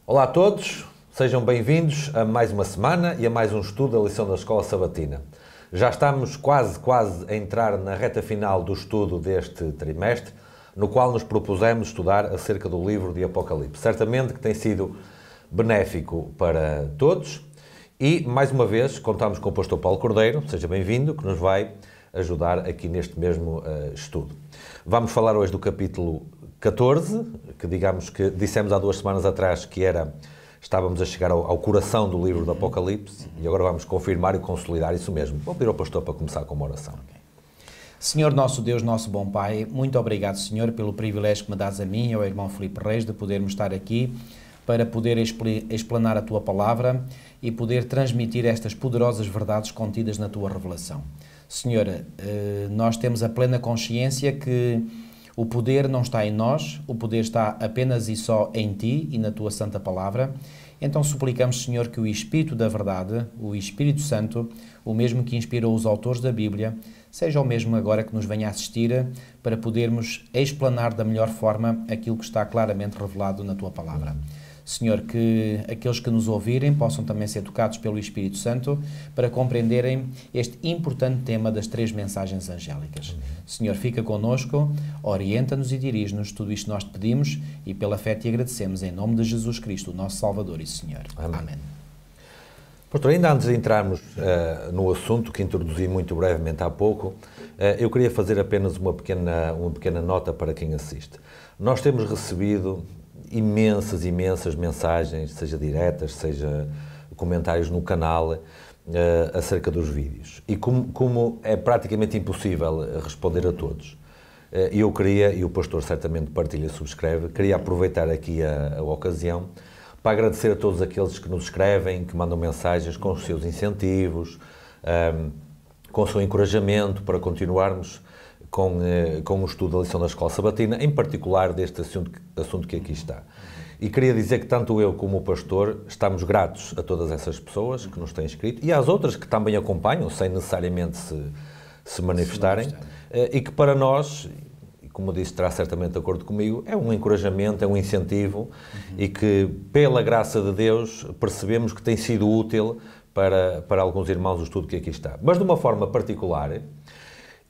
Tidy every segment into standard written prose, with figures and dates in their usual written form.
Olá a todos, sejam bem-vindos a mais uma semana e a mais um estudo da lição da Escola Sabatina. Já estamos quase a entrar na reta final do estudo deste trimestre, no qual nos propusemos estudar acerca do livro de Apocalipse. Certamente que tem sido benéfico para todos e, mais uma vez, contamos com o pastor Paulo Cordeiro, seja bem-vindo, que nos vai ajudar aqui neste mesmo estudo. Vamos falar hoje do capítulo 14, que digamos que dissemos há 2 semanas atrás que estávamos a chegar ao coração do livro do Apocalipse e agora vamos confirmar e consolidar isso mesmo. Vou pedir ao pastor para começar com uma oração. Senhor nosso Deus, nosso bom Pai, muito obrigado, Senhor, pelo privilégio que me dás a mim e ao irmão Filipe Reis de podermos estar aqui para poder explanar a Tua Palavra e poder transmitir estas poderosas verdades contidas na Tua revelação. Senhor, nós temos a plena consciência que o poder não está em nós, o poder está apenas e só em Ti e na Tua Santa Palavra. Então suplicamos, Senhor, que o Espírito da Verdade, o Espírito Santo, o mesmo que inspirou os autores da Bíblia, seja o mesmo agora que nos venha assistir para podermos explanar da melhor forma aquilo que está claramente revelado na Tua Palavra. Senhor, que aqueles que nos ouvirem possam também ser tocados pelo Espírito Santo para compreenderem este importante tema das 3 mensagens angélicas. Senhor, fica connosco, orienta-nos e dirige-nos, tudo isto nós te pedimos e pela fé te agradecemos, em nome de Jesus Cristo, o nosso Salvador e Senhor. Amém. Pastor, ainda antes de entrarmos no assunto que introduzi muito brevemente há pouco, eu queria fazer apenas uma pequena nota para quem assiste. Nós temos recebido imensas mensagens, seja diretas, seja comentários no canal, acerca dos vídeos. E como é praticamente impossível responder a todos, eu queria, e o pastor certamente partilha e subscreve, queria aproveitar aqui a ocasião para agradecer a todos aqueles que nos escrevem, que mandam mensagens com os seus incentivos, com o seu encorajamento para continuarmos com o estudo da lição da Escola Sabatina, em particular deste assunto que aqui está. E queria dizer que tanto eu como o pastor estamos gratos a todas essas pessoas que nos têm escrito e às outras que também acompanham, sem necessariamente se manifestarem, e que para nós, e como disse, estará certamente de acordo comigo, é um encorajamento, é um incentivo e que, pela graça de Deus, percebemos que tem sido útil para alguns irmãos o estudo que aqui está. Mas de uma forma particular,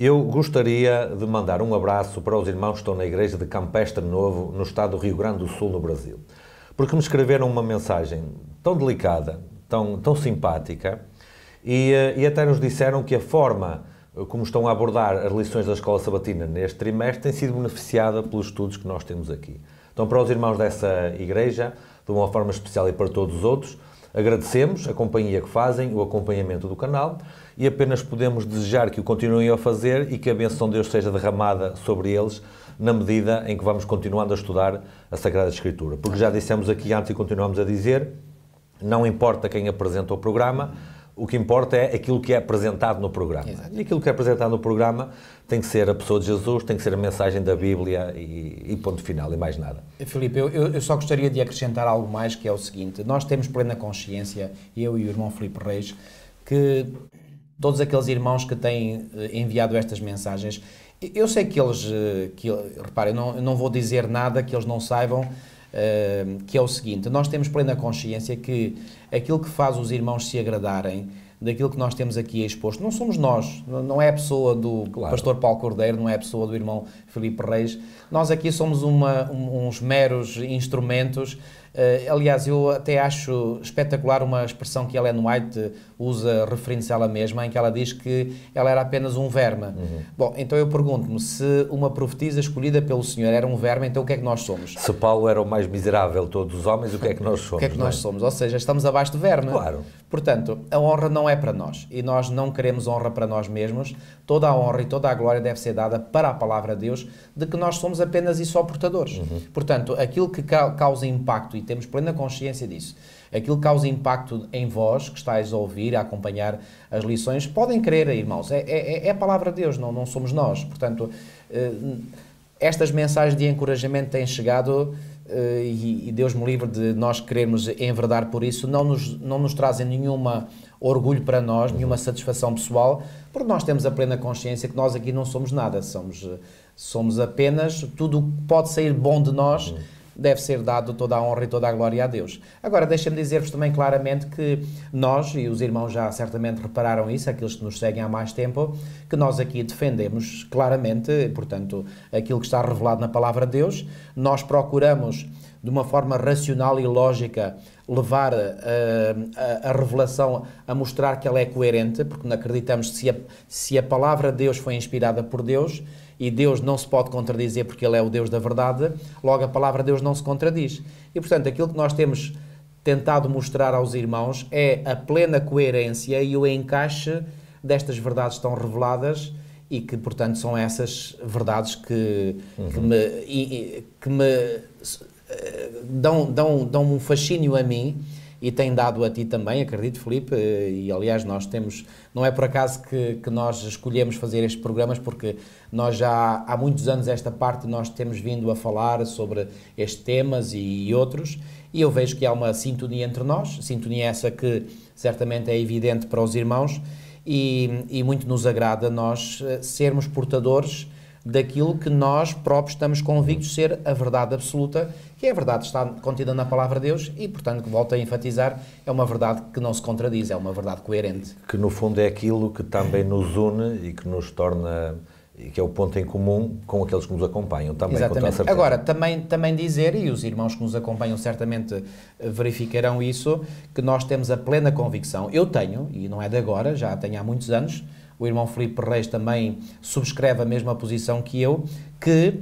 eu gostaria de mandar um abraço para os irmãos que estão na igreja de Campestre Novo, no estado do Rio Grande do Sul, no Brasil. Porque me escreveram uma mensagem tão delicada, tão simpática, e até nos disseram que a forma como estão a abordar as lições da Escola Sabatina neste trimestre tem sido beneficiada pelos estudos que nós temos aqui. Então, para os irmãos dessa igreja, de uma forma especial e para todos os outros, agradecemos a companhia que fazem, o acompanhamento do canal e apenas podemos desejar que o continuem a fazer e que a bênção de Deus seja derramada sobre eles na medida em que vamos continuando a estudar a Sagrada Escritura. Porque já dissemos aqui antes e continuamos a dizer, não importa quem apresenta o programa, o que importa é aquilo que é apresentado no programa. Exato. E aquilo que é apresentado no programa tem que ser a pessoa de Jesus, tem que ser a mensagem da Bíblia e ponto final, e mais nada. Filipe, eu só gostaria de acrescentar algo mais, que é o seguinte: nós temos plena consciência, eu e o irmão Filipe Reis, que todos aqueles irmãos que têm enviado estas mensagens, eu sei que eles, reparem, eu não vou dizer nada que eles não saibam, que é o seguinte: nós temos plena consciência que aquilo que faz os irmãos se agradarem daquilo que nós temos aqui exposto, não somos nós, não é a pessoa do pastor Paulo Cordeiro, não é a pessoa do irmão Filipe Reis, nós aqui somos uns meros instrumentos. Aliás, eu até acho espetacular uma expressão que Ellen White usa referindo-se a ela mesma, em que ela diz que ela era apenas um verme. Bom, então eu pergunto-me, se uma profetisa escolhida pelo Senhor era um verme, então o que é que nós somos? Se Paulo era o mais miserável de todos os homens, o que é que nós somos? O que é que nós somos? Ou seja, estamos abaixo de verme. Claro. Portanto, a honra não é para nós e nós não queremos honra para nós mesmos. Toda a honra e toda a glória deve ser dada para a palavra de Deus, de que nós somos apenas e só portadores. Portanto, aquilo que causa impacto, e temos plena consciência disso, aquilo que causa impacto em vós, que estáis a ouvir, a acompanhar as lições, podem crer, irmãos, é a palavra de Deus, não somos nós. Portanto, estas mensagens de encorajamento têm chegado e Deus me livre de nós querermos enverdar por isso, não nos trazem nenhuma orgulho para nós, nenhuma satisfação pessoal, porque nós temos a plena consciência que nós aqui não somos nada, somos apenas tudo o que pode sair bom de nós, deve ser dado toda a honra e toda a glória a Deus. Agora, deixem-me dizer-vos também claramente que nós, e os irmãos já certamente repararam isso, aqueles que nos seguem há mais tempo, que nós aqui defendemos claramente, portanto, aquilo que está revelado na Palavra de Deus. Nós procuramos, de uma forma racional e lógica, levar a revelação a mostrar que ela é coerente, porque não acreditamos que se a Palavra de Deus foi inspirada por Deus, e Deus não se pode contradizer porque Ele é o Deus da verdade, logo a Palavra de Deus não se contradiz. E, portanto, aquilo que nós temos tentado mostrar aos irmãos é a plena coerência e o encaixe destas verdades tão reveladas e que, portanto, são essas verdades que me dão um fascínio a mim e tem dado a ti também, acredito, Filipe, e aliás nós temos, não é por acaso que nós escolhemos fazer estes programas, porque nós já há muitos anos esta parte nós temos vindo a falar sobre estes temas e outros, e eu vejo que há uma sintonia entre nós, sintonia essa que certamente é evidente para os irmãos, e muito nos agrada nós sermos portadores daquilo que nós próprios estamos convictos de ser a verdade absoluta, que é a verdade que está contida na Palavra de Deus e, portanto, volto a enfatizar, é uma verdade que não se contradiz, é uma verdade coerente. Que, no fundo, é aquilo que também nos une e que nos torna, e que é o ponto em comum com aqueles que nos acompanham, também. Exatamente. Com toda certeza. Agora, também dizer, e os irmãos que nos acompanham certamente verificarão isso, que nós temos a plena convicção, eu tenho, e não é de agora, já tenho há muitos anos, o irmão Filipe Reis também subscreve a mesma posição que eu, que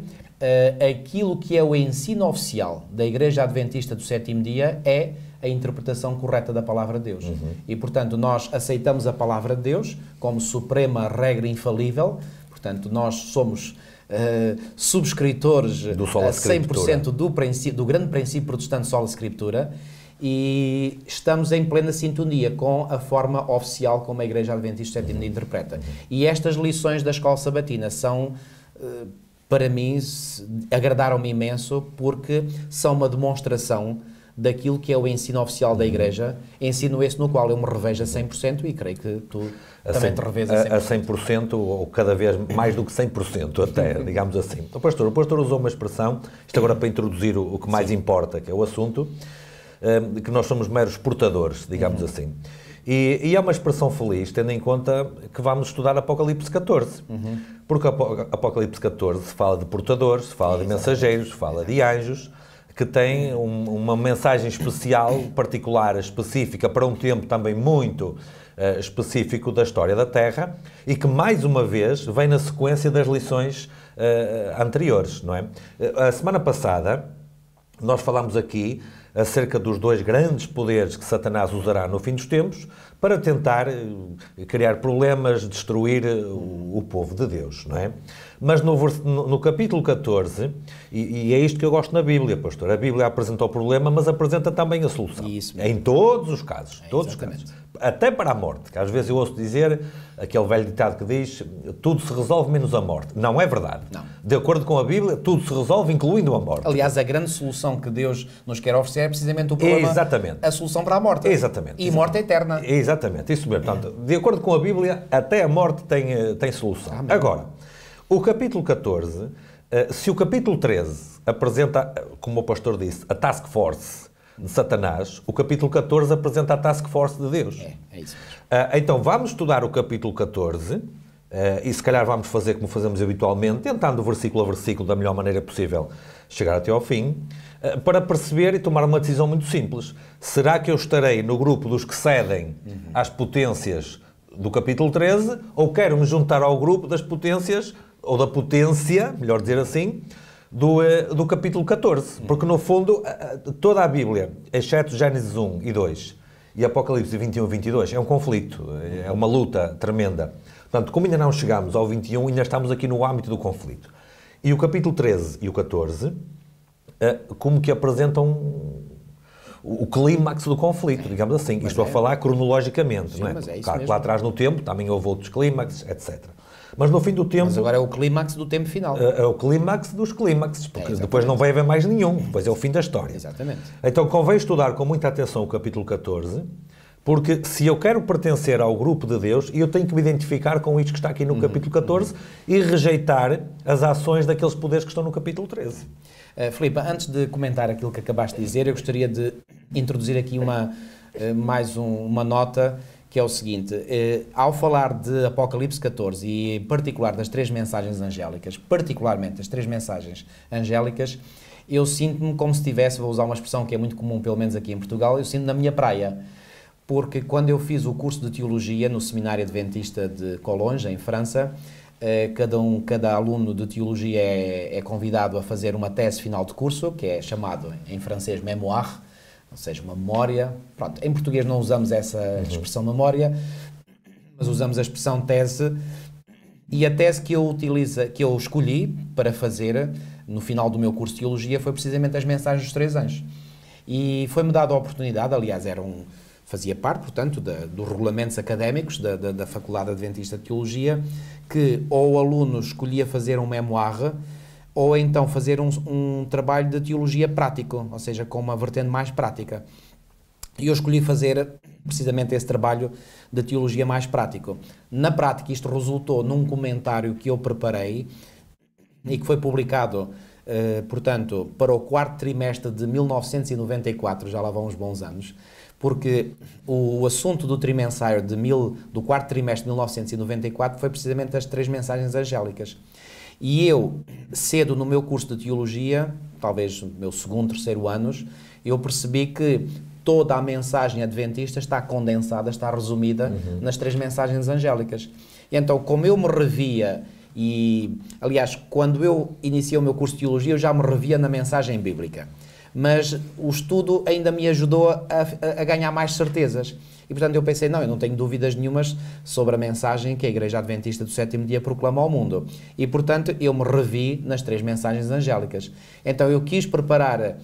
aquilo que é o ensino oficial da Igreja Adventista do Sétimo Dia é a interpretação correta da Palavra de Deus. E, portanto, nós aceitamos a Palavra de Deus como suprema regra infalível, portanto, nós somos subscritores do Sola a 100% do grande princípio protestante Sola Scriptura, e estamos em plena sintonia com a forma oficial como a Igreja Adventista do Sétimo Dia interpreta. E estas lições da Escola Sabatina são, para mim, agradaram-me imenso, porque são uma demonstração daquilo que é o ensino oficial da Igreja, ensino esse no qual eu me revejo a 100% e creio que tu também te revês a 100%. A 100% ou cada vez mais do que 100% até, digamos assim. O pastor usou uma expressão, isto agora para introduzir o que mais importa, que é o assunto, que nós somos meros portadores, digamos assim. E é uma expressão feliz, tendo em conta que vamos estudar Apocalipse 14. Porque Apocalipse 14 fala de portadores, fala de mensageiros, fala de anjos, que têm uma mensagem especial, particular, específica, para um tempo também muito específico da história da Terra, e que, mais uma vez, vem na sequência das lições anteriores, não é? A semana passada, nós falámos aqui acerca dos dois grandes poderes que Satanás usará no fim dos tempos para tentar criar problemas, destruir o povo de Deus, não é? Mas no capítulo 14, e é isto que eu gosto na Bíblia, pastor, a Bíblia apresenta o problema, mas apresenta também a solução. Isso em todos os casos, todos os casos. Até para a morte, que às vezes eu ouço dizer, aquele velho ditado que diz, tudo se resolve menos a morte. Não é verdade. Não. De acordo com a Bíblia, tudo se resolve, incluindo a morte. Aliás, a grande solução que Deus nos quer oferecer é precisamente o problema, exatamente, a solução para a morte. Exatamente. E morte eterna. Exatamente, isso mesmo. Portanto, de acordo com a Bíblia, até a morte tem solução. Amém. Agora, o capítulo 14, se o capítulo 13 apresenta, como o pastor disse, a task force de Satanás, o capítulo 14 apresenta a task force de Deus. É isso mesmo. Então vamos estudar o capítulo 14 e se calhar vamos fazer como fazemos habitualmente, tentando versículo a versículo da melhor maneira possível chegar até ao fim, para perceber e tomar uma decisão muito simples. Será que eu estarei no grupo dos que cedem às potências do capítulo 13 ou quero me juntar ao grupo das potências, ou da potência, melhor dizer assim, do capítulo 14, porque no fundo toda a Bíblia, exceto Gênesis 1 e 2 e Apocalipse 21 e 22, é um conflito, é uma luta tremenda. Portanto, como ainda não chegamos ao 21, ainda estamos aqui no âmbito do conflito. E o capítulo 13 e o 14 como que apresentam o clímax do conflito, digamos assim. Isto a falar cronologicamente, sim, não é? Mas é isso claro, mesmo. lá atrás no tempo também houve outros clímaxes, etc. Mas no fim do tempo... Mas agora é o clímax do tempo final. É o clímax dos clímaxes, porque depois não vai haver mais nenhum, depois é o fim da história. Exatamente. Então convém estudar com muita atenção o capítulo 14, Porque se eu quero pertencer ao grupo de Deus, eu tenho que me identificar com isto que está aqui no capítulo 14 e rejeitar as ações daqueles poderes que estão no capítulo 13. Filipe, antes de comentar aquilo que acabaste de dizer, eu gostaria de introduzir aqui mais uma nota, que é o seguinte: ao falar de Apocalipse 14 e em particular das 3 mensagens angélicas, particularmente as 3 mensagens angélicas, eu sinto-me como se estivesse, vou usar uma expressão que é muito comum, pelo menos aqui em Portugal, eu sinto na minha praia, porque quando eu fiz o curso de Teologia no Seminário Adventista de Collonges, em França, cada aluno de Teologia é convidado a fazer uma tese final de curso, que é chamado em francês mémoire, ou seja, uma memória. Pronto, em português não usamos essa expressão memória, mas usamos a expressão tese. E a tese que eu escolhi para fazer no final do meu curso de Teologia foi precisamente as mensagens dos 3 anjos. E foi-me dada a oportunidade, aliás, fazia parte, portanto, dos regulamentos académicos da Faculdade Adventista de Teologia, que ou o aluno escolhia fazer um memoire ou então fazer um trabalho de teologia prático, ou seja, com uma vertente mais prática. E eu escolhi fazer precisamente esse trabalho de teologia mais prático. Na prática, isto resultou num comentário que eu preparei e que foi publicado, portanto, para o 4º trimestre de 1994, já lá vão uns bons anos, porque o assunto do trimensário do 4º trimestre de 1994 foi precisamente as 3 mensagens angélicas. E eu, cedo no meu curso de Teologia, talvez no meu 2º, 3º anos, eu percebi que toda a mensagem adventista está condensada, está resumida nas 3 mensagens angélicas. E então, como eu me revia, e aliás, quando eu iniciei o meu curso de Teologia, eu já me revia na mensagem bíblica. Mas o estudo ainda me ajudou a ganhar mais certezas. E, portanto, eu pensei, eu não tenho dúvidas nenhumas sobre a mensagem que a Igreja Adventista do 7º dia proclama ao mundo. E, portanto, eu me revi nas 3 mensagens angélicas. Então, eu quis preparar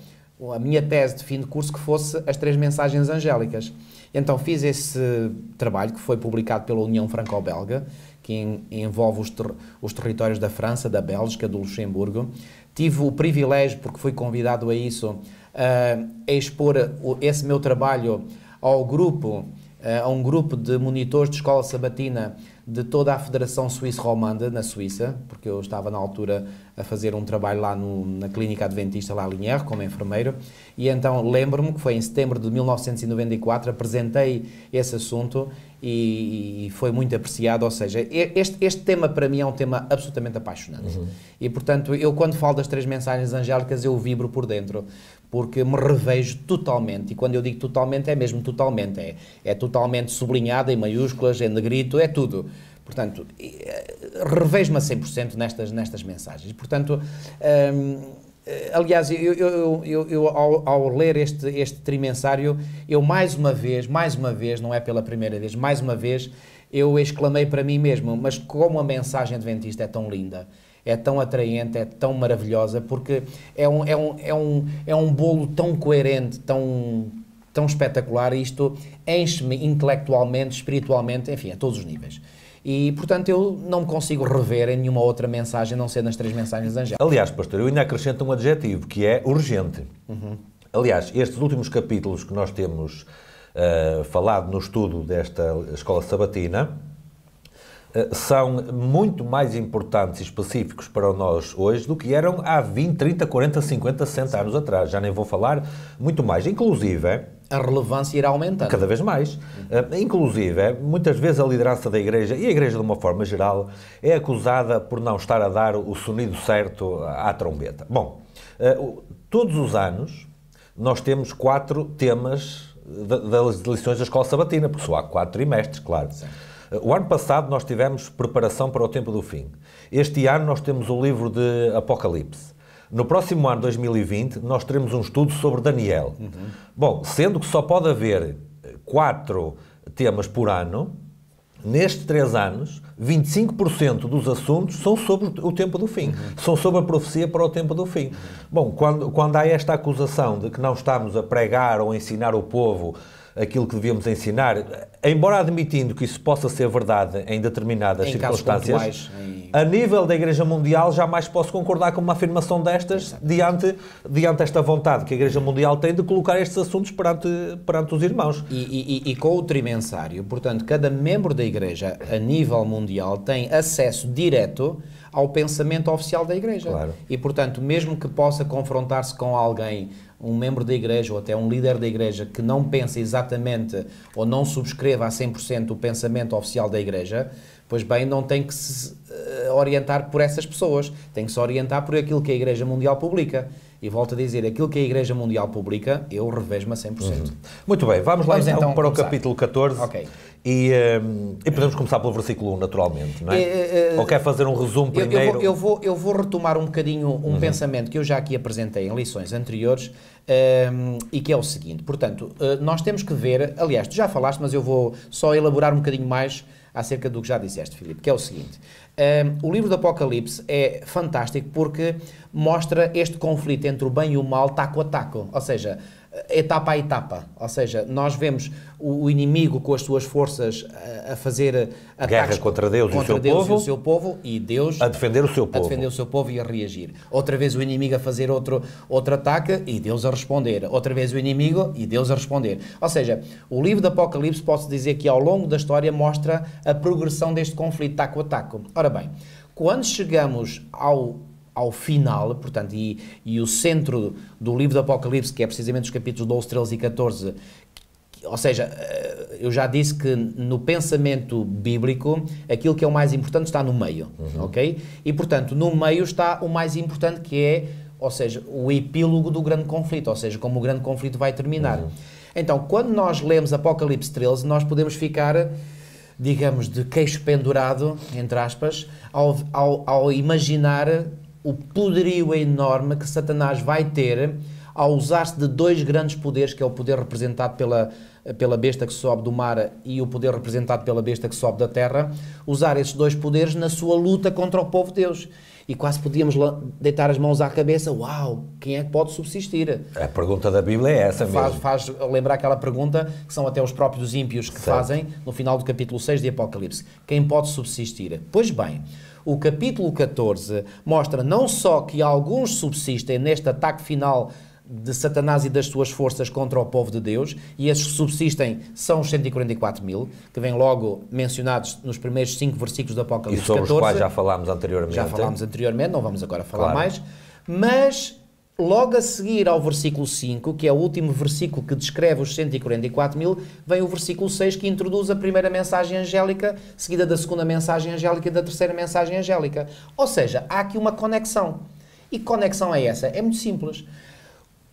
a minha tese de fim de curso que fosse as 3 mensagens angélicas. Então, fiz esse trabalho que foi publicado pela União Franco-Belga, que envolve os territórios da França, da Bélgica, do Luxemburgo. Tive o privilégio, porque fui convidado a isso, a expor esse meu trabalho a um grupo de monitores de escola sabatina de toda a Federação Suíça Romanda, na Suíça, porque eu estava na altura a fazer um trabalho lá na Clínica Adventista La Linière, como enfermeiro, e então lembro-me que foi em setembro de 1994, apresentei esse assunto e foi muito apreciado, ou seja, este tema para mim é um tema absolutamente apaixonante. E, portanto, eu quando falo das 3 mensagens angélicas, eu vibro por dentro, porque me revejo totalmente, e quando eu digo totalmente, é mesmo totalmente, é totalmente sublinhada, em maiúsculas, em negrito, é tudo. Portanto, revejo-me a 100% nestas mensagens. Portanto, aliás, eu ao ler este trimensário, eu mais uma vez, não é pela primeira vez, mais uma vez, eu exclamei para mim mesmo, mas como a mensagem adventista é tão linda, é tão atraente, é tão maravilhosa, porque é um bolo tão coerente, tão espetacular, e isto enche-me intelectualmente, espiritualmente, enfim, a todos os níveis. E, portanto, eu não me consigo rever em nenhuma outra mensagem, a não ser nas 3 mensagens angélicas. Aliás, pastor, eu ainda acrescento um adjetivo, que é urgente. Aliás, estes últimos capítulos que nós temos falado no estudo desta escola sabatina são muito mais importantes e específicos para nós hoje do que eram há 20, 30, 40, 50, 60 anos atrás. Já nem vou falar muito mais. Inclusive, a relevância irá aumentando. Cada vez mais. Inclusive, muitas vezes a liderança da Igreja, e a Igreja de uma forma geral, é acusada por não estar a dar o sonido certo à trombeta. Bom, todos os anos nós temos 4 temas das lições da Escola Sabatina, porque só há 4 trimestres, claro. Sim. O ano passado nós tivemos preparação para o tempo do fim. Este ano nós temos o livro de Apocalipse. No próximo ano, 2020, nós teremos um estudo sobre Daniel. Bom, sendo que só pode haver 4 temas por ano, nestes 3 anos, 25% dos assuntos são sobre o tempo do fim. São sobre a profecia para o tempo do fim. Bom, quando há esta acusação de que não estamos a pregar ou a ensinar o povo aquilo que devíamos ensinar, embora admitindo que isso possa ser verdade em determinadas Em casos circunstâncias, pontuais, a nível da Igreja Mundial jamais posso concordar com uma afirmação destas diante esta vontade que a Igreja Mundial tem de colocar estes assuntos perante os irmãos. E com o trimensário, portanto, cada membro da Igreja, a nível mundial, tem acesso direto ao pensamento oficial da Igreja. Claro. E, portanto, mesmo que possa confrontar-se com alguém, um membro da Igreja ou até um líder da Igreja que não pense exatamente ou não subscreva a 100% o pensamento oficial da Igreja, pois bem, não tem que se orientar por essas pessoas, tem que se orientar por aquilo que a Igreja Mundial publica. E volto a dizer, aquilo que a Igreja Mundial publica, eu revejo-me a 100%. Muito bem, vamos lá então para começar. o capítulo 14. Ok. E podemos começar pelo versículo 1, naturalmente, não é? Ou quer fazer um resumo primeiro? Eu vou retomar um bocadinho um pensamento que eu já aqui apresentei em lições anteriores, e que é o seguinte. Portanto, nós temos que ver, aliás, tu já falaste, mas eu vou só elaborar um bocadinho mais acerca do que já disseste, Filipe, que é o seguinte. O livro do Apocalipse é fantástico porque mostra este conflito entre o bem e o mal taco a taco, ou seja, etapa a etapa, ou seja, nós vemos o inimigo com as suas forças a fazer guerra contra Deus, e o seu povo e Deus a defender o seu povo. A defender o seu povo e a reagir. Outra vez o inimigo a fazer outro ataque e Deus a responder. Outra vez o inimigo e Deus a responder. Ou seja, o livro do Apocalipse, posso dizer que ao longo da história mostra a progressão deste conflito taco a taco. Ora bem, quando chegamos ao final, portanto, e o centro do livro do Apocalipse, que é precisamente os capítulos 12, 13 e 14, ou seja, eu já disse que no pensamento bíblico, aquilo que é o mais importante está no meio, ok? E, portanto, no meio está o mais importante que é, ou seja, o epílogo do grande conflito, ou seja, como o grande conflito vai terminar. Então, quando nós lemos Apocalipse 13, nós podemos ficar, digamos, de queixo pendurado, entre aspas, ao imaginar o poderio enorme que Satanás vai ter ao usar-se de dois grandes poderes, que é o poder representado pela besta que sobe do mar e o poder representado pela besta que sobe da terra, usar esses dois poderes na sua luta contra o povo de Deus. E quase podíamos deitar as mãos à cabeça, uau, quem é que pode subsistir? A pergunta da Bíblia é essa mesmo. Faz lembrar aquela pergunta que são até os próprios ímpios que fazem no final do capítulo 6 de Apocalipse. Quem pode subsistir? Pois bem, o capítulo 14 mostra não só que alguns subsistem neste ataque final de Satanás e das suas forças contra o povo de Deus, e esses que subsistem são os 144 mil, que vêm logo mencionados nos primeiros 5 versículos do Apocalipse 14. E sobre os quais já falámos anteriormente. Já falámos anteriormente, não vamos agora falar mais, mas logo a seguir ao versículo 5, que é o último versículo que descreve os 144 mil, vem o versículo 6 que introduz a primeira mensagem angélica, seguida da segunda mensagem angélica e da terceira mensagem angélica. Ou seja, há aqui uma conexão. E que conexão é essa? É muito simples.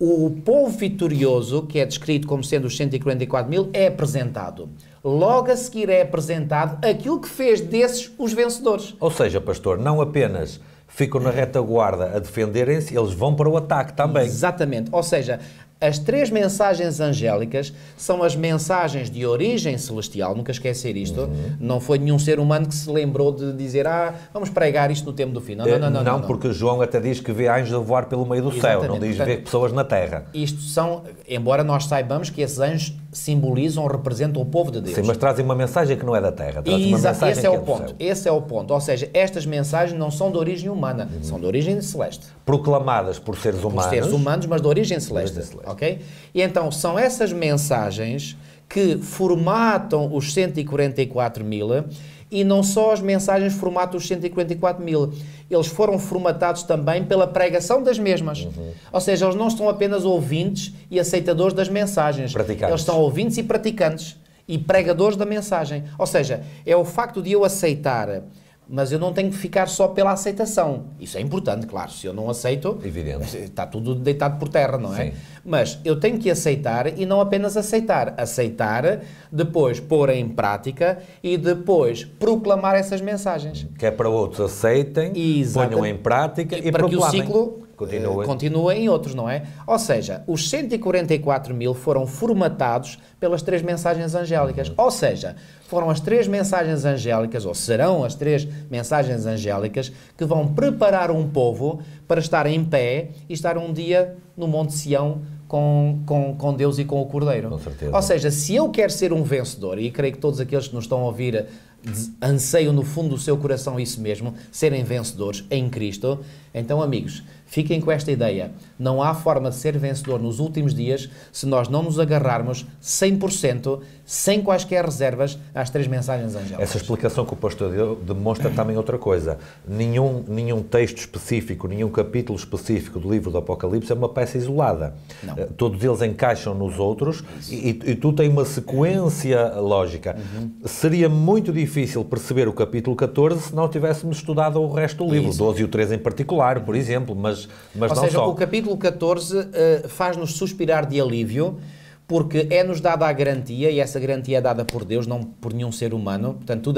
O povo vitorioso, que é descrito como sendo os 144 mil, é apresentado. Logo a seguir é apresentado aquilo que fez desses os vencedores. Ou seja, pastor, não apenas ficam na retaguarda a defenderem-se, eles vão para o ataque também. Exatamente. Ou seja, as 3 mensagens angélicas são as mensagens de origem celestial, nunca esquecer isto, não foi nenhum ser humano que se lembrou de dizer, vamos pregar isto no tempo do fim. Não, porque João até diz que vê anjos a voar pelo meio do céu, não diz ver pessoas na terra. Isto são, embora nós saibamos que esses anjos simbolizam, representam o povo de Deus. Sim, mas trazem uma mensagem que não é da terra, trazem uma mensagem esse é o ponto. Esse é o ponto, ou seja, estas mensagens não são de origem humana, são de origem celeste. Proclamadas por seres humanos. Por seres humanos, mas de origem celeste. Ok? E então são essas mensagens que formatam os 144 mil, e não só as mensagens formatam os 144 mil, eles foram formatados também pela pregação das mesmas. Ou seja, eles não estão apenas ouvintes e aceitadores das mensagens, eles são ouvintes e praticantes e pregadores da mensagem. Ou seja, é o facto de eu aceitar, mas eu não tenho que ficar só pela aceitação. Isso é importante, claro. Se eu não aceito, evidente, está tudo deitado por terra, não é? Sim. Mas eu tenho que aceitar e não apenas aceitar. Aceitar, depois pôr em prática e depois proclamar essas mensagens. Que é para outros aceitem, ponham em prática e para proclamem. Que o ciclo continua em outros, não é? Ou seja, os 144 mil foram formatados pelas 3 mensagens angélicas. Ou seja, foram as 3 mensagens angélicas, ou serão as 3 mensagens angélicas, que vão preparar um povo para estar em pé e estar um dia no Monte Sião com Deus e com o Cordeiro. Com certeza. Ou seja, se eu quero ser um vencedor, e creio que todos aqueles que nos estão a ouvir anseiam no fundo do seu coração isso mesmo, serem vencedores em Cristo, então, amigos, fiquem com esta ideia. Não há forma de ser vencedor nos últimos dias se nós não nos agarrarmos 100%, sem quaisquer reservas, às 3 mensagens angélicas. Essa explicação que o pastor deu demonstra também outra coisa. Nenhum texto específico, nenhum capítulo específico do livro do Apocalipse é uma peça isolada. Não. Todos eles encaixam nos outros e tu tens uma sequência lógica. Seria muito difícil perceber o capítulo 14 se não tivéssemos estudado o resto do livro, 12 e o 13 em particular, por exemplo, mas Ou não seja, só. o capítulo 14 faz-nos suspirar de alívio, porque é-nos dada a garantia, e essa garantia é dada por Deus, não por nenhum ser humano. Portanto,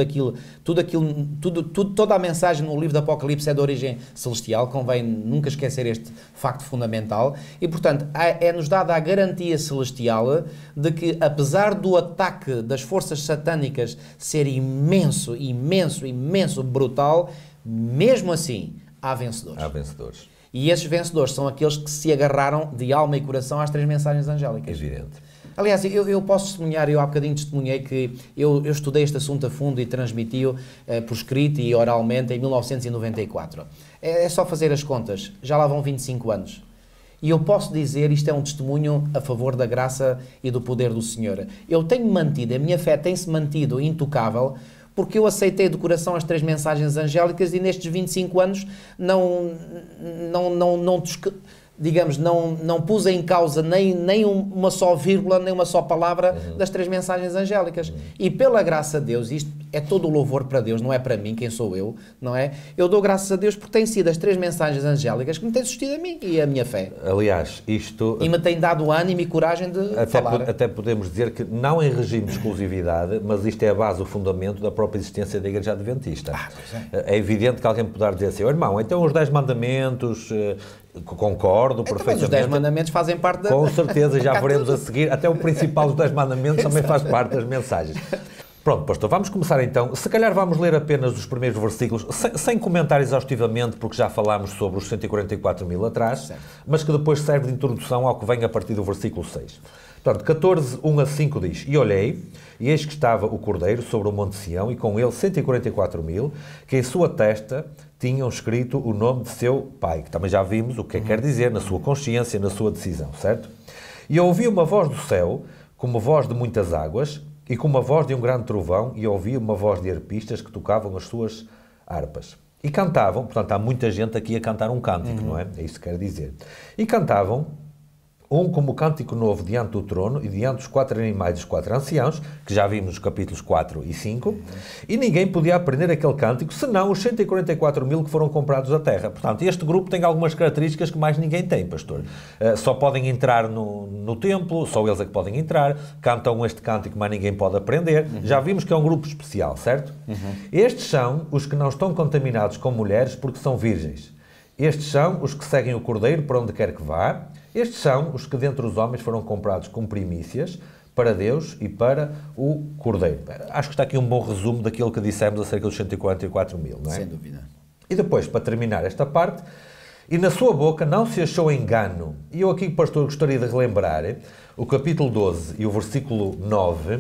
toda a mensagem no livro do Apocalipse é de origem celestial, convém nunca esquecer este facto fundamental. E, portanto, é-nos dada a garantia celestial de que, apesar do ataque das forças satânicas ser imenso, brutal, mesmo assim, há vencedores. Há vencedores. E esses vencedores são aqueles que se agarraram de alma e coração às 3 mensagens angélicas. Evidente. Aliás, eu posso testemunhar, eu há bocadinho testemunhei que eu estudei este assunto a fundo e transmiti-o por escrito e oralmente em 1994. É só fazer as contas, já lá vão 25 anos. E eu posso dizer, isto é um testemunho a favor da graça e do poder do Senhor. Eu tenho mantido, a minha fé tem-se mantido intocável, porque eu aceitei de coração as 3 mensagens angélicas e nestes 25 anos não pus em causa nem uma só vírgula, nem uma só palavra das 3 mensagens angélicas. E pela graça de Deus, isto é todo o louvor para Deus, não é para mim, quem sou eu, não é? Eu dou graças a Deus porque têm sido as 3 mensagens angélicas que me têm sustido a mim e a minha fé. Aliás, isto... E me têm dado ânimo e coragem de falar. Até podemos dizer que, não em regime de exclusividade, mas isto é a base, o fundamento da própria existência da Igreja Adventista. É evidente que alguém poderá dizer assim, irmão, então os 10 mandamentos... Concordo perfeitamente. Mas os 10 mandamentos fazem parte da... Com certeza, já veremos a seguir. Até o principal dos 10 mandamentos também faz parte das mensagens. Pronto, pastor, vamos começar então. Se calhar vamos ler apenas os primeiros versículos, sem comentar exaustivamente, porque já falámos sobre os 144.000 atrás, certo, mas que depois serve de introdução ao que vem a partir do versículo 6. Portanto, 14, 1 a 5 diz, e olhei, e eis que estava o Cordeiro sobre o monte Sião, e com ele 144.000, que em sua testa tinham escrito o nome de seu pai, que também já vimos o que quer dizer, na sua consciência, na sua decisão, certo? E eu ouvi uma voz do céu, como voz de muitas águas, e como a voz de um grande trovão, e ouvi uma voz de arpistas que tocavam as suas harpas. E cantavam, portanto, há muita gente aqui a cantar um cântico, não é? É isso que quer dizer. E cantavam, um como cântico novo diante do trono e diante dos 4 animais dos 4 anciãos, que já vimos nos capítulos 4 e 5, e ninguém podia aprender aquele cântico, senão os 144.000 que foram comprados da terra. Portanto, este grupo tem algumas características que mais ninguém tem, pastor. Só podem entrar no templo, só eles é que podem entrar, cantam este cântico, mas ninguém pode aprender. Já vimos que é um grupo especial, certo? Estes são os que não estão contaminados com mulheres porque são virgens. Estes são os que seguem o Cordeiro para onde quer que vá. Estes são os que dentre os homens foram comprados com primícias para Deus e para o Cordeiro. Acho que está aqui um bom resumo daquilo que dissemos acerca dos 144.000, não é? Sem dúvida. E depois, para terminar esta parte, e na sua boca não se achou engano. E eu aqui, pastor, gostaria de relembrar o capítulo 12 e o versículo 9,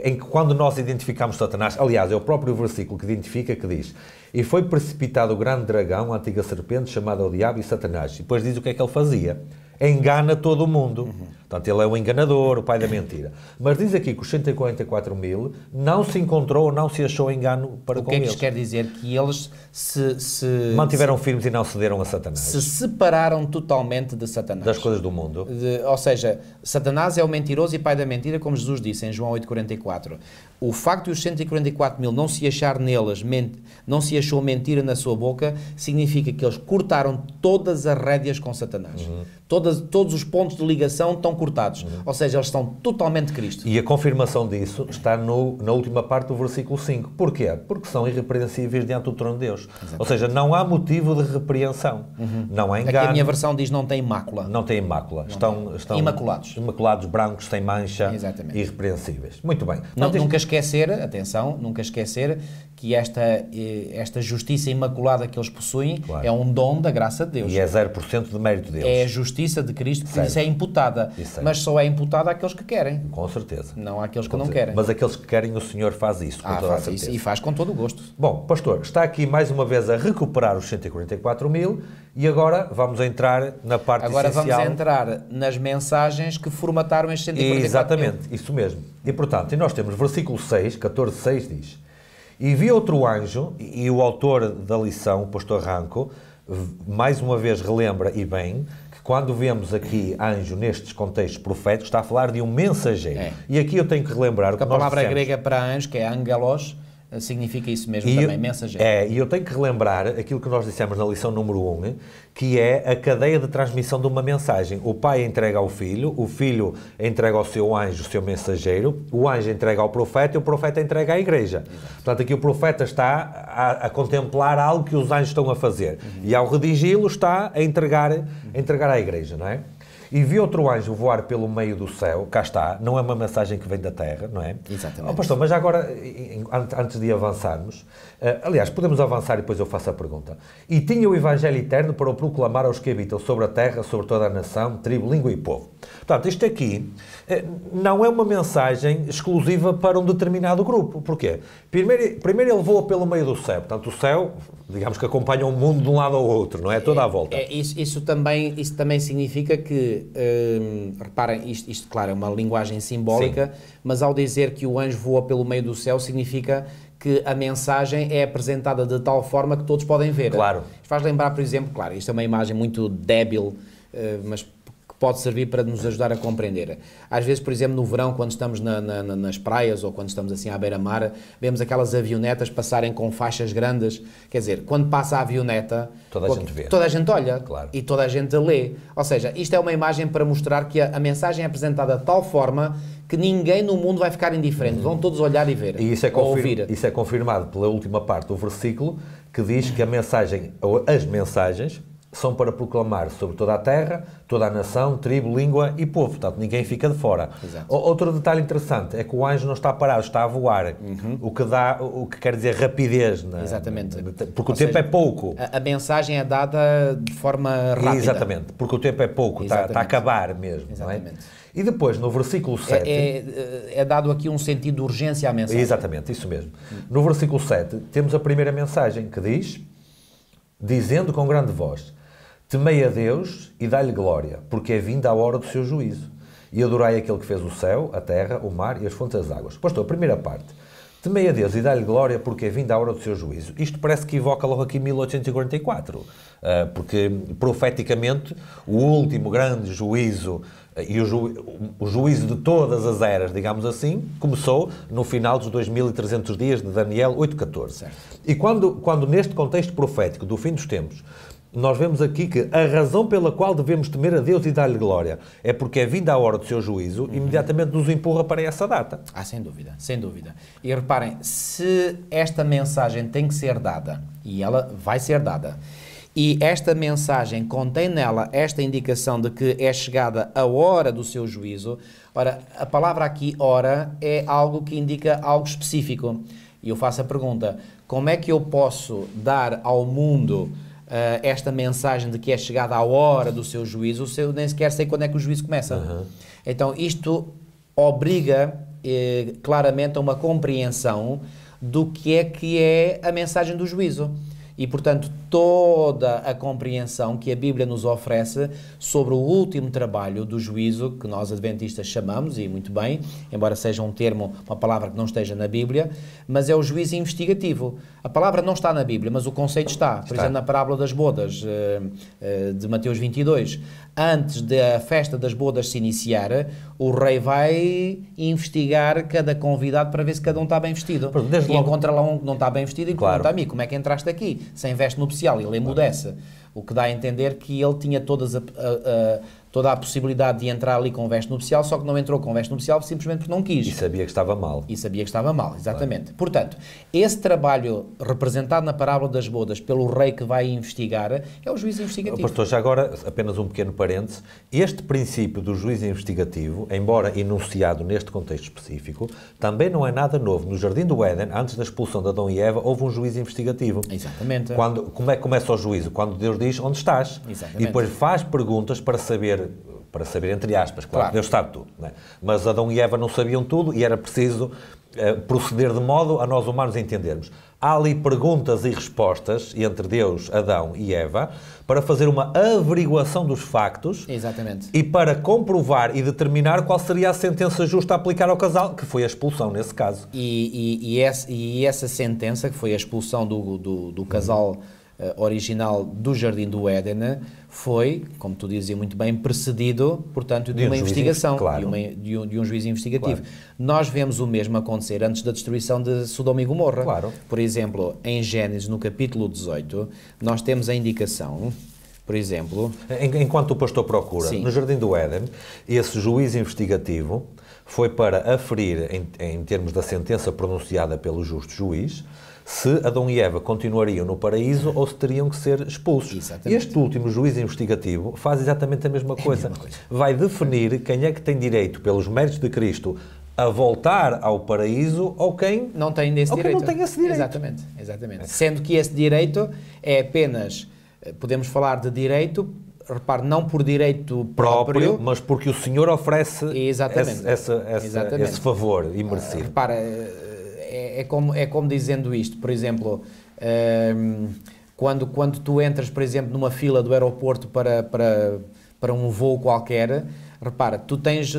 em que quando nós identificamos Satanás, aliás, é o próprio versículo que identifica, que diz, e foi precipitado o grande dragão, a antiga serpente, chamada o diabo e Satanás. E depois diz o que é que ele fazia. Engana todo o mundo. Portanto, ele é o enganador, o pai da mentira. Mas diz aqui que os 144.000 não se encontrou, não se achou engano para com eles. O que é que isto quer dizer? Que eles se mantiveram firmes e não cederam a Satanás. Se separaram totalmente de Satanás. Das coisas do mundo. Ou seja, Satanás é o mentiroso e pai da mentira, como Jesus disse em João 8,44. O facto de os 144.000 não se achar neles, não se achou mentira na sua boca, significa que eles cortaram todas as rédeas com Satanás. Todos os pontos de ligação estão cortados. Ou seja, eles estão totalmente Cristo. E a confirmação disso está na última parte do versículo 5. Porquê? Porque são irrepreensíveis diante do trono de Deus. Exatamente. Ou seja, não há motivo de repreensão. Não há engano. Aqui a minha versão diz não tem mácula. Não tem mácula. Estão imaculados. Imaculados, brancos, sem mancha, exatamente, irrepreensíveis. Muito bem. Nunca esquecer, atenção, nunca esquecer que esta justiça imaculada que eles possuem, claro, é um dom da graça de Deus. E é 0% de mérito deles. É a justiça justiça de Cristo, que isso é imputada. Mas só é imputada àqueles que querem. Com certeza. Não àqueles que não querem. Mas aqueles que querem, o Senhor faz isso, com toda a certeza. Isso, e faz com todo o gosto. Bom, pastor, está aqui mais uma vez a recuperar os 144 mil e agora vamos entrar na parte essencial. Agora vamos entrar nas mensagens que formataram estes 144 Exatamente, isso mesmo. E portanto, nós temos versículo 6, 14:6 diz: E vi outro anjo, e o autor da lição, o pastor Ranco, mais uma vez relembra, e bem, que quando vemos aqui anjo nestes contextos proféticos, está a falar de um mensageiro. E aqui eu tenho que relembrar o que a palavra grega para anjo, que é angelos, significa isso mesmo também, mensageiro. E eu tenho que relembrar aquilo que nós dissemos na lição número 1, que é a cadeia de transmissão de uma mensagem. O pai entrega ao filho, o filho entrega ao seu anjo, o seu mensageiro, o anjo entrega ao profeta e o profeta entrega à igreja. Exato. Portanto, aqui o profeta está a contemplar algo que os anjos estão a fazer. E ao redigi-lo está a entregar à igreja, não é? E vi outro anjo voar pelo meio do céu, cá está, não é uma mensagem que vem da terra, não é? Exatamente. Pastor, mas agora, antes de avançarmos, aliás, podemos avançar e depois eu faço a pergunta. E tinha o Evangelho eterno para o proclamar aos que habitam sobre a terra, sobre toda a nação, tribo, língua e povo. Portanto, isto aqui não é uma mensagem exclusiva para um determinado grupo. Porquê? Primeiro ele voa pelo meio do céu, portanto o céu, digamos que acompanha o mundo de um lado ao outro, não é? Toda a volta. Isso também significa que, reparem, isto claro é uma linguagem simbólica, sim, mas ao dizer que o anjo voa pelo meio do céu significa que a mensagem é apresentada de tal forma que todos podem ver. Claro. Isto faz lembrar, por exemplo, claro, isto é uma imagem muito débil, mas pode servir para nos ajudar a compreender. Às vezes, por exemplo, no verão, quando estamos nas praias ou quando estamos assim à beira-mar, vemos aquelas avionetas passarem com faixas grandes. Quer dizer, quando passa a avioneta, toda a gente vê. Toda a gente olha, claro, e toda a gente lê. Ou seja, isto é uma imagem para mostrar que a mensagem é apresentada de tal forma que ninguém no mundo vai ficar indiferente. Vão todos olhar e ver, e isso ouvir. Isso é confirmado pela última parte do versículo, que diz que a mensagem, ou as mensagens, são para proclamar sobre toda a terra, toda a nação, tribo, língua e povo. Portanto, ninguém fica de fora. Exato. Outro detalhe interessante é que o anjo não está parado, está a voar. O que quer dizer rapidez. Exatamente. Porque o tempo é pouco. A mensagem é dada de forma rápida. Exatamente. Porque o tempo é pouco. Está a acabar mesmo. Exatamente. Não é? E depois, no versículo 7... É dado aqui um sentido de urgência à mensagem. Exatamente, isso mesmo. No versículo 7, temos a primeira mensagem que diz, dizendo com grande voz: Temei a Deus e dai-lhe glória, porque é vinda a hora do seu juízo. E adorai aquele que fez o céu, a terra, o mar e as fontes das águas. Pastor, a primeira parte. Temei a Deus e dai-lhe glória, porque é vinda a hora do seu juízo. Isto parece que evoca logo aqui 1844, porque profeticamente o último grande juízo e o juízo de todas as eras, digamos assim, começou no final dos 2300 dias de Daniel 8:14. Certo. E quando neste contexto profético do fim dos tempos, nós vemos aqui que a razão pela qual devemos temer a Deus e dar-lhe glória é porque é vinda a hora do seu juízo, imediatamente nos empurra para essa data. Sem dúvida, sem dúvida. E reparem, se esta mensagem tem que ser dada, e ela vai ser dada, e esta mensagem contém nela esta indicação de que é chegada a hora do seu juízo, ora, a palavra aqui, hora, é algo que indica algo específico. E eu faço a pergunta, como é que eu posso dar ao mundo esta mensagem de que é chegada a hora do seu juízo, se eu nem sequer sei quando é que o juízo começa? Então, isto obriga claramente a uma compreensão do que é a mensagem do juízo. E, portanto, toda a compreensão que a Bíblia nos oferece sobre o último trabalho do juízo, que nós adventistas chamamos, e muito bem, embora seja um termo, uma palavra que não esteja na Bíblia, mas é o juízo investigativo. A palavra não está na Bíblia, mas o conceito está. Por exemplo, na parábola das bodas, de Mateus 22. Antes da festa das bodas se iniciar, o rei vai investigar cada convidado para ver se cada um está bem vestido. E encontra lá um que não está bem vestido e pergunta a mim, como é que entraste aqui? Sem veste nupcial. Ele emudece. O que dá a entender que ele tinha toda a possibilidade de entrar ali com veste nupcial, só que não entrou com veste nupcial simplesmente porque não quis. E sabia que estava mal. Exatamente. Claro. Portanto, esse trabalho representado na parábola das bodas pelo rei que vai investigar é o juízo investigativo. Pastor, já agora, apenas um pequeno parêntese. Este princípio do juízo investigativo, embora enunciado neste contexto específico, também não é nada novo. No Jardim do Éden, antes da expulsão de Adão e Eva, houve um juízo investigativo. Exatamente. Como é que começa o juízo? Quando Deus diz onde estás. Exatamente. E depois faz perguntas para saber saber entre aspas, claro. Claro. Deus sabe tudo, não é? Mas Adão e Eva não sabiam tudo e era preciso proceder de modo a nós humanos entendermos. Há ali perguntas e respostas entre Deus, Adão e Eva para fazer uma averiguação dos factos. Exatamente. E para comprovar e determinar qual seria a sentença justa a aplicar ao casal, que foi a expulsão nesse caso. E essa sentença, que foi a expulsão do casal original do Jardim do Éden, foi, como tu dizia muito bem, precedido, portanto, de uma investigação, claro. de um juízo investigativo. Claro. Nós vemos o mesmo acontecer antes da destruição de Sodoma e Gomorra. Claro. Por exemplo, em Gênesis, no capítulo 18, nós temos a indicação, por exemplo... Enquanto o pastor procura, Sim. no Jardim do Éden, esse juízo investigativo foi para aferir, em termos da sentença pronunciada pelo justo juiz, se Adão e Eva continuariam no paraíso ou se teriam que ser expulsos. Exatamente. Este último juízo investigativo faz exatamente a mesma coisa. Vai definir quem é que tem direito, pelos méritos de Cristo, a voltar ao paraíso ou quem não tem esse direito. Não tem esse direito. Exatamente. Sendo que esse direito é apenas, podemos falar de direito, repare, não por direito próprio, mas porque o Senhor oferece esse favor imerecido. Repara, é como dizendo isto, por exemplo, quando tu entras, por exemplo, numa fila do aeroporto para um voo qualquer, repara, tu tens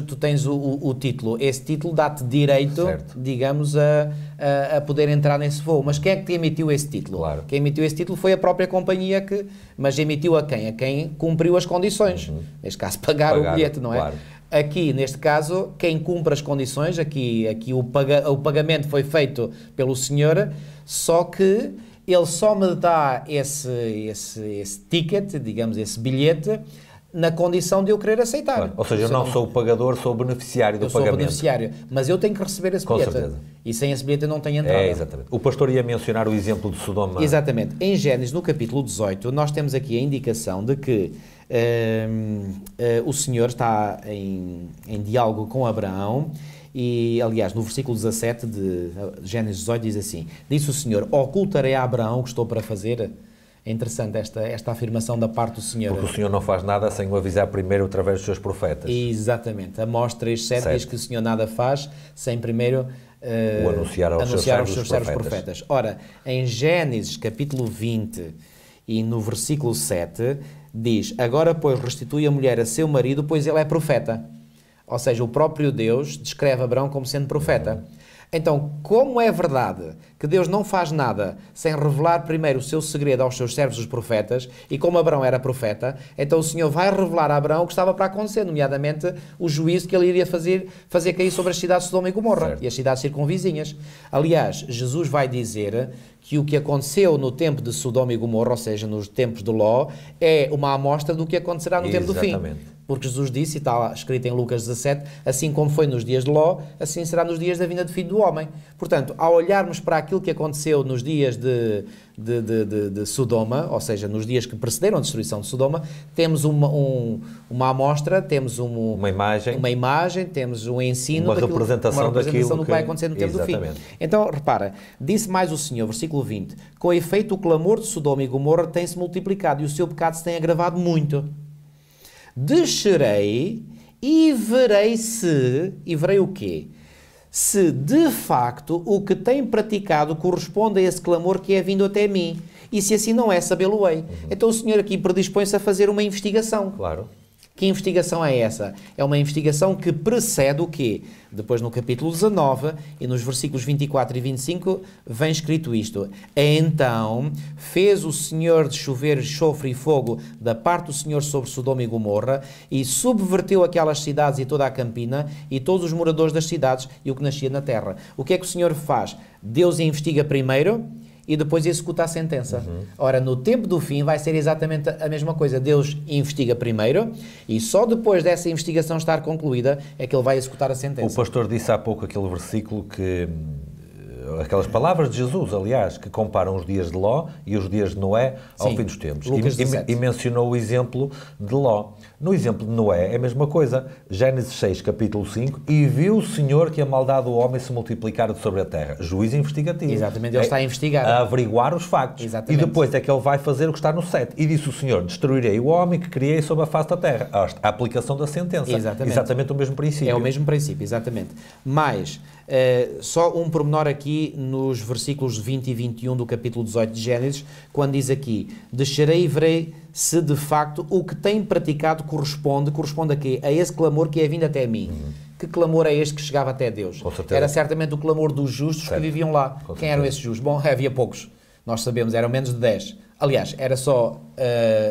o título, esse título dá-te direito, certo, digamos, a poder entrar nesse voo. Mas quem é que te emitiu esse título? Claro. Quem emitiu esse título foi a própria companhia mas emitiu a quem? A quem cumpriu as condições. Neste caso, pagar o bilhete, não é? Claro. Aqui, neste caso, quem cumpre as condições, aqui o pagamento foi feito pelo senhor, só que ele só me dá esse ticket, digamos, esse bilhete, na condição de eu querer aceitar. Claro. Ou seja, eu não sou o pagador, sou o beneficiário do pagamento. Eu sou o beneficiário, mas eu tenho que receber esse bilhete. Com certeza. E sem esse bilhete eu não tenho entrada. Exatamente. O pastor ia mencionar o exemplo de Sodoma. Exatamente. Em Gênesis, no capítulo 18, nós temos aqui a indicação de que o Senhor está em diálogo com Abraão e, aliás, no versículo 17 de Gênesis 18 diz assim: disse o Senhor, ocultarei a Abraão o que estou para fazer. É interessante esta afirmação da parte do Senhor. Porque o Senhor não faz nada sem o avisar primeiro através dos seus profetas. Exatamente. Amós 3:7 diz que o Senhor nada faz sem primeiro o anunciar aos seus servos profetas. Ora, em Gênesis capítulo 20 e no versículo 7 diz: agora, pois, restitui a mulher a seu marido, pois ele é profeta. Ou seja, o próprio Deus descreve Abraão como sendo profeta. Então, como é verdade que Deus não faz nada sem revelar primeiro o seu segredo aos seus servos, os profetas, e como Abraão era profeta, então o Senhor vai revelar a Abraão o que estava para acontecer, nomeadamente o juízo que ele iria fazer cair sobre as cidades de Sodoma e Gomorra, certo, e as cidades circunvizinhas. Aliás, Jesus vai dizer que o que aconteceu no tempo de Sodoma e Gomorra, ou seja, nos tempos de Ló, é uma amostra do que acontecerá no tempo do fim. Porque Jesus disse, e está escrito em Lucas 17, assim como foi nos dias de Ló, assim será nos dias da vinda do Filho do Homem. Portanto, ao olharmos para aquilo que aconteceu nos dias de Sodoma, ou seja, nos dias que precederam a destruição de Sodoma, temos uma amostra, temos uma imagem, temos um ensino, uma representação do que vai acontecer no tempo do fim. Então, repara, disse mais o Senhor, versículo 20, com efeito o clamor de Sodoma e Gomorra tem-se multiplicado e o seu pecado se tem agravado muito. Descerei e verei o quê? Se de facto o que tem praticado corresponde a esse clamor que é vindo até mim. E se assim não é, sabê-lo-ei. Então o Senhor aqui predispõe-se a fazer uma investigação. Claro. Que investigação é essa? É uma investigação que precede o quê? Depois no capítulo 19 e nos versículos 24 e 25 vem escrito isto: então fez o Senhor de chover enxofre e fogo da parte do Senhor sobre Sodoma e Gomorra e subverteu aquelas cidades e toda a campina e todos os moradores das cidades e o que nascia na terra. O que é que o Senhor faz? Deus investiga primeiro e depois executa a sentença. Ora, no tempo do fim vai ser exatamente a mesma coisa. Deus investiga primeiro e só depois dessa investigação estar concluída é que ele vai executar a sentença. O pastor disse há pouco aquele versículo que aquelas palavras de Jesus, aliás, que comparam os dias de Ló e os dias de Noé ao fim dos tempos. E mencionou o exemplo de Ló. No exemplo de Noé é a mesma coisa. Gênesis 6, capítulo 5, e viu o Senhor que a maldade do homem se multiplicara sobre a terra. Juízo investigativo. Exatamente, ele está a investigar. A averiguar os factos. Exatamente. E depois é que ele vai fazer o que está no 7. E disse o Senhor, destruirei o homem que criei sobre a face da terra. A aplicação da sentença. Exatamente o mesmo princípio. É o mesmo princípio, exatamente. Mas, só um pormenor aqui nos versículos 20 e 21 do capítulo 18 de Gênesis, quando diz aqui, descerei e verei se de facto o que tem praticado corresponde a quê? A esse clamor que é vindo até mim. Que clamor é este que chegava até Deus? Era certamente o clamor dos justos que viviam lá. Quem eram esses justos? Bom, havia poucos. Nós sabemos, eram menos de 10. Aliás, era só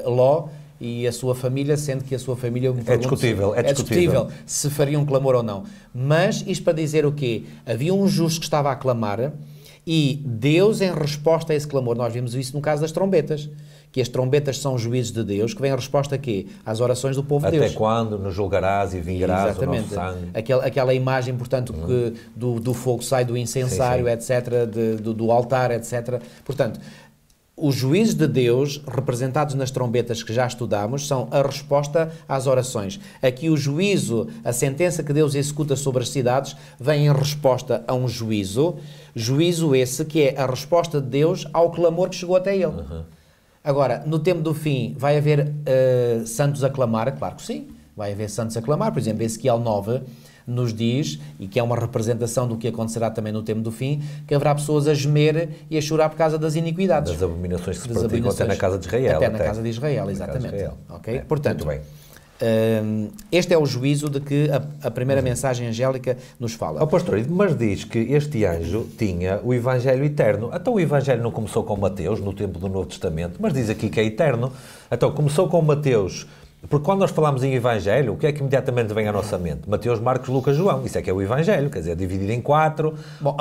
Ló e a sua família, sendo que a sua família... É discutível se faria um clamor ou não. Mas isto para dizer o quê? Havia um justo que estava a clamar e Deus, em resposta a esse clamor, nós vimos isso no caso das trombetas, que as trombetas são juízos de Deus, que vêm em resposta a quê? Às orações do povo de Deus. Até quando nos julgarás e vingarás o nosso sangue. Aquela imagem, portanto, que do fogo sai do incensário, etc., do altar, etc. Portanto, os juízos de Deus, representados nas trombetas que já estudámos, são a resposta às orações. Aqui o juízo, a sentença que Deus executa sobre as cidades, vem em resposta a um juízo esse que é a resposta de Deus ao clamor que chegou até ele. Agora, no tempo do fim, vai haver santos a clamar? Claro que sim, vai haver santos a clamar. Por exemplo, Ezequiel 9 nos diz, e que é uma representação do que acontecerá também no tempo do fim, que haverá pessoas a gemer e a chorar por causa das iniquidades. Das abominações que se praticam até na casa de Israel. Até na casa de Israel, exatamente. Okay? Portanto, muito bem. Este é o juízo de que a primeira mensagem angélica nos fala. Pastor, mas diz que este anjo tinha o Evangelho eterno. Então o Evangelho não começou com Mateus, no tempo do Novo Testamento, mas diz aqui que é eterno. Então começou com Mateus. Porque quando nós falamos em Evangelho, o que é que imediatamente vem à nossa mente? Mateus, Marcos, Lucas, João. Isso é que é o Evangelho, quer dizer, dividido em 4. Bom,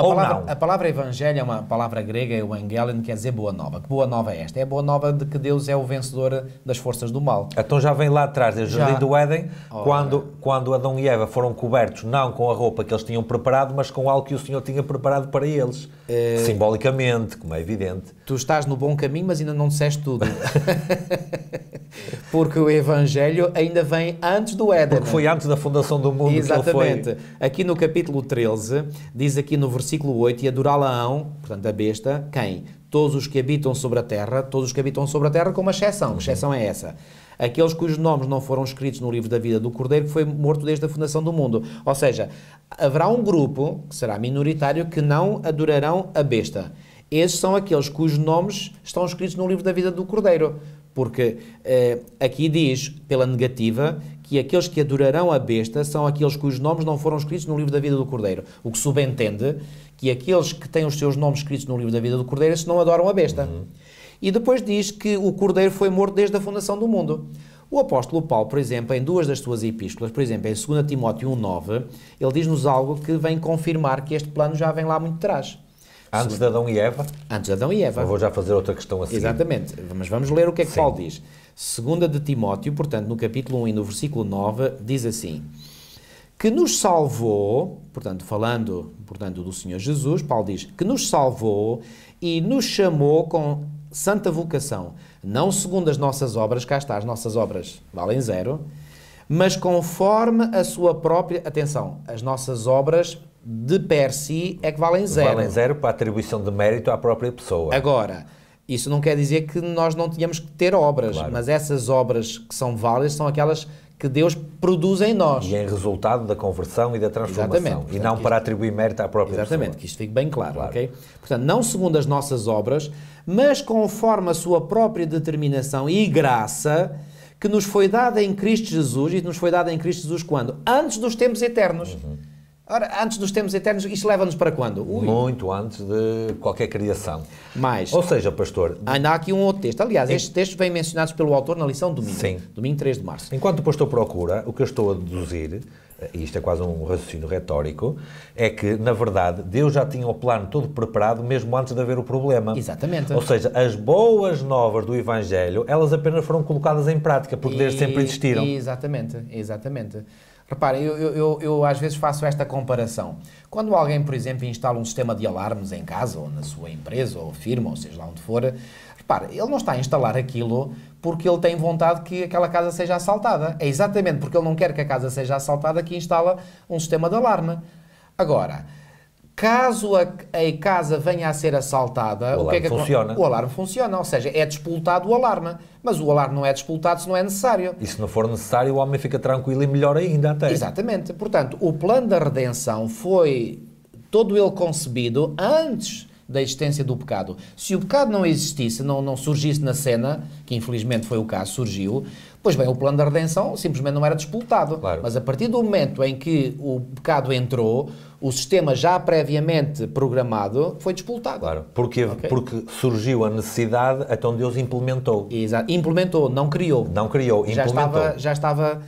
a palavra Evangelho é uma palavra grega, é o Evangelion, quer dizer boa nova. Que boa nova é esta? É a boa nova de que Deus é o vencedor das forças do mal. Então já vem lá atrás, desde o Jardim do Éden, quando Adão e Eva foram cobertos, não com a roupa que eles tinham preparado, mas com algo que o Senhor tinha preparado para eles. Simbolicamente, como é evidente. Tu estás no bom caminho, mas ainda não disseste tudo. Porque o Evangelho ainda vem antes do Éden. Porque foi antes da fundação do mundo. Exatamente. Que ele foi... Aqui no capítulo 13, diz aqui no versículo 8, e adorá-la-ão, portanto a besta, quem? Todos os que habitam sobre a terra, com uma exceção. Que exceção é essa? Aqueles cujos nomes não foram escritos no livro da vida do Cordeiro, que foi morto desde a fundação do mundo. Ou seja, haverá um grupo, que será minoritário, que não adorarão a besta. Esses são aqueles cujos nomes estão escritos no livro da vida do Cordeiro. Porque aqui diz, pela negativa, que aqueles que adorarão a besta são aqueles cujos nomes não foram escritos no livro da vida do Cordeiro. O que subentende que aqueles que têm os seus nomes escritos no livro da vida do Cordeiro, esses não adoram a besta. E depois diz que o Cordeiro foi morto desde a fundação do mundo. O apóstolo Paulo, por exemplo, em duas das suas epístolas, por exemplo, em 2 Timóteo 1,9, ele diz-nos algo que vem confirmar que este plano já vem lá muito atrás. Antes de Adão e Eva? Antes de Adão e Eva. Eu vou já fazer outra questão assim. Exatamente. Mas vamos ler o que é que Paulo diz. 2 de Timóteo, portanto, no capítulo 1 e no versículo 9, diz assim: que nos salvou, portanto, falando do Senhor Jesus, Paulo diz, que nos salvou e nos chamou com santa vocação, não segundo as nossas obras, cá está, as nossas obras valem zero, mas conforme a sua própria, atenção, as nossas obras de per si é que valem zero. Valem zero para a atribuição de mérito à própria pessoa. Agora, isso não quer dizer que nós não tenhamos que ter obras, mas essas obras que são válidas são aquelas que Deus produz em nós. E em resultado da conversão e da transformação. Exatamente. E não para atribuir mérito à própria pessoa. Exatamente, que isto fique bem claro, ok? Portanto, não segundo as nossas obras, mas conforme a sua própria determinação e graça que nos foi dada em Cristo Jesus, e nos foi dada em Cristo Jesus quando? Antes dos tempos eternos. Ora, antes dos tempos eternos, isto leva-nos para quando? Muito antes de qualquer criação. Mas, ou seja, pastor... Ainda há aqui um outro texto. Aliás, estes textos vêm mencionados pelo autor na lição de domingo. Sim. Domingo 3 de março. Enquanto o pastor procura, o que eu estou a deduzir, e isto é quase um raciocínio retórico, é que, na verdade, Deus já tinha o plano todo preparado mesmo antes de haver o problema. Exatamente. Ou seja, as boas novas do Evangelho, elas apenas foram colocadas em prática, porque desde sempre existiram. Exatamente, exatamente. Reparem, eu às vezes faço esta comparação. Quando alguém, por exemplo, instala um sistema de alarmes em casa, ou na sua empresa, ou firma, ou seja lá onde for, repare, ele não está a instalar aquilo porque ele tem vontade que aquela casa seja assaltada. É exatamente porque ele não quer que a casa seja assaltada que instala um sistema de alarme. Agora, caso a casa venha a ser assaltada, o alarme funciona. O alarme funciona, ou seja, é despoltado o alarme. Mas o alarme não é despoltado se não é necessário. E se não for necessário, o homem fica tranquilo e melhor ainda até. Exatamente. Portanto, o plano da redenção foi todo ele concebido antes da existência do pecado. Se o pecado não existisse, não surgisse na cena, que infelizmente foi o caso, surgiu, pois bem, o plano da redenção simplesmente não era despoltado. Claro. Mas a partir do momento em que o pecado entrou, o sistema já previamente programado foi despoltado. Claro, porque surgiu a necessidade, então Deus implementou. Exato. Implementou, não criou. Não criou, implementou. Já estava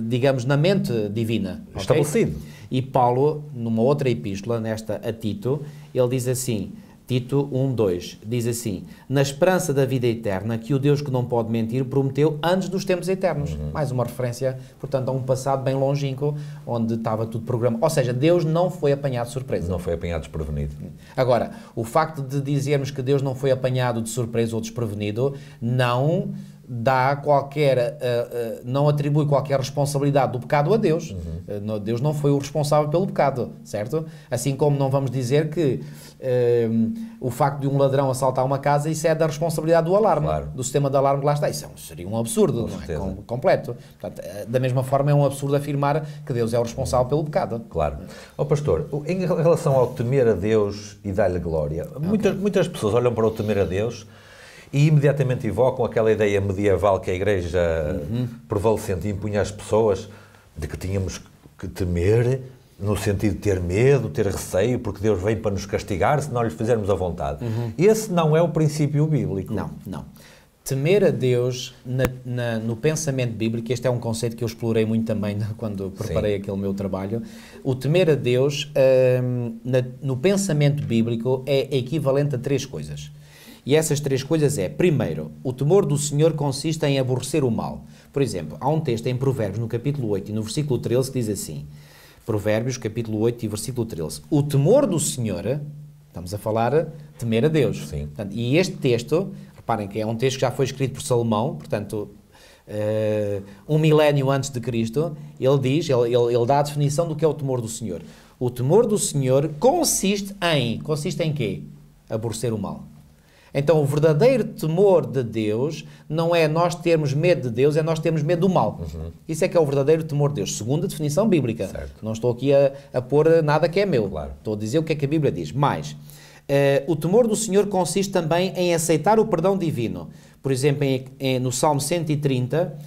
digamos, na mente divina. Estabelecido. Okay? E Paulo, numa outra epístola, nesta a Tito, ele diz assim, Tito 1:2, diz assim: na esperança da vida eterna, que o Deus que não pode mentir prometeu antes dos tempos eternos. Mais uma referência, portanto, a um passado bem longínquo, onde estava tudo programado. Ou seja, Deus não foi apanhado de surpresa. Não foi apanhado desprevenido. Agora, o facto de dizermos que Deus não foi apanhado de surpresa ou desprevenido, não dá qualquer, não atribui qualquer responsabilidade do pecado a Deus. Deus não foi o responsável pelo pecado, certo? Assim como não vamos dizer que o facto de um ladrão assaltar uma casa, isso é da responsabilidade do alarme, claro, do sistema de alarme que lá está. Isso seria um absurdo, não é? Completo. Portanto, da mesma forma é um absurdo afirmar que Deus é o responsável pelo pecado. Claro. Ó pastor, em relação ao temer a Deus e dar-lhe glória, muitas pessoas olham para o temer a Deus e imediatamente evocam aquela ideia medieval que a Igreja prevalecente impunha às pessoas de que tínhamos que temer, no sentido de ter medo, ter receio, porque Deus vem para nos castigar se não lhe fizermos a vontade. Esse não é o princípio bíblico. Não. Temer a Deus no pensamento bíblico, este é um conceito que eu explorei muito também quando preparei aquele meu trabalho. O temer a Deus no pensamento bíblico é equivalente a três coisas. E essas três coisas é, primeiro, o temor do Senhor consiste em aborrecer o mal. Por exemplo, há um texto em Provérbios, no capítulo 8 e no versículo 13, que diz assim, Provérbios, capítulo 8 e versículo 13, o temor do Senhor, estamos a falar temer a Deus. Sim. Portanto, e este texto, reparem que é um texto que já foi escrito por Salomão, portanto, um milénio antes de Cristo, ele diz, ele dá a definição do que é o temor do Senhor. O temor do Senhor consiste em quê? Aborrecer o mal. Então, o verdadeiro temor de Deus não é nós termos medo de Deus, é nós termos medo do mal. Isso é que é o verdadeiro temor de Deus, segundo a definição bíblica. Certo. Não estou aqui a pôr nada que é meu. Claro. Estou a dizer o que é que a Bíblia diz. Mas, o temor do Senhor consiste também em aceitar o perdão divino. Por exemplo, no Salmo 130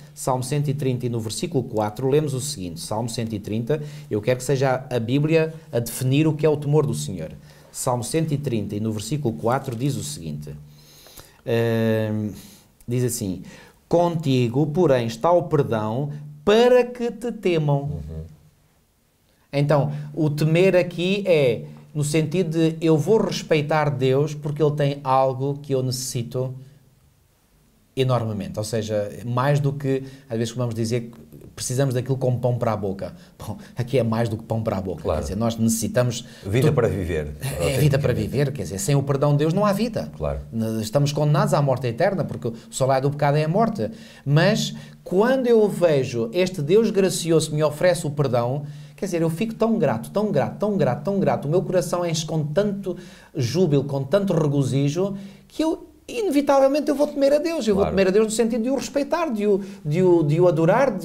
e no versículo 4, lemos o seguinte, Salmo 130, eu quero que seja a Bíblia a definir o que é o temor do Senhor. Salmo 130 e no versículo 4 diz o seguinte, diz assim, contigo, porém, está o perdão para que te temam. Então, o temer aqui é no sentido de eu vou respeitar Deus porque Ele tem algo que eu necessito enormemente, ou seja, mais do que, às vezes vamos dizer que precisamos daquilo como pão para a boca. Bom, aqui é mais do que pão para a boca. Claro. Quer dizer, nós necessitamos... Vida para viver. É vida para viver, quer dizer, sem o perdão de Deus não há vida. Claro. Estamos condenados à morte eterna, porque o salário do pecado é a morte. Mas, quando eu vejo este Deus gracioso que me oferece o perdão, quer dizer, eu fico tão grato, o meu coração enche com tanto júbilo, com tanto regozijo, que eu... inevitavelmente eu vou temer a Deus. Eu vou temer a Deus no sentido de o respeitar, de o adorar.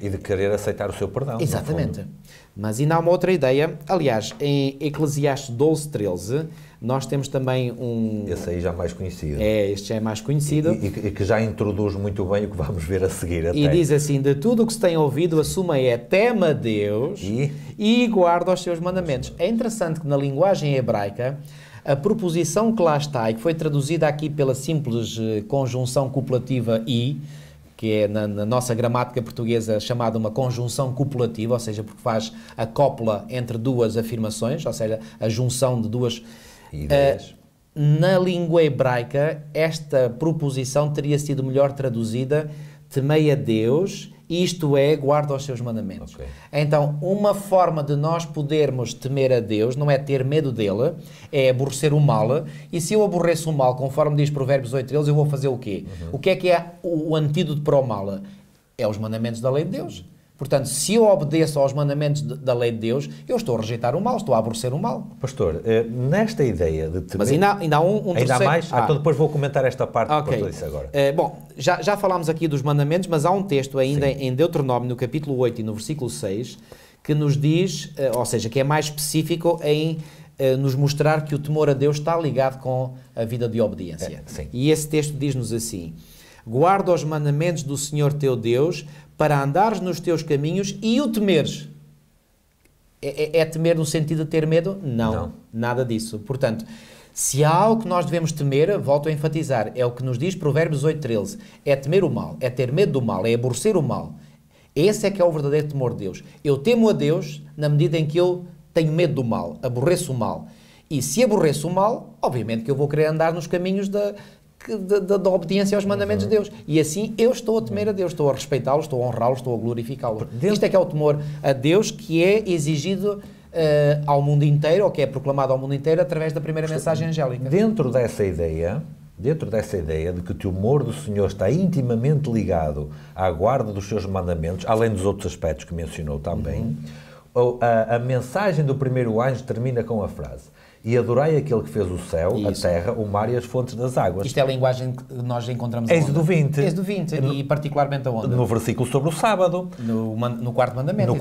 E de querer aceitar o seu perdão. Exatamente. Mas ainda há uma outra ideia. Aliás, em Eclesiastes 12:13, nós temos também um... Esse aí já mais conhecido. Este já é mais conhecido. E que já introduz muito bem o que vamos ver a seguir até. E diz assim, de tudo o que se tem ouvido, assuma tema a Deus e guarda os seus mandamentos. É interessante que na linguagem hebraica, a proposição que lá está, e que foi traduzida aqui pela simples conjunção copulativa i, que é na nossa gramática portuguesa chamada uma conjunção copulativa, ou seja, porque faz a cópula entre duas afirmações, ou seja, a junção de duas ideias. Na língua hebraica, esta proposição teria sido melhor traduzida: temei a Deus isto é, guarda os seus mandamentos. Okay. Então, uma forma de nós podermos temer a Deus não é ter medo dele, é aborrecer o mal, e se eu aborreço o mal, conforme diz Provérbios 8:13, eu vou fazer o quê? O que é o antídoto para o mal? É os mandamentos da lei de Deus. Portanto, se eu obedeço aos mandamentos da lei de Deus, eu estou a rejeitar o mal, estou a aborrecer o mal. Pastor, nesta ideia de temer... Mas ainda há um terceiro... Ainda há mais? Então depois vou comentar esta parte que eu disse agora. Bom, já falámos aqui dos mandamentos, mas há um texto ainda em Deuteronômio, no capítulo 8 e no versículo 6, que nos diz, ou seja, que é mais específico em nos mostrar que o temor a Deus está ligado com a vida de obediência. E esse texto diz-nos assim: guarda os mandamentos do Senhor teu Deus para andares nos teus caminhos e o temeres. É temer no sentido de ter medo? Não, nada disso. Portanto, se há algo que nós devemos temer, volto a enfatizar, é o que nos diz Provérbios 8:13, é temer o mal, é ter medo do mal, é aborrecer o mal. Esse é que é o verdadeiro temor de Deus. Eu temo a Deus na medida em que eu tenho medo do mal, aborreço o mal. E se aborreço o mal, obviamente que eu vou querer andar nos caminhos da obediência aos mandamentos de Deus. E assim eu estou a temer a Deus, estou a respeitá-lo, estou a honrá-lo, estou a glorificá-lo. Isto é que é o temor a Deus que é exigido ao mundo inteiro, ou que é proclamado ao mundo inteiro através da primeira mensagem angélica. Dentro dessa ideia de que o temor do Senhor está intimamente ligado à guarda dos seus mandamentos, além dos outros aspectos que mencionou também, a mensagem do primeiro anjo termina com a frase: e adorai aquele que fez o céu, a terra, o mar e as fontes das águas. Isto é a linguagem que nós encontramos Êxodo 20. Êxodo 20, e particularmente aonde? No versículo sobre o sábado. No quarto mandamento,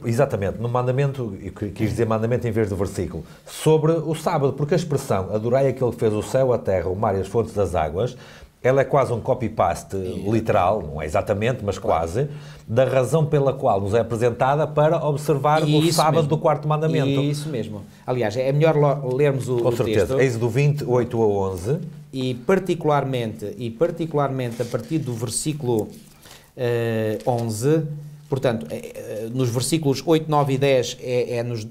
Exatamente, no mandamento, eu quis dizer mandamento em vez do versículo, sobre o sábado, porque a expressão adorai aquele que fez o céu, a terra, o mar e as fontes das águas, ela é quase um copy-paste literal, não é exatamente, mas quase, da razão pela qual nos é apresentada para observar o sábado do quarto mandamento. Isso mesmo. Aliás, é melhor lermos o texto. Com certeza. Êxodo 20, 8 a 11. E particularmente a partir do versículo 11... Portanto, nos versículos 8, 9 e 10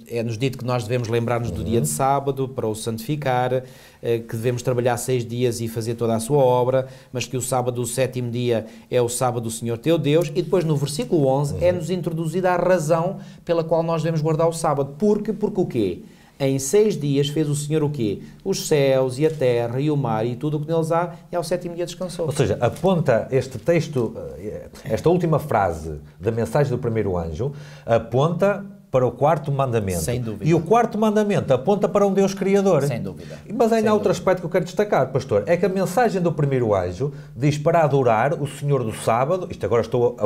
é-nos dito que nós devemos lembrar-nos do dia de sábado para o santificar, que devemos trabalhar 6 dias e fazer toda a sua obra, mas que o sábado, o 7º dia, é o sábado do Senhor teu Deus. E depois no versículo 11 é-nos introduzida a razão pela qual nós devemos guardar o sábado. Porque o quê? Em 6 dias fez o Senhor o quê? Os céus e a terra e o mar e tudo o que neles há, e ao 7º dia descansou. Ou seja, aponta este texto, esta última frase da mensagem do primeiro anjo, aponta para o quarto mandamento. Sem dúvida. E o quarto mandamento aponta para um Deus Criador. Sem dúvida. Mas ainda há outro aspecto que eu quero destacar, pastor, é que a mensagem do primeiro anjo diz para adorar o Senhor do sábado, isto agora estou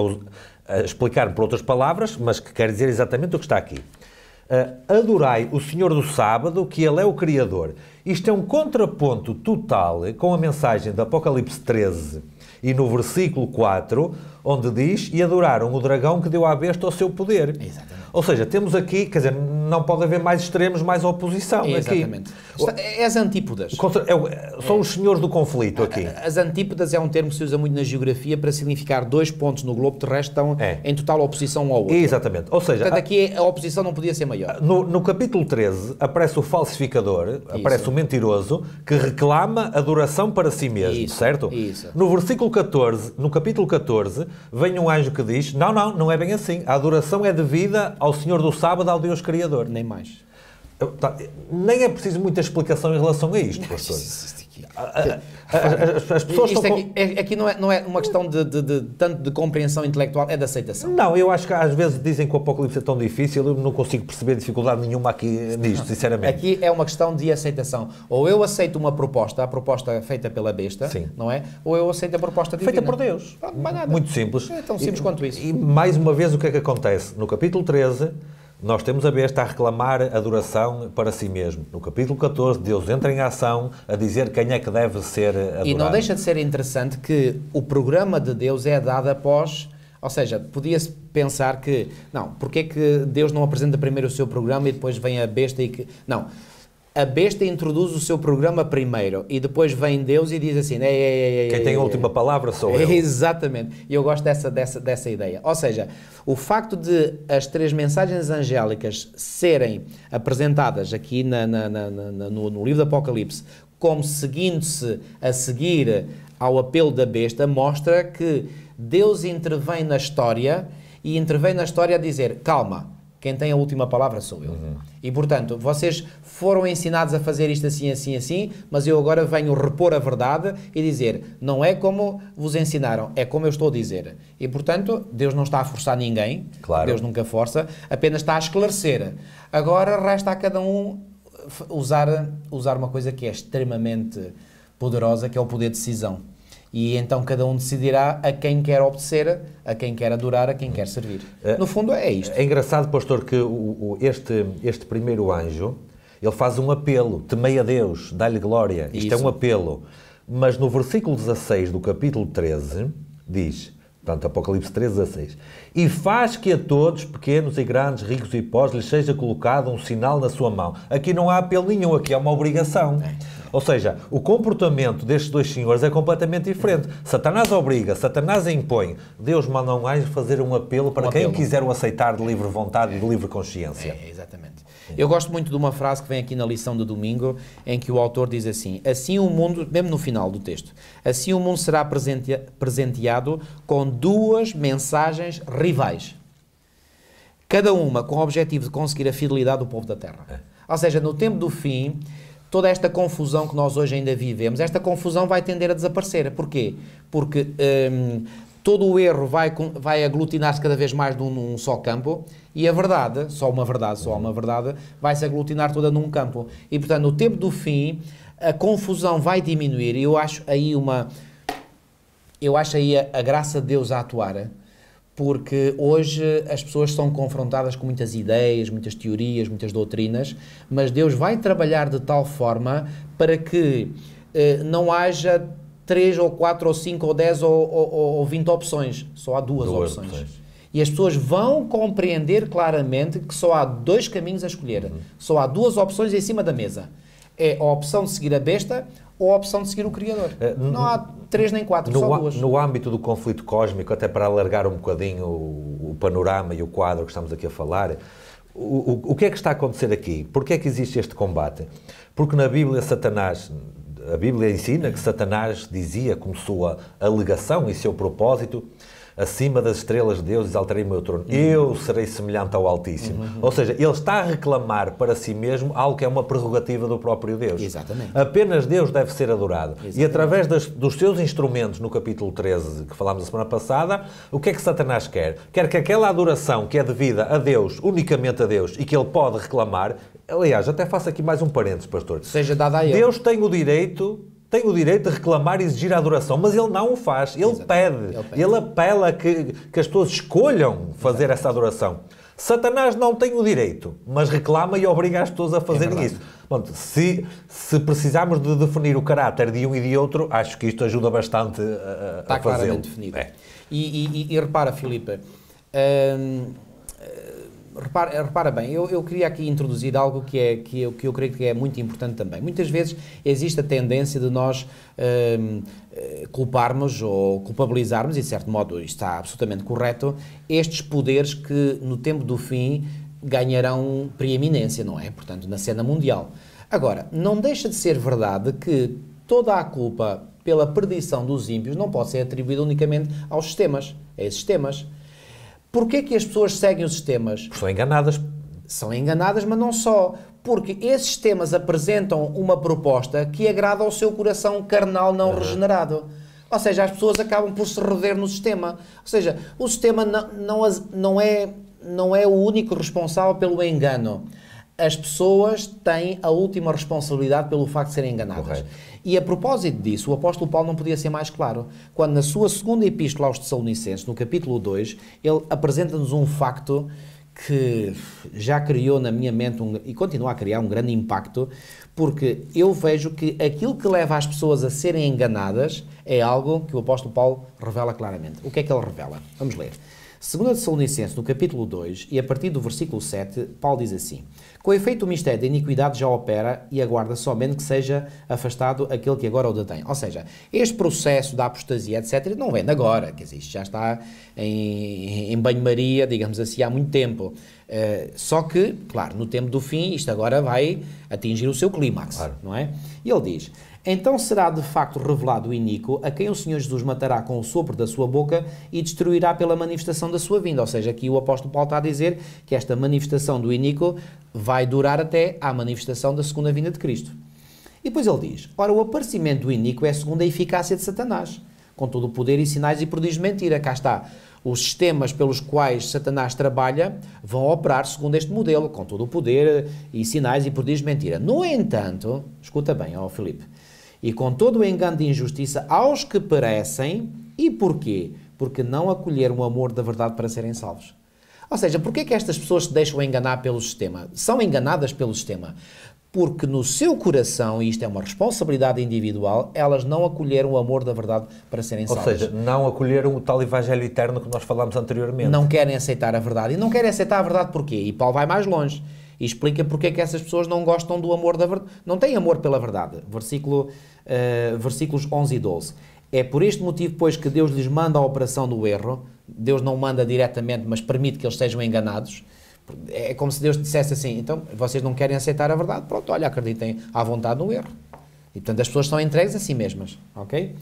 a explicar por outras palavras, mas que quer dizer exatamente o que está aqui. Adorai o Senhor do sábado, que Ele é o Criador. Isto é um contraponto total com a mensagem de Apocalipse 13 e no versículo 4, onde diz: e adoraram o dragão que deu à besta o seu poder. Exatamente. Ou seja, temos aqui, quer dizer, não pode haver mais extremos, mais oposição. Exatamente. Aqui. É as antípodas. São os senhores do conflito aqui. As antípodas é um termo que se usa muito na geografia para significar 2 pontos no globo terrestre que estão em total oposição um ao outro. Exatamente. Ou seja, portanto, aqui a oposição não podia ser maior. No capítulo 13 aparece o falsificador, aparece o mentiroso, que reclama adoração para si mesmo, certo? Isso. No versículo 14, no capítulo 14, vem um anjo que diz: não é bem assim. A adoração é devida ao Senhor do sábado, ao Deus Criador. Nem mais. Nem é preciso muita explicação em relação a isto, pastor. As pessoas aqui não é uma questão tanto de compreensão intelectual, é de aceitação. Não, eu acho que às vezes dizem que o Apocalipse é tão difícil, eu não consigo perceber dificuldade nenhuma aqui nisto, sinceramente. Aqui é uma questão de aceitação. Ou eu aceito uma proposta, a proposta feita pela besta, não é? Ou eu aceito a proposta divina. Feita por Deus. Não vai nada. Muito simples. É tão simples quanto isso. E mais uma vez o que é que acontece? No capítulo 13... nós temos a besta a reclamar adoração para si mesmo. No capítulo 14, Deus entra em ação a dizer quem é que deve ser adorado. E não deixa de ser interessante que o programa de Deus é dado após... Ou seja, podia-se pensar que... Não, porque é que Deus não apresenta primeiro o seu programa e depois vem a besta e que... Não. A besta introduz o seu programa primeiro e depois vem Deus e diz assim... Quem tem a última palavra sou eu. Exatamente. E eu gosto dessa ideia. Ou seja, o facto de as 3 mensagens angélicas serem apresentadas aqui no livro do Apocalipse como seguindo-se a seguir ao apelo da besta, mostra que Deus intervém na história e intervém na história a dizer, calma, quem tem a última palavra sou eu. E, portanto, vocês foram ensinados a fazer isto assim, assim, assim, mas eu agora venho repor a verdade e dizer, não é como vos ensinaram, é como eu estou a dizer. E, portanto, Deus não está a forçar ninguém, claro. Deus nunca força, apenas está a esclarecer. Agora resta a cada um usar uma coisa que é extremamente poderosa, que é o poder de decisão. E então cada um decidirá a quem quer obedecer, a quem quer adorar, a quem quer servir. No fundo é isto. É engraçado, pastor, que este primeiro anjo, ele faz um apelo, temei a Deus, dá-lhe glória. Isto é um apelo. Mas no versículo 16 do capítulo 13, diz, portanto, Apocalipse 13, 16, e faz que a todos, pequenos e grandes, ricos e pobres, lhes seja colocado um sinal na sua mão. Aqui não há apelo nenhum, aqui há uma obrigação. Ou seja, o comportamento destes dois senhores é completamente diferente. Satanás obriga, Satanás impõe. Deus manda um anjo fazer um apelo para quem quiser o aceitar de livre vontade e de livre consciência. Exatamente. Eu gosto muito de uma frase que vem aqui na lição de domingo, em que o autor diz assim o mundo, mesmo no final do texto, assim o mundo será presenteado com duas mensagens rivais. Cada uma com o objetivo de conseguir a fidelidade do povo da terra. Ou seja, no tempo do fim, toda esta confusão que nós hoje ainda vivemos, esta confusão vai tender a desaparecer. Porquê? Porque todo o erro vai aglutinar-se cada vez mais num só campo e a verdade, só uma verdade, vai se aglutinar toda num campo. E, portanto, no tempo do fim, a confusão vai diminuir e eu acho aí a graça de Deus a atuar, porque hoje as pessoas são confrontadas com muitas ideias, muitas teorias, muitas doutrinas, mas Deus vai trabalhar de tal forma para que não haja 3 ou 4 ou 5 ou 10 ou 20 opções. Só há duas opções. E as pessoas vão compreender claramente que só há 2 caminhos a escolher. Só há 2 opções em cima da mesa. É a opção de seguir a besta ou a opção de seguir o Criador. Não há 3 nem 4, só 2. No âmbito do conflito cósmico, até para alargar um bocadinho o panorama e o quadro que estamos aqui a falar, o que é que está a acontecer aqui? Porquê é que existe este combate? Porque na Bíblia a Bíblia ensina que Satanás dizia, como sua alegação e seu propósito, acima das estrelas de Deus exaltarei o meu trono. Eu serei semelhante ao Altíssimo. Ou seja, ele está a reclamar para si mesmo algo que é uma prerrogativa do próprio Deus. Exatamente. Apenas Deus deve ser adorado. Exatamente. E através dos seus instrumentos, no capítulo 13, que falámos a semana passada, o que é que Satanás quer? Quer que aquela adoração que é devida a Deus, unicamente a Deus, e que ele pode reclamar, aliás, até faço aqui mais um parênteses, pastor. Seja dada a ele. Deus tem o direito de reclamar e exigir a adoração, mas ele não o faz, ele pede, ele apela que as pessoas escolham fazer essa adoração. Satanás não tem o direito, mas reclama e obriga as pessoas a fazerem isso. Bom, se precisarmos de definir o caráter de um e de outro, acho que isto ajuda bastante a está fazê-lo. claramente definido. E repara, Filipe, repara bem, eu queria aqui introduzir algo que eu creio que é muito importante também. Muitas vezes existe a tendência de nós culparmos ou culpabilizarmos, e de certo modo isto está absolutamente correto, estes poderes que no tempo do fim ganharão preeminência, não é? Portanto, na cena mundial. Agora, não deixa de ser verdade que toda a culpa pela perdição dos ímpios não pode ser atribuída unicamente aos sistemas, a esses sistemas. Porquê que as pessoas seguem os sistemas? Porque são enganadas. São enganadas, mas não só. Porque esses sistemas apresentam uma proposta que agrada ao seu coração carnal não regenerado. Ou seja, as pessoas acabam por se rever no sistema. Ou seja, o sistema não é o único responsável pelo engano. As pessoas têm a última responsabilidade pelo facto de serem enganadas. Correto. E a propósito disso, o apóstolo Paulo não podia ser mais claro. Quando na sua segunda epístola aos Tessalonicenses, no capítulo 2, ele apresenta-nos um facto que já criou na minha mente e continua a criar um grande impacto, porque eu vejo que aquilo que leva as pessoas a serem enganadas é algo que o apóstolo Paulo revela claramente. O que é que ele revela? Vamos ler. 2 Tessalonicenses, no capítulo 2, e a partir do versículo 7, Paulo diz assim: Com efeito, o mistério da iniquidade já opera e aguarda somente que seja afastado aquele que agora o detém. Ou seja, este processo da apostasia, etc., não vem de agora, quer dizer, isto já está em banho-maria, digamos assim, há muito tempo. Só que, claro, no tempo do fim, isto agora vai atingir o seu clímax, claro. Não é? E ele diz: então será de facto revelado o iníquo, a quem o Senhor Jesus matará com o sopro da sua boca e destruirá pela manifestação da sua vinda. Ou seja, aqui o apóstolo Paulo está a dizer que esta manifestação do iníquo vai durar até à manifestação da segunda vinda de Cristo. E depois ele diz: ora, o aparecimento do iníquo é segundo a eficácia de Satanás, com todo o poder e sinais e prodígios de mentira. Cá está. Os sistemas pelos quais Satanás trabalha vão operar segundo este modelo, com todo o poder e sinais e prodígios de mentira. No entanto, escuta bem, ó Filipe, e com todo o engano de injustiça aos que perecem. E porquê? Porque não acolheram o amor da verdade para serem salvos. Ou seja, porquê que estas pessoas se deixam enganar pelo sistema? São enganadas pelo sistema. Porque no seu coração, e isto é uma responsabilidade individual, elas não acolheram o amor da verdade para serem salvas. Ou seja, não acolheram o tal evangelho eterno que nós falámos anteriormente. Não querem aceitar a verdade. E não querem aceitar a verdade porquê? E Paulo vai mais longe e explica porque é que essas pessoas não gostam do amor da verdade, não têm amor pela verdade. Versículos 11 e 12. É por este motivo, pois, que Deus lhes manda a operação do erro. Deus não manda diretamente, mas permite que eles sejam enganados. É como se Deus dissesse assim: então, vocês não querem aceitar a verdade? Pronto, olha, acreditem à vontade no erro. E, portanto, as pessoas são entregues a si mesmas, ok?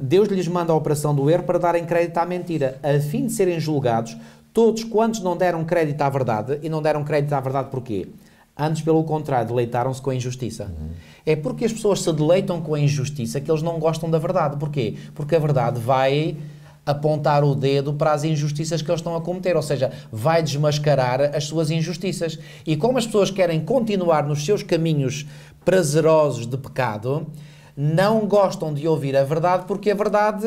Deus lhes manda a operação do erro para darem crédito à mentira, a fim de serem julgados todos quantos não deram crédito à verdade. E não deram crédito à verdade porquê? Antes, pelo contrário, deleitaram-se com a injustiça. É porque as pessoas se deleitam com a injustiça que eles não gostam da verdade. Porquê? Porque a verdade vai apontar o dedo para as injustiças que eles estão a cometer, ou seja, vai desmascarar as suas injustiças. E como as pessoas querem continuar nos seus caminhos prazerosos de pecado, não gostam de ouvir a verdade porque a verdade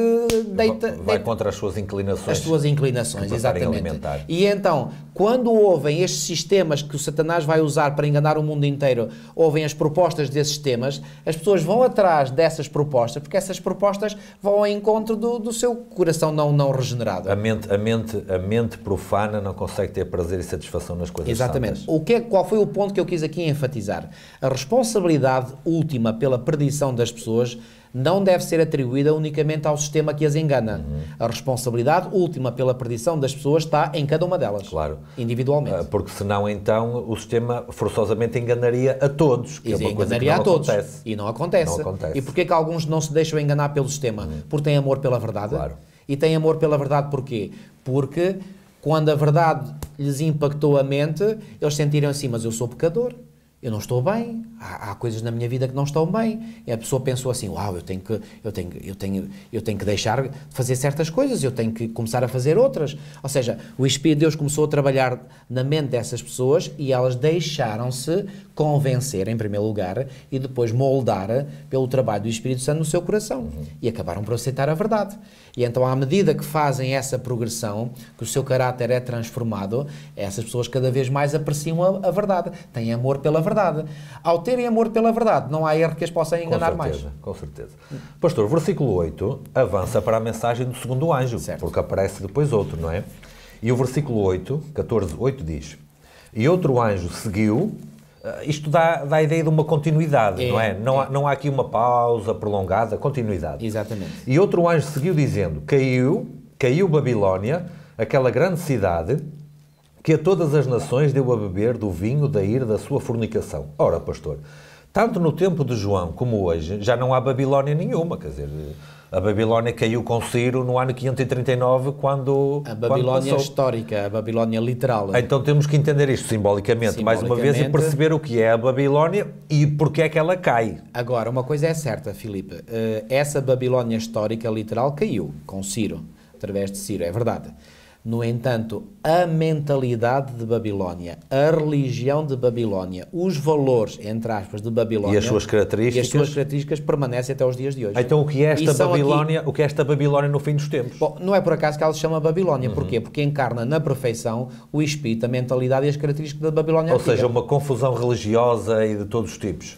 vai contra as suas inclinações. As suas inclinações, exatamente. E então, quando ouvem estes sistemas que o Satanás vai usar para enganar o mundo inteiro, ouvem as propostas desses sistemas, as pessoas vão atrás dessas propostas, porque essas propostas vão ao encontro do seu coração não regenerado. A mente profana não consegue ter prazer e satisfação nas coisas exatamente. santas. Qual foi o ponto que eu quis aqui enfatizar? A responsabilidade última pela perdição das pessoas não deve ser atribuída unicamente ao sistema que as engana. A responsabilidade última pela perdição das pessoas está em cada uma delas. Claro. Individualmente. Porque senão, então, o sistema forçosamente enganaria a todos. Que é uma coisa que não acontece. E não acontece. E porquê que alguns não se deixam enganar pelo sistema? Porque têm amor pela verdade. Claro. E têm amor pela verdade porquê? Porque quando a verdade lhes impactou a mente, eles sentiram assim: mas eu sou pecador. Eu não estou bem, há coisas na minha vida que não estão bem. E a pessoa pensou assim: uau, eu tenho que deixar de fazer certas coisas, eu tenho que começar a fazer outras. Ou seja, o Espírito de Deus começou a trabalhar na mente dessas pessoas e elas deixaram-se convencer, em primeiro lugar, e depois moldar pelo trabalho do Espírito Santo no seu coração. E acabaram por aceitar a verdade. E então, à medida que fazem essa progressão, que o seu caráter é transformado, essas pessoas cada vez mais apreciam a verdade, têm amor pela verdade. Ao terem amor pela verdade, não há erro que as possa enganar mais. Com certeza. Pastor, versículo 8 avança para a mensagem do segundo anjo, certo, porque aparece depois outro, não é? E o versículo 8, 14:8 diz: e outro anjo seguiu. Isto dá a ideia de uma continuidade, não é? Não há aqui uma pausa prolongada, continuidade. Exatamente. E outro anjo seguiu dizendo: caiu Babilónia, aquela grande cidade, que a todas as nações deu a beber do vinho da ira da sua fornicação. Ora, pastor, tanto no tempo de João como hoje, já não há Babilónia nenhuma, quer dizer, a Babilónia caiu com Ciro no ano 539, quando a Babilónia histórica, a Babilónia literal. Então temos que entender isto simbolicamente, mais uma vez, e perceber o que é a Babilónia e porque é que ela cai. Agora, uma coisa é certa, Filipe, essa Babilónia histórica literal caiu com Ciro, através de Ciro, é verdade. No entanto, a mentalidade de Babilónia, a religião de Babilónia, os valores, entre aspas, de Babilónia... E as suas características permanecem até os dias de hoje. Então, o que é esta Babilónia no fim dos tempos? Bom, não é por acaso que ela se chama Babilónia. Porquê? Porque encarna na perfeição o espírito, a mentalidade e as características da Babilónia antiga. Ou seja, uma confusão religiosa e de todos os tipos.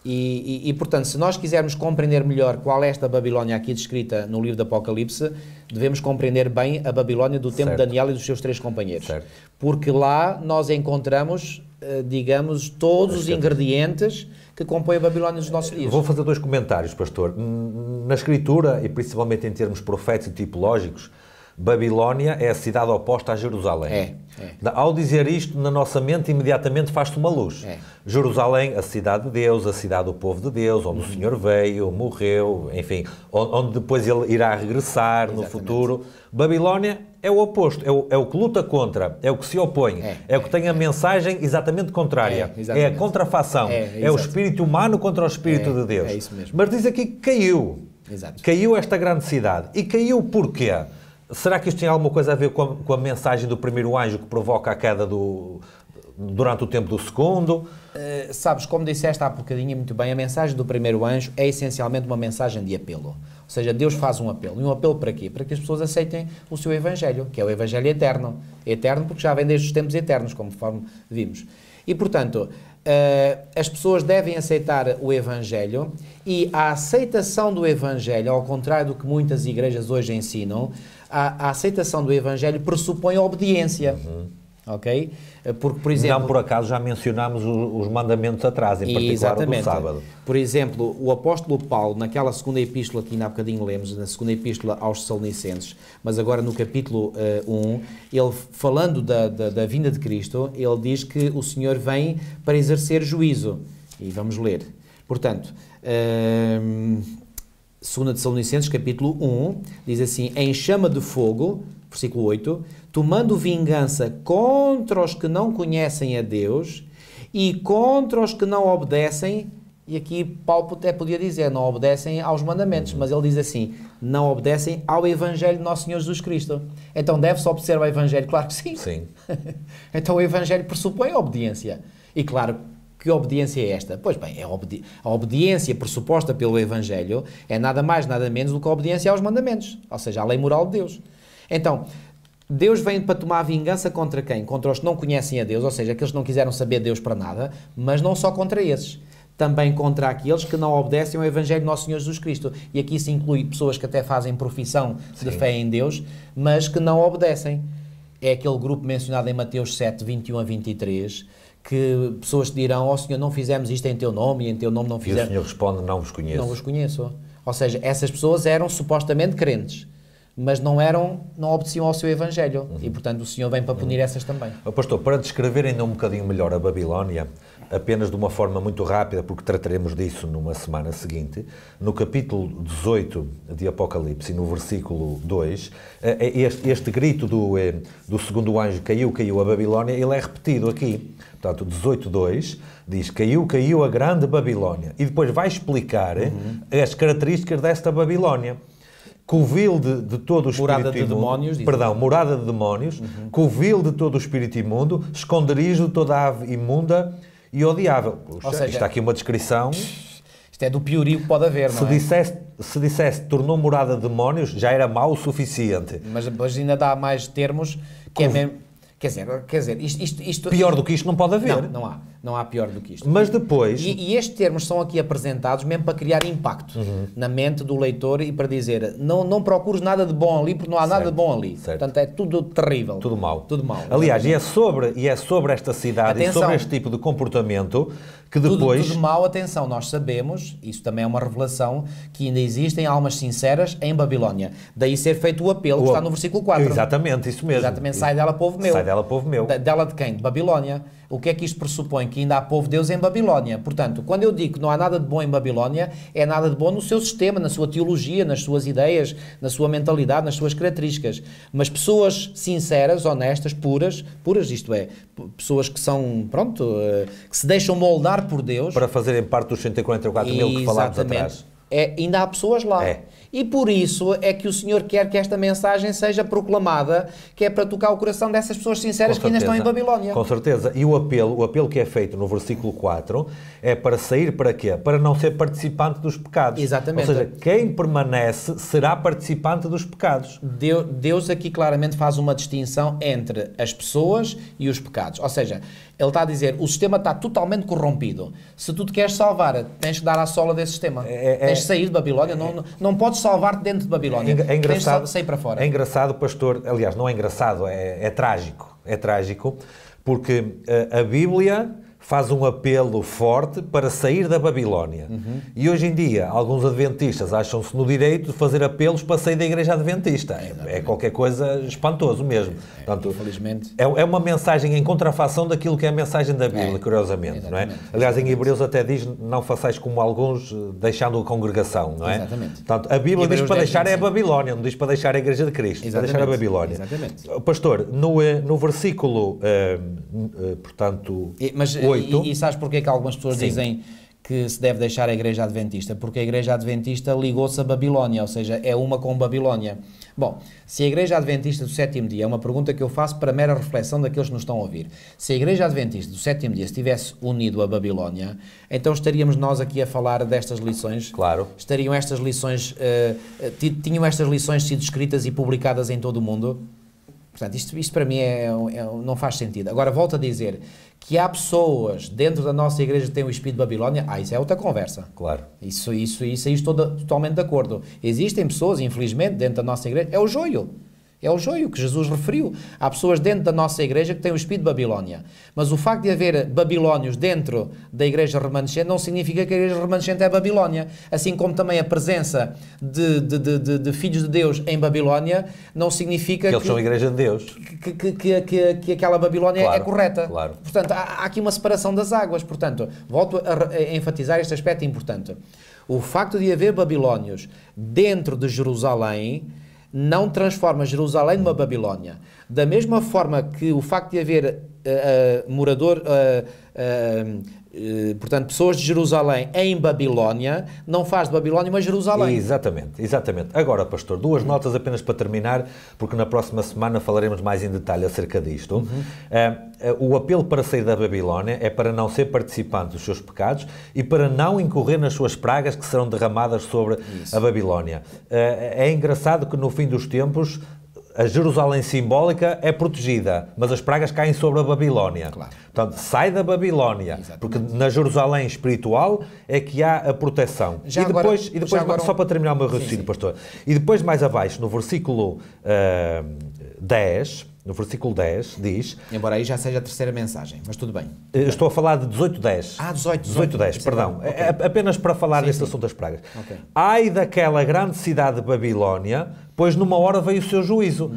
E, portanto, se nós quisermos compreender melhor qual é esta Babilónia aqui descrita no livro do Apocalipse, devemos compreender bem a Babilónia do tempo de Daniel e dos seus 3 companheiros. Certo. Porque lá nós encontramos digamos, todos os ingredientes que compõem a Babilónia dos nossos dias. Vou fazer 2 comentários, pastor. Na Escritura, e principalmente em termos proféticos e tipológicos, Babilónia é a cidade oposta a Jerusalém. Ao dizer isto, na nossa mente, imediatamente faz-se uma luz. Jerusalém, a cidade de Deus, a cidade do povo de Deus, onde o Senhor veio, morreu, enfim, onde depois ele irá regressar no futuro. Babilónia é o oposto, é o que luta contra, é o que se opõe, é o que tem a mensagem exatamente contrária. É a contrafação, é o espírito humano contra o espírito de Deus. É isso mesmo. Mas diz aqui que caiu. Exato. Caiu esta grande cidade. E caiu porquê? Será que isto tem alguma coisa a ver com a mensagem do primeiro anjo que provoca a queda durante o tempo do segundo? Sabes, como disseste há bocadinho muito bem, a mensagem do primeiro anjo é essencialmente uma mensagem de apelo. Ou seja, Deus faz um apelo. E um apelo para quê? Para que as pessoas aceitem o seu Evangelho, que é o Evangelho eterno. Eterno porque já vem desde os tempos eternos, conforme vimos. E, portanto, as pessoas devem aceitar o Evangelho, e a aceitação do Evangelho, ao contrário do que muitas igrejas hoje ensinam, a aceitação do Evangelho pressupõe obediência. Ok? Porque, por exemplo... Não por acaso já mencionámos os mandamentos atrás, em particular o do sábado. Por exemplo, o apóstolo Paulo, naquela segunda epístola que ainda há bocadinho lemos, na segunda epístola aos Tessalonicenses, mas agora no capítulo 1, ele, falando da vinda de Cristo, ele diz que o Senhor vem para exercer juízo. E vamos ler. Portanto... 2 Tessalonicenses, capítulo 1, diz assim: em chama de fogo, versículo 8, tomando vingança contra os que não conhecem a Deus e contra os que não obedecem, e aqui Paulo até podia dizer, não obedecem aos mandamentos, mas ele diz assim, não obedecem ao Evangelho de Nosso Senhor Jesus Cristo. Então deve-se obedecer ao Evangelho? Claro que sim. Sim. Então o Evangelho pressupõe a obediência. E claro, que obediência é esta? Pois bem, a obediência pressuposta pelo Evangelho é nada mais, nada menos do que a obediência aos mandamentos, ou seja, à lei moral de Deus. Então, Deus vem para tomar vingança contra quem? Contra os que não conhecem a Deus, ou seja, aqueles que não quiseram saber Deus para nada, mas não só contra esses, também contra aqueles que não obedecem ao Evangelho de Nosso Senhor Jesus Cristo. E aqui se inclui pessoas que até fazem profissão de fé em Deus, mas que não obedecem. É aquele grupo mencionado em Mateus 7, 21 a 23, que pessoas te dirão, ó Senhor, não fizemos isto em Teu nome, e em Teu nome não fizemos. E o Senhor responde, não vos conheço. Não vos conheço. Ou seja, essas pessoas eram supostamente crentes, mas não obedeciam ao seu Evangelho. E, portanto, o Senhor vem para punir essas também. Pastor, para descrever ainda um bocadinho melhor a Babilónia, apenas de uma forma muito rápida, porque trataremos disso numa semana seguinte, no capítulo 18 de Apocalipse, no versículo 2, este grito do segundo anjo, caiu a Babilónia, ele é repetido aqui. Portanto, 18.2 diz, caiu a grande Babilónia. E depois vai explicar as características desta Babilónia. Covil de todo o espírito morada de imundo, demónios, morada de demónios, covil de todo o espírito imundo, esconderijo de toda a ave imunda e odiável. Puxa, seja, está aqui uma descrição. Isto é do piorio que pode haver, não é? Se dissesse tornou morada de demónios, já era mau o suficiente. Mas depois ainda dá mais termos que é mesmo... Quer dizer, isto... Pior do que isto não pode haver. Não há pior do que isto. Mas depois... E estes termos são aqui apresentados mesmo para criar impacto na mente do leitor e para dizer, não procures nada de bom ali, porque não há nada de bom ali. Certo. Portanto, é tudo terrível. Tudo mau. Tudo mau. Aliás, e é sobre esta cidade e sobre este tipo de comportamento que depois... Tudo mau, atenção, nós sabemos, isso também é uma revelação, que ainda existem almas sinceras em Babilónia. Daí ser feito o apelo que está no versículo 4. Exatamente, isso mesmo. Exatamente, sai dela, povo meu. Sai dela, povo meu. Dela de quem? De Babilónia. O que é que isto pressupõe? Que ainda há povo de Deus em Babilónia. Portanto, quando eu digo que não há nada de bom em Babilónia, é nada de bom no seu sistema, na sua teologia, nas suas ideias, na sua mentalidade, nas suas características. Mas pessoas sinceras, honestas, puras, isto é, pessoas que são, que se deixam moldar por Deus. Para fazerem parte dos 144 mil que falámos atrás. Ainda há pessoas lá. E por isso é que o Senhor quer que esta mensagem seja proclamada, que é para tocar o coração dessas pessoas sinceras que ainda estão em Babilónia. Com certeza. E o apelo que é feito no versículo 4 é para sair para quê? Para não ser participante dos pecados. Exatamente. Ou seja, quem permanece será participante dos pecados. Deus aqui claramente faz uma distinção entre as pessoas e os pecados. Ou seja, ele está a dizer, o sistema está totalmente corrompido. Se tu te queres salvar, tens que dar à sola desse sistema. Tens de sair de Babilónia. Não podes salvar-te dentro de Babilónia. É engraçado, tens de sair para fora. É engraçado, pastor. Aliás, não é engraçado, é trágico. É trágico, Porque a Bíblia faz um apelo forte para sair da Babilónia. E hoje em dia, alguns adventistas acham-se no direito de fazer apelos para sair da Igreja Adventista. É qualquer coisa espantoso mesmo. Portanto, infelizmente. É uma mensagem em contrafação daquilo que é a mensagem da Bíblia, curiosamente. Não é? Aliás, em Hebreus até diz, não façais como alguns, deixando a congregação. Não é? Exatamente. Portanto, a Bíblia diz para deixar é a Babilónia, não diz para deixar a Igreja de Cristo, para deixar a Babilónia. Exatamente. Pastor, no versículo, portanto, 8... E sabes porquê que algumas pessoas dizem que se deve deixar a Igreja Adventista? Porque a Igreja Adventista ligou-se a Babilónia, ou seja, é uma com Babilónia. Bom, se a Igreja Adventista do sétimo dia, é uma pergunta que eu faço para mera reflexão daqueles que nos estão a ouvir, se a Igreja Adventista do sétimo dia estivesse unido a Babilónia, então estaríamos nós aqui a falar destas lições? Claro. Estariam estas lições, tinham estas lições sido escritas e publicadas em todo o mundo? Portanto, isto para mim não faz sentido. Agora, volto a dizer que há pessoas dentro da nossa igreja que têm o espírito de Babilónia, isso é outra conversa. Claro. Isso estou totalmente de acordo. Existem pessoas, infelizmente, dentro da nossa igreja, é o joio. É o joio que Jesus referiu. Há pessoas dentro da nossa igreja que têm o espírito de Babilónia. Mas o facto de haver babilónios dentro da igreja remanescente não significa que a igreja remanescente é Babilónia. Assim como também a presença de filhos de Deus em Babilónia não significa que eles são a igreja de Deus. Que aquela Babilónia é correta. Claro. Portanto, há aqui uma separação das águas. Portanto, volto a enfatizar este aspecto importante. O facto de haver babilónios dentro de Jerusalém não transforma Jerusalém numa Babilónia. Da mesma forma que o facto de haver portanto, pessoas de Jerusalém em Babilónia, não faz de Babilónia uma Jerusalém. Exatamente. Agora, pastor, duas notas apenas para terminar, porque na próxima semana falaremos mais em detalhe acerca disto. O apelo para sair da Babilónia é para não ser participante dos seus pecados e para não incorrer nas suas pragas que serão derramadas sobre a Babilónia. É engraçado que no fim dos tempos a Jerusalém simbólica é protegida, mas as pragas caem sobre a Babilónia. Claro. Portanto, sai da Babilónia, porque na Jerusalém espiritual é que há a proteção. E depois só para terminar o meu raciocínio, pastor, e depois mais abaixo, no versículo 10, diz... Embora aí já seja a terceira mensagem, mas tudo bem. Estou a falar de 18:10. 18:10, perdão. Okay. Apenas para falar deste assunto das pragas. Okay. Ai daquela grande cidade de Babilónia, pois numa hora veio o seu juízo.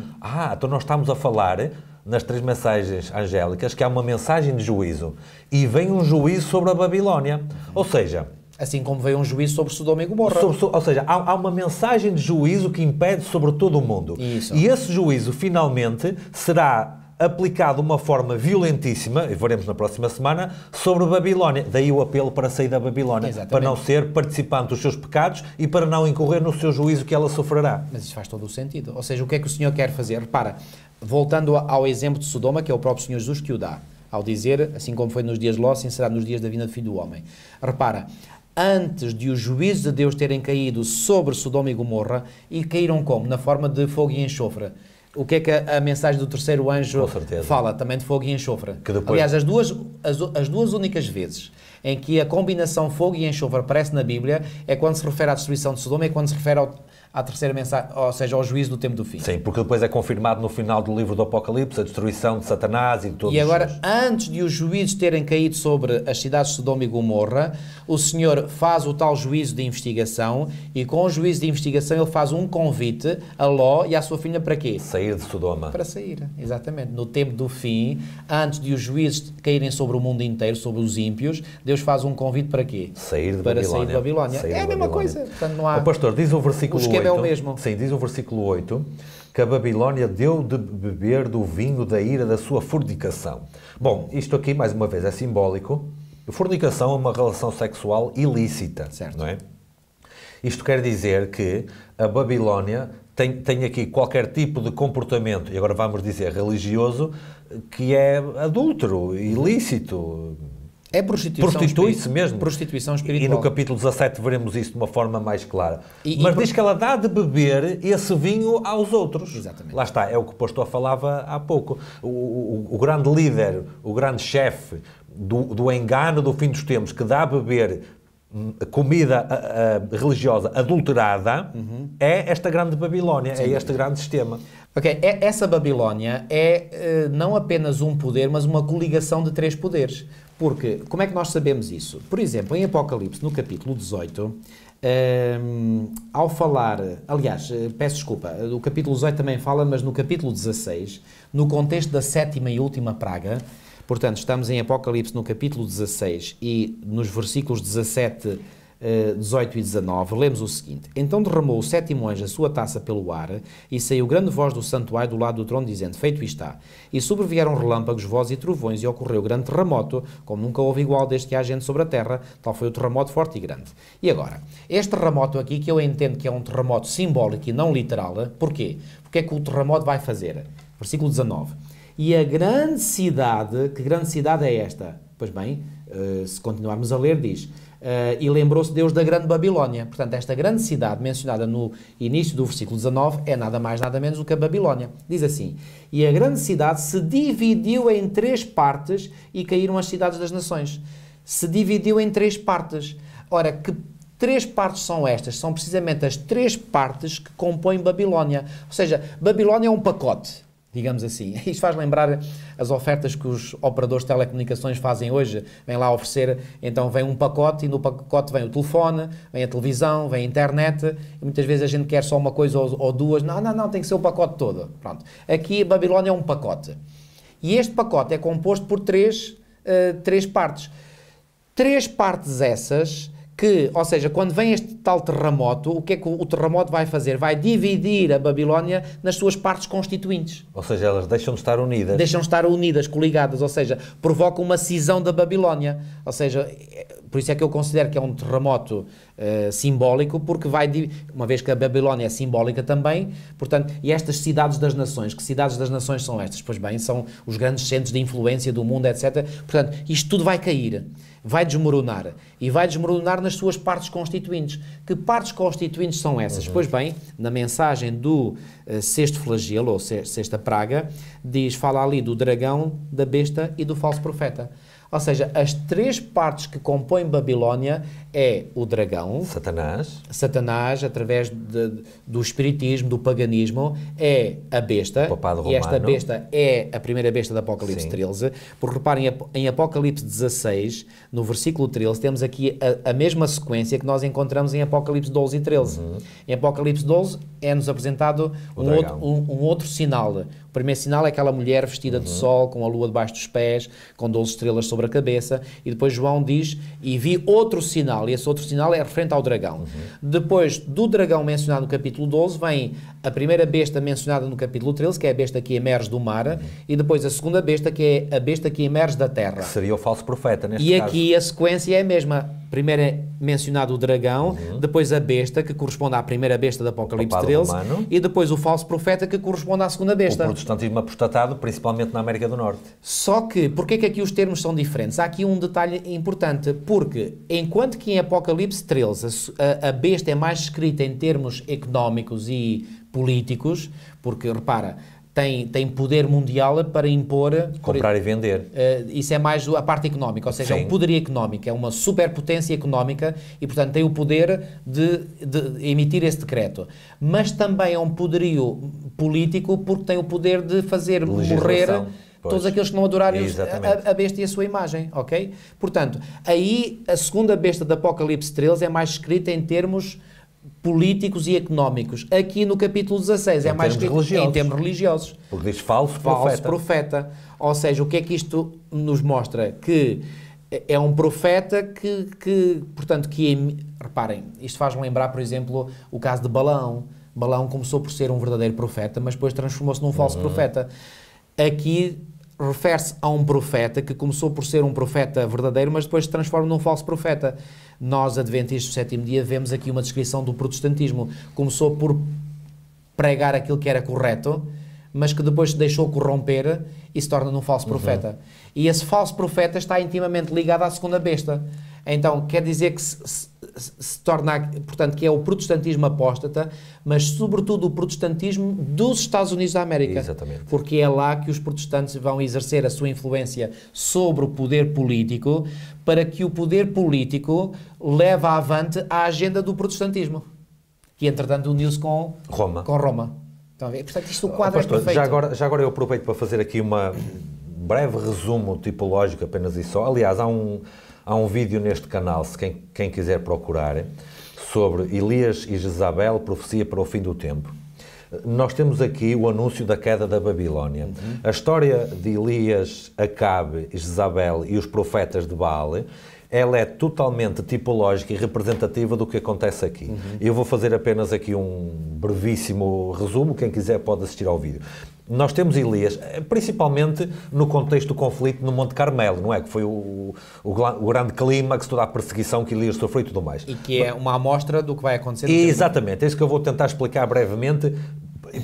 Então nós estamos a falar, nas três mensagens angélicas, que há uma mensagem de juízo. E vem um juízo sobre a Babilónia. Ou seja... Assim como veio um juízo sobre Sodoma e Gomorra. Ou seja, há uma mensagem de juízo que impede sobre todo o mundo. Isso. E esse juízo, finalmente, será aplicado de uma forma violentíssima, e veremos na próxima semana, sobre a Babilónia. Daí o apelo para sair da Babilónia. Exatamente. Para não ser participante dos seus pecados e para não incorrer no seu juízo que ela sofrerá. Mas isso faz todo o sentido. Ou seja, o que é que o Senhor quer fazer? Repara, voltando ao exemplo de Sodoma, que é o próprio Senhor Jesus que o dá, ao dizer, assim como foi nos dias de Ló, assim será nos dias da vinda do Filho do Homem. Repara, antes de os juízos de Deus terem caído sobre Sodoma e Gomorra, e caíram como? Na forma de fogo e enxofre. O que é que a mensagem do terceiro anjo fala? Também de fogo e enxofre. Aliás, as duas únicas vezes em que a combinação fogo e enxofre aparece na Bíblia é quando se refere à destruição de Sodoma e quando se refere à terceira mensagem, ou seja, ao juízo do tempo do fim. Sim, porque depois é confirmado no final do livro do Apocalipse a destruição de Satanás e de todos os... E agora, antes de os juízos terem caído sobre as cidades de Sodoma e Gomorra, o Senhor faz o tal juízo de investigação e com o juízo de investigação ele faz um convite a Ló e à sua filha para quê? Sair de Sodoma. Para sair, exatamente. No tempo do fim, antes de os juízos caírem sobre o mundo inteiro, sobre os ímpios, Deus faz um convite para quê? Sair de Babilónia. É a mesma coisa. Portanto, não há... O pastor, diz o versículo 8... é o mesmo. Sim, diz o versículo 8 que a Babilónia deu de beber do vinho da ira da sua fornicação. Bom, isto aqui, mais uma vez, é simbólico. Fornicação é uma relação sexual ilícita, certo. Não é? Isto quer dizer que a Babilónia tem aqui qualquer tipo de comportamento, e agora vamos dizer religioso, que é adúltero, ilícito... É prostitui-se mesmo. Prostituição espiritual. E no capítulo 17 veremos isso de uma forma mais clara. Mas diz que ela dá de beber esse vinho aos outros. Exatamente. Lá está, é o que o pastor falava há pouco. O grande líder, o grande chefe do engano do fim dos tempos, que dá a beber comida religiosa adulterada, é esta grande Babilónia, é este grande sistema. Ok, essa Babilónia é não apenas um poder, mas uma coligação de 3 poderes. Porque, como é que nós sabemos isso? Por exemplo, em Apocalipse, no capítulo 18, ao falar, aliás, peço desculpa, o capítulo 18 também fala, mas no capítulo 16, no contexto da 7ª e última praga, portanto, estamos em Apocalipse no capítulo 16 e nos versículos 17, 18 e 19, lemos o seguinte: Então derramou o 7º anjo a sua taça pelo ar, e saiu grande voz do santuário do lado do trono, dizendo: Feito está. E sobrevieram relâmpagos, vozes e trovões, e ocorreu grande terremoto, como nunca houve igual desde que há gente sobre a terra, tal foi o terremoto forte e grande. E agora, este terremoto aqui, que eu entendo que é um terremoto simbólico e não literal, porquê? Porque é que o terremoto vai fazer? Versículo 19. E a grande cidade, que grande cidade é esta? Pois bem, se continuarmos a ler, diz... e lembrou-se Deus da grande Babilónia. Portanto, esta grande cidade mencionada no início do versículo 19 é nada mais, nada menos do que a Babilónia. Diz assim: E a grande cidade se dividiu em 3 partes e caíram as cidades das nações. Se dividiu em 3 partes. Ora, que 3 partes são estas? São precisamente as 3 partes que compõem Babilónia. Ou seja, Babilónia é um pacote, digamos assim. Isto faz lembrar as ofertas que os operadores de telecomunicações fazem hoje. Vêm lá oferecer, então vem um pacote, e no pacote vem o telefone, vem a televisão, vem a internet, e muitas vezes a gente quer só uma coisa ou duas. Não, tem que ser o pacote todo. Pronto. Aqui a Babilónia é um pacote. E este pacote é composto por 3 partes. 3 partes essas... que, ou seja, quando vem este tal terremoto, o que é que o terremoto vai fazer? Vai dividir a Babilónia nas suas partes constituintes. Ou seja, elas deixam de estar unidas. Deixam de estar unidas, coligadas, ou seja, provoca uma cisão da Babilónia. Ou seja, por isso é que eu considero que é um terremoto simbólico, porque vai, uma vez que a Babilónia é simbólica também, portanto, e estas cidades das nações, que cidades das nações são estas? Pois bem, são os grandes centros de influência do mundo, etc. Portanto, isto tudo vai cair. Vai desmoronar, e vai desmoronar nas suas partes constituintes. Que partes constituintes são essas? Pois bem, na mensagem do sexto flagelo, ou sexta praga, fala ali do dragão, da besta e do falso profeta. Ou seja, as 3 partes que compõem Babilónia é o dragão, Satanás através do espiritismo, do paganismo, é a besta, e esta besta é a primeira besta do Apocalipse 13, porque reparem, em Apocalipse 16, no versículo 13, temos aqui a mesma sequência que nós encontramos em Apocalipse 12 e 13. Em Apocalipse 12 é-nos apresentado um outro sinal. O primeiro sinal é aquela mulher vestida de sol, com a lua debaixo dos pés, com 12 estrelas sobre a cabeça, e depois João diz, e vi outro sinal, e esse outro sinal é referente ao dragão. Depois do dragão mencionado no capítulo 12, vem a primeira besta mencionada no capítulo 13, que é a besta que emerge do mar, e depois a segunda besta, que é a besta que emerge da terra. Que seria o falso profeta, neste caso. E aqui a sequência é a mesma. Primeiro é mencionado o dragão, depois a besta, que corresponde à primeira besta do Apocalipse 13, e depois o falso profeta, que corresponde à segunda besta. O protestantismo apostatado, principalmente na América do Norte. Só que, porquê que aqui os termos são diferentes? Há aqui um detalhe importante, porque enquanto que em Apocalipse 13 a besta é mais escrita em termos económicos e políticos, porque, repara, tem poder mundial para impor... Comprar e vender. Isso é mais a parte económica, ou seja, é um poderio económico, é uma superpotência económica e, portanto, tem o poder de emitir esse decreto. Mas também é um poderio político porque tem o poder de fazer morrer todos aqueles que não adorarem a besta e a sua imagem, ok? Portanto, aí a segunda besta do Apocalipse 13 é mais escrita em termos políticos e económicos. Aqui no capítulo 16 é mais escrito em termos religiosos. Porque diz falso profeta. Ou seja, o que é que isto nos mostra? Que é um profeta portanto, reparem, isto faz-me lembrar, por exemplo, o caso de Balaão. Balaão começou por ser um verdadeiro profeta, mas depois transformou-se num falso profeta. Aqui refere-se a um profeta que começou por ser um profeta verdadeiro, mas depois se transforma num falso profeta. Nós, adventistas do sétimo dia, vemos aqui uma descrição do protestantismo. Começou por pregar aquilo que era correto, mas que depois se deixou corromper e se torna num falso profeta. E esse falso profeta está intimamente ligado à segunda besta. Então, quer dizer que se torna, portanto, que é o protestantismo apóstata, mas sobretudo o protestantismo dos Estados Unidos da América. Exatamente. Porque é lá que os protestantes vão exercer a sua influência sobre o poder político, para que o poder político leve avante a agenda do protestantismo, que entretanto uniu-se com Roma. Então, portanto, isto o quadro Pastor, é perfeito. já agora eu aproveito para fazer aqui um breve resumo tipológico, apenas isso só. Aliás, há um vídeo neste canal, se quem quiser procurar, sobre Elias e Jezabel, profecia para o fim do tempo. Nós temos aqui o anúncio da queda da Babilónia. A história de Elias, Acabe, Jezabel e os profetas de Baal, ela é totalmente tipológica e representativa do que acontece aqui. Eu vou fazer apenas aqui um brevíssimo resumo, quem quiser pode assistir ao vídeo. Nós temos Elias, principalmente no contexto do conflito no Monte Carmelo, não é? Que foi o grande clímax, toda a perseguição que Elias sofreu e tudo mais. E que é uma amostra do que vai acontecer. Exatamente, é isso que eu vou tentar explicar brevemente,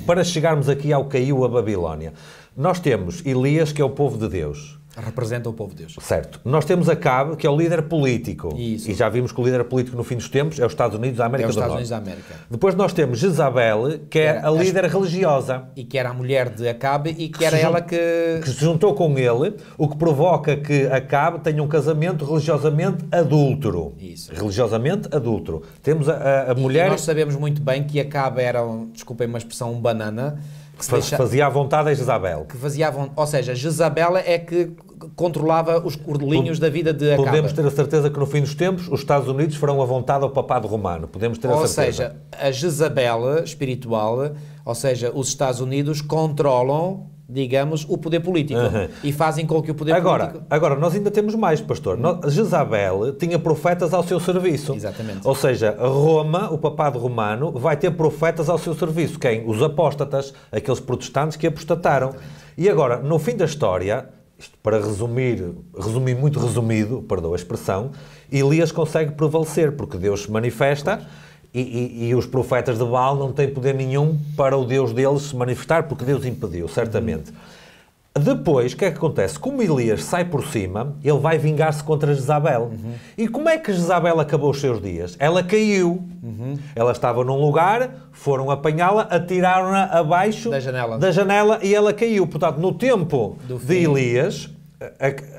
para chegarmos aqui ao caiu a Babilónia. Nós temos Elias, que é o povo de Deus. Representa o povo de Deus. Certo. Nós temos Acabe, que é o líder político. Isso. E já vimos que o líder político no fim dos tempos é os Estados Unidos da América do Norte. Unidos da América. Depois nós temos Jezabel, que é a líder religiosa. E que era a mulher de Acabe e que era ela que se juntou com ele, o que provoca que Acabe tenha um casamento religiosamente adúltero. Isso. Religiosamente adúltero. Temos a mulher... E nós sabemos muito bem que Acabe era, desculpem uma expressão, um banana, que fazia à vontade a Jezabel. Que fazia ou seja, Jezabel é que controlava os cordelinhos da vida de Acabe. Podemos ter a certeza que no fim dos tempos os Estados Unidos farão a vontade ao papado romano. Podemos ter a certeza. Ou seja, a Jezabel espiritual, ou seja, os Estados Unidos controlam, digamos, o poder político. E fazem com que o poder político... Agora, nós ainda temos mais, pastor. Jezabel tinha profetas ao seu serviço. Exatamente. Ou seja, Roma, o papado romano, vai ter profetas ao seu serviço. Quem? Os apóstatas, aqueles protestantes que apostataram. Exatamente. E agora, no fim da história, isto para resumir muito resumido, perdoa a expressão, Elias consegue prevalecer, porque Deus se manifesta e os profetas de Baal não têm poder nenhum para o Deus deles se manifestar, porque Deus impediu, certamente. Depois, o que é que acontece? Como Elias sai por cima, ele vai vingar-se contra Jezabel. E como é que Jezabel acabou os seus dias? Ela caiu. Ela estava num lugar, foram apanhá-la, atiraram-na abaixo da janela e ela caiu. Portanto, no tempo de Elias,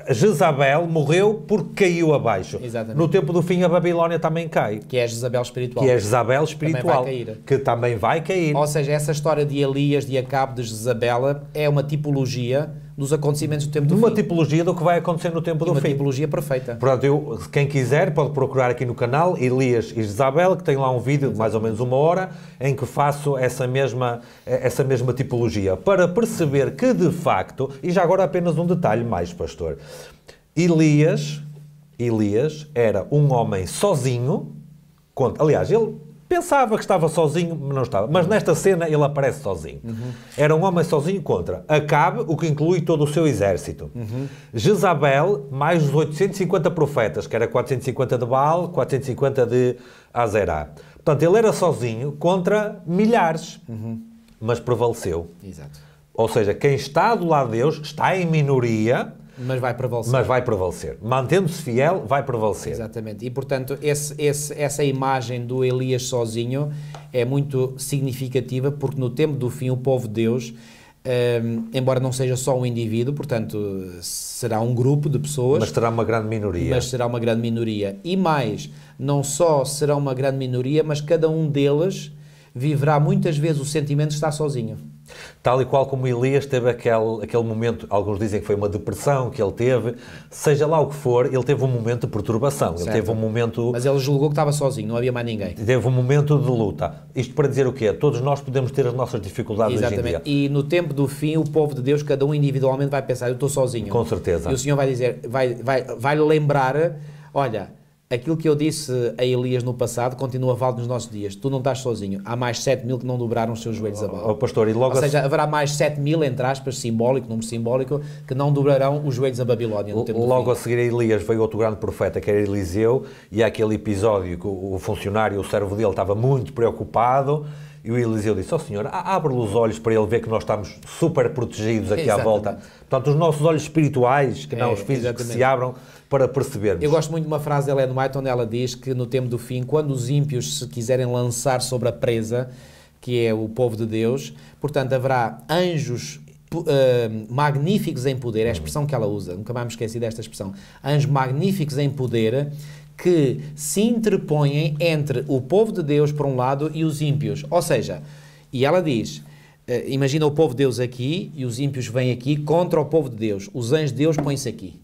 a Jezabel morreu porque caiu abaixo. Exatamente. No tempo do fim, a Babilónia também cai. Que é a Jezabel espiritual. Que é a Jezabel espiritual. Que também vai cair. Ou seja, essa história de Elias, de Acabe, de Jezabel, é uma tipologia dos acontecimentos do tempo do fim. Uma tipologia do que vai acontecer no tempo do fim. Uma tipologia perfeita. Portanto, quem quiser pode procurar aqui no canal Elias e Jezabel, que tem lá um vídeo de mais ou menos 1 hora, em que faço essa mesma tipologia, para perceber que, de facto, e já agora apenas um detalhe mais, pastor, Elias era um homem sozinho, aliás, ele pensava que estava sozinho, mas não estava. Mas nesta cena ele aparece sozinho. Era um homem sozinho contra Acabe, o que inclui todo o seu exército. Jezabel, mais os 850 profetas, que era 450 de Baal, 450 de Azerá. Portanto, ele era sozinho contra milhares, mas prevaleceu. Exato. Ou seja, quem está do lado de Deus está em minoria, mas vai prevalecer. Mantendo-se fiel, vai prevalecer. Exatamente. E, portanto, essa imagem do Elias sozinho é muito significativa, porque no tempo do fim o povo de Deus, embora não seja só um indivíduo, portanto, será um grupo de pessoas... Mas será uma grande minoria. E mais, não só será uma grande minoria, mas cada um deles viverá muitas vezes o sentimento de estar sozinho. Tal e qual como Elias teve aquele momento, alguns dizem que foi uma depressão que ele teve, seja lá o que for, ele teve um momento de perturbação, ele teve um momento... Mas ele julgou que estava sozinho, não havia mais ninguém. Teve um momento de luta. Isto para dizer o quê? Todos nós podemos ter as nossas dificuldades hoje em dia. E no tempo do fim, o povo de Deus, cada um individualmente vai pensar, eu estou sozinho. Com certeza. E o Senhor vai dizer, vai lembrar, olha... Aquilo que eu disse a Elias no passado continua válido nos nossos dias. Tu não estás sozinho. Há mais 7.000 que não dobraram os seus joelhos a Baal. Pastor, e logo ou seja, haverá mais 7.000, entre aspas, número simbólico, que não dobrarão os joelhos a Babilónia. No tempo logo a seguir a Elias veio outro grande profeta, que era Eliseu, e há aquele episódio que o funcionário, o servo dele, estava muito preocupado, E o Eliseu disse, Senhor, abre os olhos para ele ver que nós estamos super protegidos aqui à volta. Portanto, os nossos olhos espirituais, que não os físicos, que se abram para percebermos. Eu gosto muito de uma frase de Ellen White, onde ela diz que no tempo do fim, quando os ímpios se quiserem lançar sobre a presa, que é o povo de Deus, portanto, haverá anjos magníficos em poder, é a expressão que ela usa, nunca mais me esqueci desta expressão, anjos magníficos em poder, que se interpõem entre o povo de Deus, por um lado, e os ímpios. Ou seja, e ela diz, imagina o povo de Deus aqui, e os ímpios vêm aqui contra o povo de Deus. Os anjos de Deus põem-se aqui.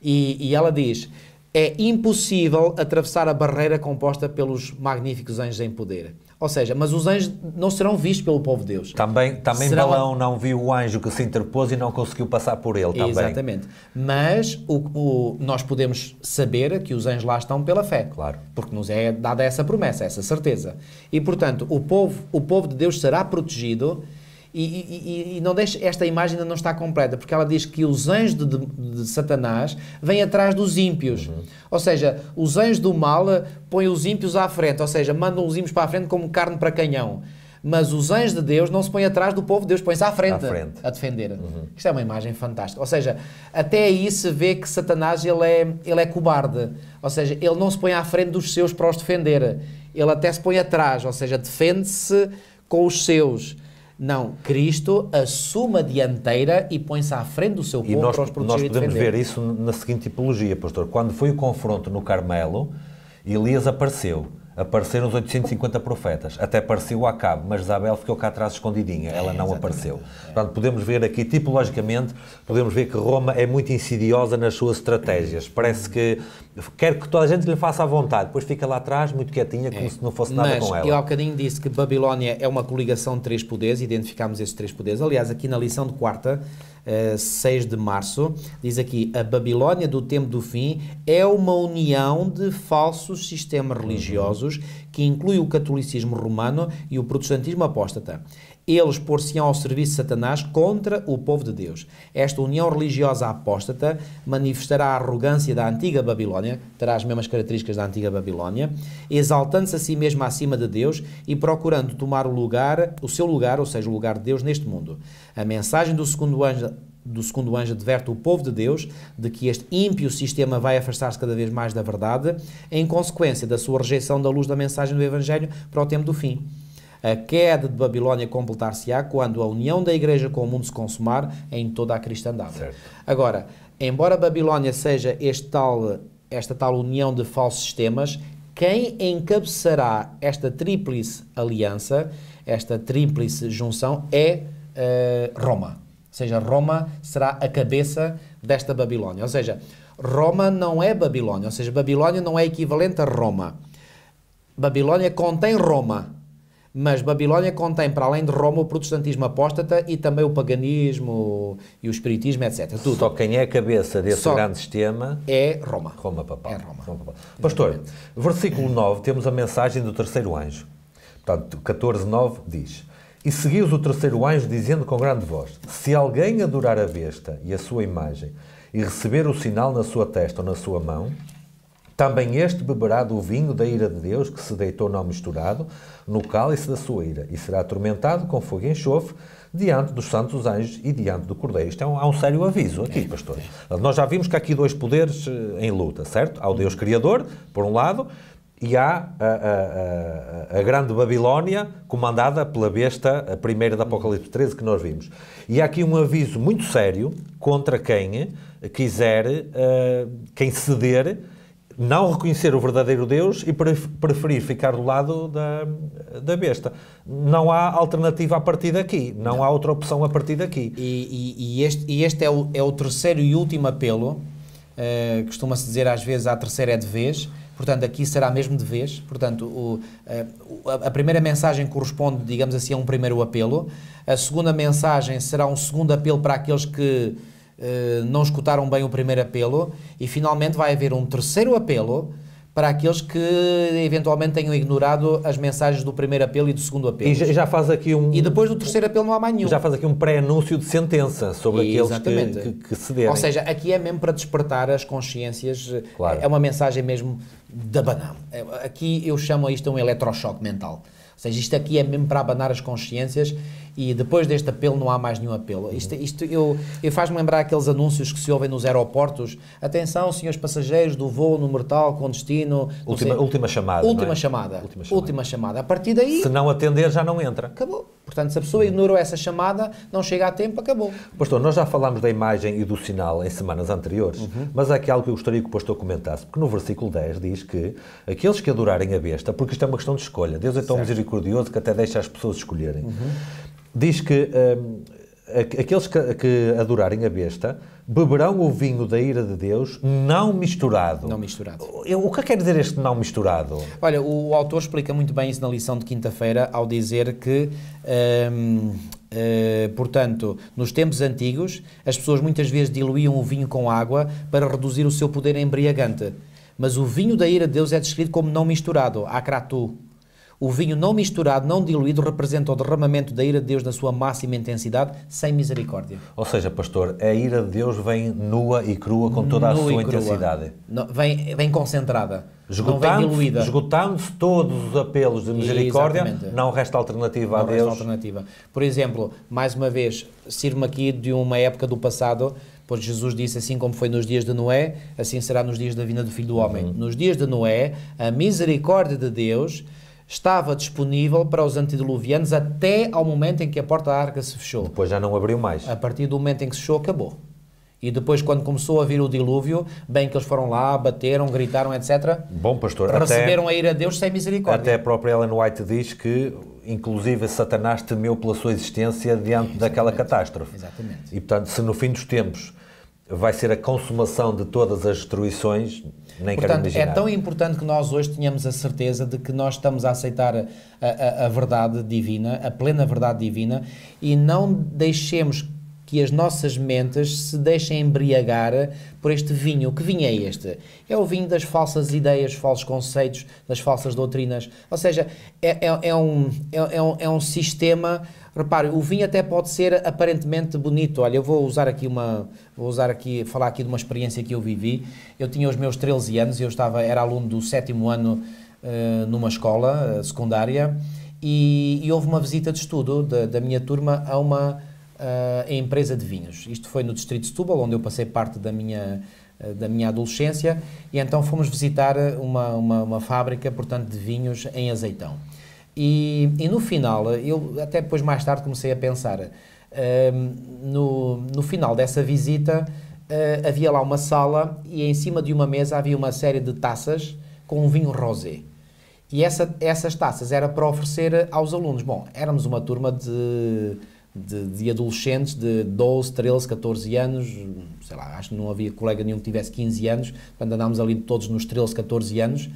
E ela diz, é impossível atravessar a barreira composta pelos magníficos anjos em poder. Ou seja, mas os anjos não serão vistos pelo povo de Deus. Também Balaão não viu o anjo que se interpôs e não conseguiu passar por ele também. Exatamente. Mas nós podemos saber que os anjos lá estão pela fé. Claro. Porque nos é dada essa promessa, essa certeza. E, portanto, o povo de Deus será protegido. E não deixe, esta imagem ainda não está completa, porque ela diz que os anjos de Satanás vêm atrás dos ímpios. Ou seja, os anjos do mal põem os ímpios à frente, ou seja, mandam os ímpios para a frente como carne para canhão. Mas os anjos de Deus não se põem atrás do povo de Deus, põem-se à frente a defender. Isto é uma imagem fantástica. Ou seja, até aí se vê que Satanás ele é cobarde. Ou seja, ele não se põe à frente dos seus para os defender. Ele até se põe atrás, ou seja, defende-se com os seus. Não, Cristo assume a dianteira e põe-se à frente do seu povo para os proteger e defender. Nós podemos ver isso na seguinte tipologia, pastor. Quando foi o confronto no Carmelo, Elias apareceu. Apareceram os 850 profetas. Até apareceu Acabe, mas Isabel ficou cá atrás escondidinha. Ela não apareceu. Portanto, podemos ver aqui, tipologicamente, podemos ver que Roma é muito insidiosa nas suas estratégias. Parece que quer que toda a gente lhe faça à vontade. Depois fica lá atrás, muito quietinha, como se não fosse nada com ela. Eu há bocadinho disse que Babilónia é uma coligação de 3 poderes. Identificámos esses 3 poderes. Aliás, aqui na lição de quarta, 6 de março, diz aqui, a Babilónia do tempo do fim é uma união de falsos sistemas religiosos que inclui o catolicismo romano e o protestantismo apóstata. Eles pôr-se-ão ao serviço de Satanás contra o povo de Deus. Esta união religiosa apóstata manifestará a arrogância da antiga Babilónia, terá as mesmas características da antiga Babilónia, exaltando-se a si mesma acima de Deus e procurando tomar o seu lugar, ou seja, o lugar de Deus neste mundo. A mensagem do segundo anjo adverte o povo de Deus de que este ímpio sistema vai afastar-se cada vez mais da verdade, em consequência da sua rejeição da luz da mensagem do Evangelho para o tempo do fim. A queda de Babilónia completar-se-á quando a união da Igreja com o mundo se consumar em toda a cristandade. Certo. Agora, embora Babilónia seja esta tal união de falsos sistemas, quem encabeçará esta tríplice aliança, esta tríplice junção, é Roma. Ou seja, Roma será a cabeça desta Babilónia. Ou seja, Roma não é Babilónia. Ou seja, Babilónia não é equivalente a Roma. Babilónia contém Roma. Mas Babilónia contém, para além de Roma, o protestantismo apóstata e também o paganismo e o espiritismo, etc. Tudo. Só quem é a cabeça desse grande sistema é Roma. Roma papal. É Roma. Pastor, versículo 9, temos a mensagem do terceiro anjo. Portanto, 14:9 diz: E seguiu-os o terceiro anjo, dizendo com grande voz: Se alguém adorar a besta e a sua imagem, e receber o sinal na sua testa ou na sua mão, também este beberá do vinho da ira de Deus, que se deitou não misturado, no cálice da sua ira, e será atormentado com fogo e enxofre, diante dos santos anjos e diante do Cordeiro. Isto há um sério aviso aqui, pastor. Nós já vimos que há aqui 2 poderes em luta, certo? Há o Deus Criador, por um lado, e há a grande Babilónia, comandada pela besta, a primeira da Apocalipse 13, que nós vimos. E há aqui um aviso muito sério contra quem quiser, quem ceder, não reconhecer o verdadeiro Deus e preferir ficar do lado da besta. Não há alternativa a partir daqui. Não há outra opção a partir daqui. E este é o terceiro e último apelo. Costuma-se dizer às vezes a terceira é de vez. Portanto, aqui será mesmo de vez. Portanto, a primeira mensagem corresponde, digamos assim, a um primeiro apelo. A segunda mensagem será um segundo apelo para aqueles que não escutaram bem o primeiro apelo, e finalmente vai haver um terceiro apelo para aqueles que eventualmente tenham ignorado as mensagens do primeiro apelo e do segundo apelo. E já faz aqui E depois do terceiro apelo não há mais nenhum. Já faz aqui um pré-anúncio de sentença sobre aqueles que cederem. Ou seja, aqui é mesmo para despertar as consciências. Claro. É uma mensagem mesmo de abanão. Aqui eu chamo isto um eletrochoque mental. Ou seja, isto aqui é mesmo para abanar as consciências e depois deste apelo não há mais nenhum apelo. Eu faz-me lembrar aqueles anúncios que se ouvem nos aeroportos. Atenção, senhores passageiros do voo número tal, com destino... Última chamada. Última chamada. A partir daí... Se não atender, já não entra. Acabou. Portanto, se a pessoa ignorou essa chamada, não chega a tempo, acabou. Pastor, nós já falámos da imagem e do sinal em semanas anteriores, mas há aqui algo que eu gostaria que o pastor comentasse, porque no versículo 10 diz que aqueles que adorarem a besta, porque isto é uma questão de escolha, Deus é tão misericordioso que até deixa as pessoas escolherem. Diz que aqueles que adorarem a besta beberão o vinho da ira de Deus não misturado. Não misturado. O que quer dizer este não misturado? Olha, o autor explica muito bem isso na lição de quinta-feira ao dizer que, portanto, nos tempos antigos, as pessoas muitas vezes diluíam o vinho com água para reduzir o seu poder embriagante. Mas o vinho da ira de Deus é descrito como não misturado, akratu. O vinho não misturado, não diluído, representa o derramamento da ira de Deus na sua máxima intensidade, sem misericórdia. Ou seja, pastor, a ira de Deus vem nua e crua com toda a sua intensidade. Não, vem concentrada, não vem diluída. Esgotando-se todos os apelos de misericórdia, exatamente. Não resta alternativa a Deus. Não resta alternativa. Por exemplo, mais uma vez, sirvo-me aqui de uma época do passado, pois Jesus disse, assim como foi nos dias de Noé, assim será nos dias da vinda do Filho do Homem. Nos dias de Noé, a misericórdia de Deus estava disponível para os antediluvianos até ao momento em que a porta da arca se fechou. Depois já não abriu mais. A partir do momento em que se fechou, acabou. E depois, quando começou a vir o dilúvio, bem que eles foram lá, bateram, gritaram, etc. Bom, pastor, receberam a ira de Deus sem misericórdia. Até a própria Ellen White diz que, inclusive, Satanás temeu pela sua existência diante daquela catástrofe. Exatamente. E, portanto, se no fim dos tempos vai ser a consumação de todas as destruições, nem quero imaginar. É tão importante que nós hoje tenhamos a certeza de que nós estamos a aceitar a verdade divina, a plena verdade divina, e não deixemos que as nossas mentes se deixem embriagar por este vinho. Que vinho é este? É o vinho das falsas ideias, falsos conceitos, das falsas doutrinas. Ou seja, é um sistema... Repare, o vinho até pode ser aparentemente bonito. Olha, eu vou falar aqui de uma experiência que eu vivi. Eu tinha os meus 13 anos, era aluno do 7º ano numa escola secundária e houve uma visita de estudo da minha turma a uma empresa de vinhos. Isto foi no distrito de Setúbal, onde eu passei parte da minha adolescência, e então fomos visitar uma fábrica, portanto, de vinhos em Azeitão. E no final, eu até depois mais tarde comecei a pensar, no final dessa visita havia lá uma sala e em cima de uma mesa havia uma série de taças com um vinho rosé. E essas taças era para oferecer aos alunos. Bom, éramos uma turma de adolescentes de 12, 13, 14 anos, sei lá, acho que não havia colega nenhum que tivesse 15 anos, portanto andámos ali todos nos 13, 14 anos.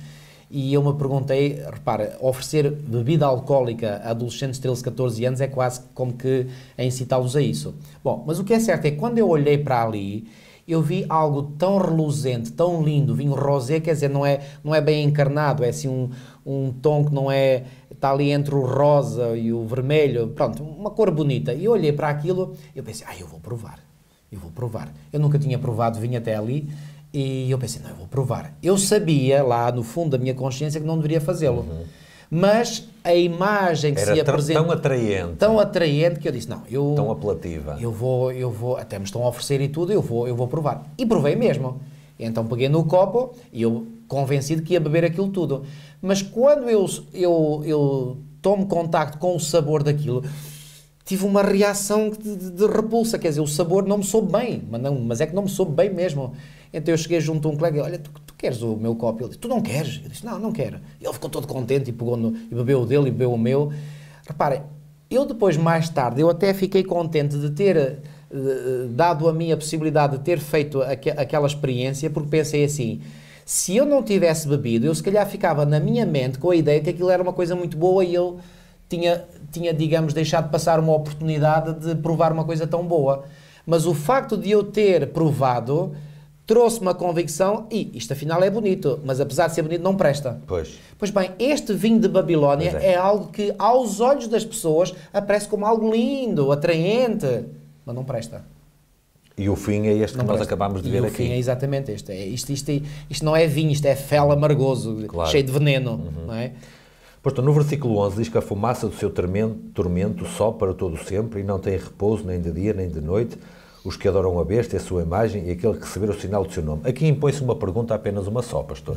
E eu me perguntei, repara, oferecer bebida alcoólica a adolescentes de 13, 14 anos é quase como que a incitá-los a isso. Bom, mas o que é certo é que quando eu olhei para ali, eu vi algo tão reluzente, tão lindo, vinho rosé, quer dizer, não é bem encarnado, é assim um tom que não é, está ali entre o rosa e o vermelho, pronto, uma cor bonita. E eu olhei para aquilo e eu pensei, eu vou provar. Eu nunca tinha provado vinho até ali. E eu pensei, não, eu vou provar. Eu sabia, lá no fundo da minha consciência, que não deveria fazê-lo. Mas a imagem que se apresenta... Tão atraente que eu disse, não, tão apelativa. Eu vou, até me estão a oferecer e tudo, eu vou provar. E provei mesmo. Então peguei no copo e eu convencido que ia beber aquilo tudo. Mas quando eu tomo contacto com o sabor daquilo, tive uma reação de repulsa. Quer dizer, o sabor não me soube bem, mas é que não me soube bem mesmo. Então eu cheguei junto a um colega e olha, tu queres o meu copo? Ele disse, tu não queres? Eu disse, não quero. Ele ficou todo contente e pegou e bebeu o dele e bebeu o meu. Reparem, eu depois, mais tarde, eu até fiquei contente de ter dado a mim a possibilidade de ter feito aquela experiência, porque pensei assim, se eu não tivesse bebido, eu se calhar ficava na minha mente com a ideia que aquilo era uma coisa muito boa e eu tinha, digamos, deixado de passar uma oportunidade de provar uma coisa tão boa. Mas o facto de eu ter provado trouxe-me a convicção, isto afinal é bonito, mas apesar de ser bonito não presta. Pois bem, este vinho de Babilónia é algo que aos olhos das pessoas aparece como algo lindo, atraente, mas não presta. E o fim é este que nós acabamos de ver aqui. O fim é exatamente este. Isto não é vinho, isto é fel amargoso, claro, cheio de veneno, não é? Portanto, no versículo 11 diz que a fumaça do seu tormento sobe para todo sempre e não tem repouso nem de dia nem de noite os que adoram a besta e a sua imagem e aquele que receber o sinal do seu nome. Aqui impõe-se uma pergunta, apenas uma só, pastor.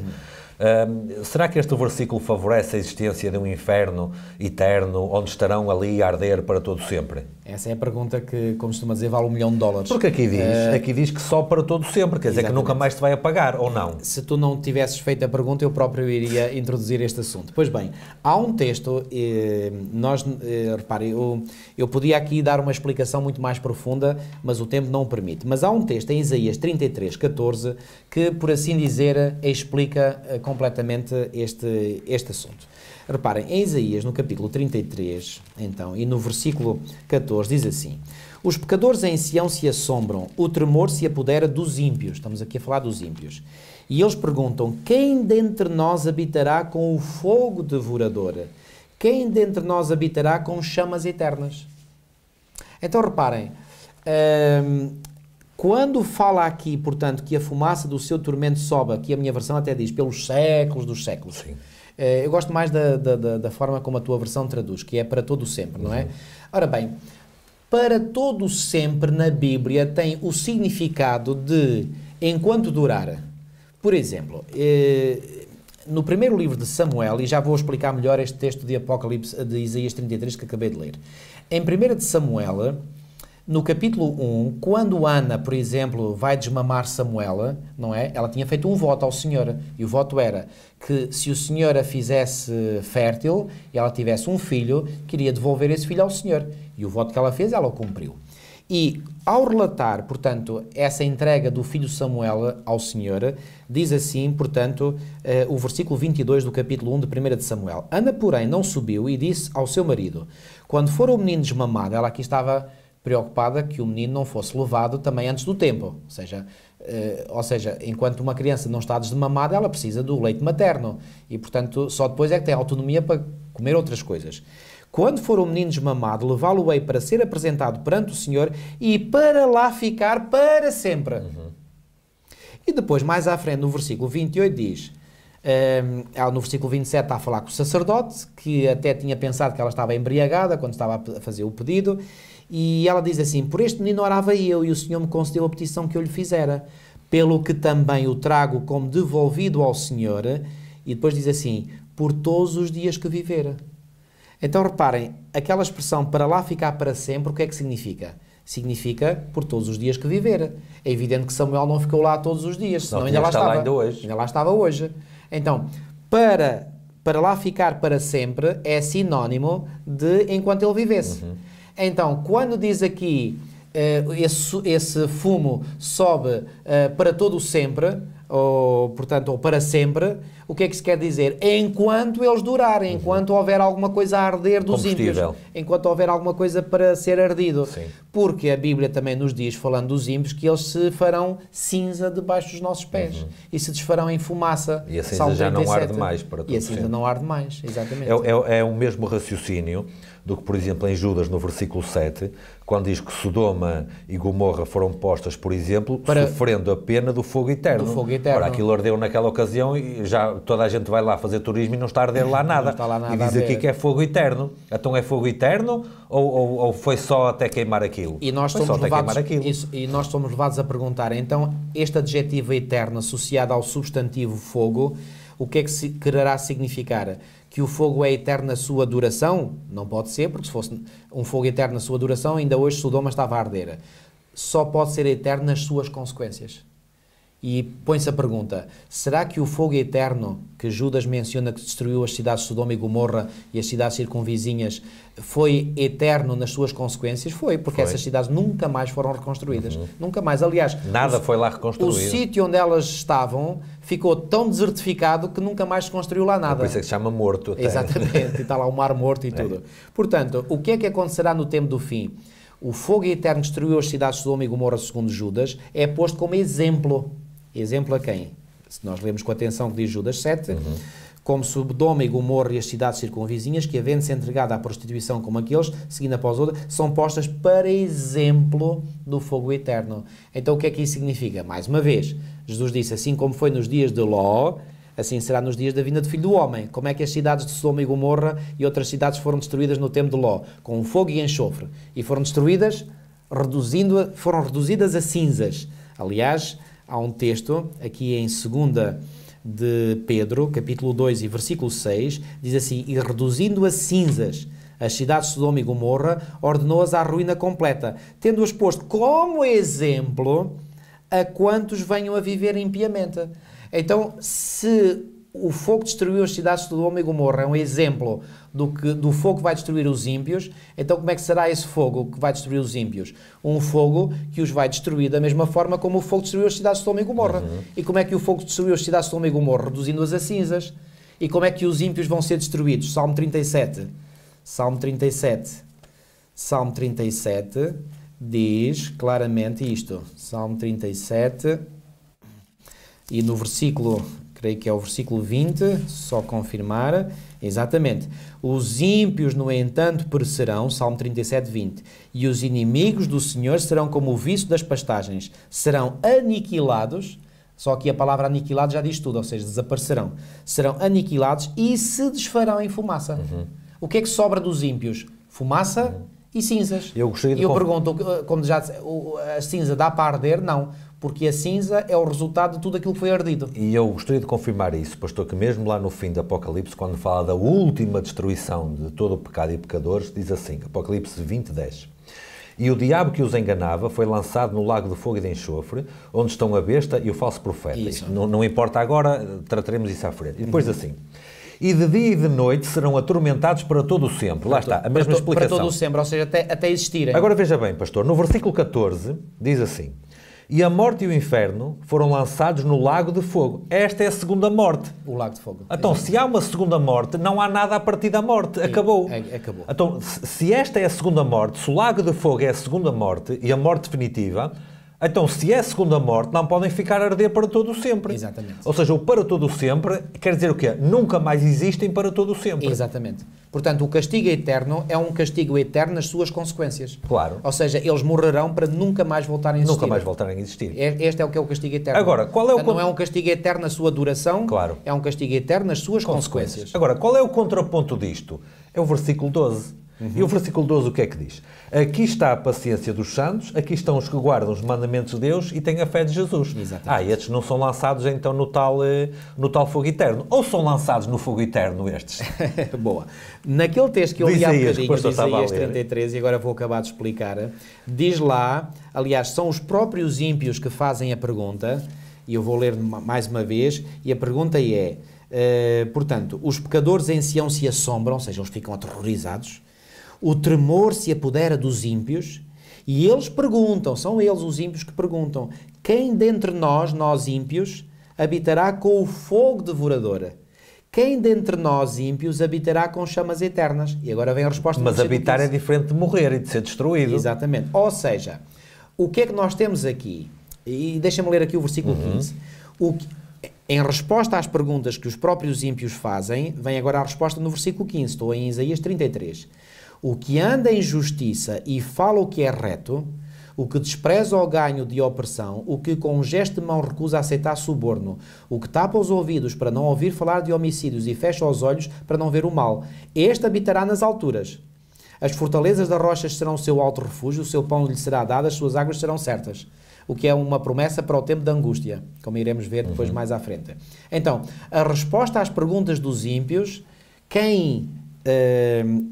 Será que este versículo favorece a existência de um inferno eterno onde estarão ali a arder para todo sempre? Essa é a pergunta que, como costuma dizer, vale $1 milhão. Porque aqui diz que só para todo sempre, quer dizer que nunca mais te vai apagar, ou não? Se tu não tivesses feito a pergunta, eu próprio iria introduzir este assunto. Pois bem, há um texto, repare, eu podia aqui dar uma explicação muito mais profunda, mas o tempo não o permite. Mas há um texto em Isaías 33:14 que, por assim dizer, explica completamente este assunto. Reparem, em Isaías, no capítulo 33, então, e no versículo 14, diz assim: os pecadores em Sião se assombram, o tremor se apodera dos ímpios. Estamos aqui a falar dos ímpios. E eles perguntam: quem dentre nós habitará com o fogo devorador? Quem dentre nós habitará com chamas eternas? Então, reparem, quando fala aqui, portanto, que a fumaça do seu tormento sobe, aqui a minha versão até diz, pelos séculos dos séculos. Sim. Eu gosto mais da forma como a tua versão traduz, que é para todo sempre, não é? Ora bem, para todo sempre na Bíblia tem o significado de enquanto durar. Por exemplo, no primeiro livro de Samuel, e já vou explicar melhor este texto de Apocalipse, de Isaías 33 que acabei de ler. Em 1 de Samuel, no capítulo 1, quando Ana, por exemplo, vai desmamar Samuel, não é? Ela tinha feito um voto ao Senhor, e o voto era que se o Senhor a fizesse fértil e ela tivesse um filho, queria devolver esse filho ao Senhor. E o voto que ela fez, ela o cumpriu. E ao relatar, portanto, essa entrega do filho Samuel ao Senhor, diz assim, portanto, o versículo 22 do capítulo 1 de 1 de Samuel. Ana, porém, não subiu e disse ao seu marido: quando for o menino desmamado, ela aqui estava preocupada que o menino não fosse levado também antes do tempo, ou seja, enquanto uma criança não está desmamada, ela precisa do leite materno e, portanto, só depois é que tem autonomia para comer outras coisas. Quando for o menino desmamado, levá-lo-ei para ser apresentado perante o Senhor e para lá ficar para sempre. E depois, mais à frente, no versículo 28 diz, no versículo 27 está a falar com o sacerdote, que até tinha pensado que ela estava embriagada quando estava a fazer o pedido, e ela diz assim: por este menino orava eu, e o Senhor me concedeu a petição que eu lhe fizera, pelo que também o trago como devolvido ao Senhor, e depois diz assim: por todos os dias que viver. Então reparem, aquela expressão para lá ficar para sempre, o que é que significa? Significa por todos os dias que viver. É evidente que Samuel não ficou lá todos os dias, senão ainda lá estava. Ainda lá estava hoje. Então, para lá ficar para sempre é sinónimo de enquanto ele vivesse. Então, quando diz aqui esse fumo sobe para todo o sempre, ou para sempre, o que é que se quer dizer? Enquanto eles durarem, enquanto houver alguma coisa a arder dos ímpios, enquanto houver alguma coisa para ser ardido. Sim. Porque a Bíblia também nos diz, falando dos ímpios, que eles se farão cinza debaixo dos nossos pés e se desfarão em fumaça. E a cinza já não arde mais para todo sempre. E a cinza não arde mais, exatamente. É o mesmo raciocínio do que, por exemplo, em Judas, no versículo 7, quando diz que Sodoma e Gomorra foram postas, por exemplo, sofrendo a pena do fogo eterno. Ora, aquilo ardeu naquela ocasião e já toda a gente vai lá fazer turismo e não está a arder lá nada. Não está lá nada e diz aqui que é fogo eterno. Então é fogo eterno ou foi só até queimar aquilo? E nós somos levados a perguntar, então, este adjetivo eterno associado ao substantivo fogo, o que é que quererá significar? Que o fogo é eterno na sua duração? Não pode ser, porque se fosse um fogo eterno na sua duração, ainda hoje Sodoma estava a arder. Só pode ser eterno nas suas consequências. E põe-se a pergunta, será que o fogo eterno que Judas menciona que destruiu as cidades de Sodoma e Gomorra e as cidades circunvizinhas foi eterno nas suas consequências? Foi, porque essas cidades nunca mais foram reconstruídas. Nunca mais. Aliás, nada foi lá reconstruído. O sítio onde elas estavam ficou tão desertificado que nunca mais se construiu lá nada. Por isso é que se chama morto. Até. Exatamente, e está lá o mar morto e tudo. Portanto, o que é que acontecerá no tempo do fim? O fogo eterno que destruiu as cidades de Sodoma e Gomorra, segundo Judas, é posto como exemplo. Exemplo a quem? Se nós lemos com atenção o que diz Judas 7, como Sodoma e Gomorra e as cidades circunvizinhas, que havendo-se entregado à prostituição como aqueles, seguindo após outra, são postas para exemplo do fogo eterno. Então o que é que isso significa? Mais uma vez, Jesus disse, assim como foi nos dias de Ló, assim será nos dias da vinda do Filho do Homem. Como é que as cidades de Sodoma e Gomorra e outras cidades foram destruídas no tempo de Ló? Com fogo e enxofre. E foram destruídas, foram reduzidas a cinzas. Aliás, há um texto aqui em 2 de Pedro, capítulo 2 e versículo 6, diz assim, e reduzindo a cinzas as cidades de Sodoma e Gomorra, ordenou-as à ruína completa, tendo-as posto como exemplo a quantos venham a viver impiamente. Então, se o fogo destruiu as cidades de Sodoma e Gomorra, é um exemplo do fogo que vai destruir os ímpios, então como é que será esse fogo que vai destruir os ímpios? Um fogo que os vai destruir da mesma forma como o fogo destruiu as cidades de Sodoma e Gomorra. E como é que o fogo destruiu as cidades de Sodoma e Gomorra? Reduzindo-as a cinzas. E como é que os ímpios vão ser destruídos? Salmo 37. Salmo 37 diz claramente isto. Salmo 37 e no versículo, creio que é o versículo 20, só confirmar, exatamente. Os ímpios, no entanto, perecerão, Salmo 37, 20, e os inimigos do Senhor serão como o viço das pastagens, serão aniquilados, só que a palavra aniquilado já diz tudo, ou seja, desaparecerão, serão aniquilados e se desfarão em fumaça. O que é que sobra dos ímpios? Fumaça e cinzas. Eu pergunto, como já disse, a cinza dá para arder? Não. Porque a cinza é o resultado de tudo aquilo que foi ardido. E eu gostaria de confirmar isso, pastor, que mesmo lá no fim do Apocalipse, quando fala da última destruição de todo o pecado e pecadores, diz assim, Apocalipse 20, 10. E o diabo que os enganava foi lançado no lago de fogo e de enxofre, onde estão a besta e o falso profeta. Não importa agora, trataremos isso à frente. E depois assim... E de dia e de noite serão atormentados para todo o sempre. Lá está, a mesma explicação. Para todo o sempre, ou seja, até existirem. Agora veja bem, pastor, no versículo 14 diz assim, e a morte e o inferno foram lançados no lago de fogo. Esta é a segunda morte. O lago de fogo. Então, exatamente. Se há uma segunda morte, não há nada a partir da morte. Acabou. Acabou. Então, se esta é a segunda morte, se o lago de fogo é a segunda morte e a morte definitiva... Então, se é a segunda morte, não podem ficar a arder para todo o sempre. Exatamente. Ou seja, o para todo o sempre quer dizer o quê? Nunca mais existem para todo o sempre. Exatamente. Portanto, o castigo eterno é um castigo eterno nas suas consequências. Claro. Ou seja, eles morrerão para nunca mais voltarem a existir. Nunca mais voltarem a existir. Este é o que é o castigo eterno. Agora, qual é o... Não é um castigo eterno na sua duração, claro. É um castigo eterno nas suas consequências. Agora, qual é o contraponto disto? É o versículo 12. E o versículo 12 o que é que diz? Aqui está a paciência dos santos, aqui estão os que guardam os mandamentos de Deus e têm a fé de Jesus. Exatamente. Estes não são lançados então no tal fogo eterno. Ou são lançados no fogo eterno estes? Boa. Naquele texto que eu li há bocadinho, de Isaías 33, e agora vou acabar de explicar, diz lá, aliás, são os próprios ímpios que fazem a pergunta, e eu vou ler mais uma vez, e a pergunta é, portanto, os pecadores em Sião se assombram, ou seja, eles ficam aterrorizados, o tremor se apodera dos ímpios e eles perguntam, são eles os ímpios que perguntam, quem dentre nós ímpios, habitará com o fogo devorador? Quem dentre nós ímpios habitará com chamas eternas? E agora vem a resposta. Mas habitar é diferente de morrer e de ser destruído. Exatamente. Ou seja, o que é que nós temos aqui? E deixa-me ler aqui o versículo 15. Em resposta às perguntas que os próprios ímpios fazem, vem agora a resposta no versículo 15. Estou em Isaías 33. O que anda em justiça e fala o que é reto, o que despreza o ganho de opressão, o que com um gesto de mão recusa aceitar suborno, o que tapa os ouvidos para não ouvir falar de homicídios e fecha os olhos para não ver o mal, este habitará nas alturas. As fortalezas das rochas serão o seu alto refúgio, o seu pão lhe será dado, as suas águas serão certas. O que é uma promessa para o tempo da angústia, como iremos ver depois mais à frente. Então, a resposta às perguntas dos ímpios, quem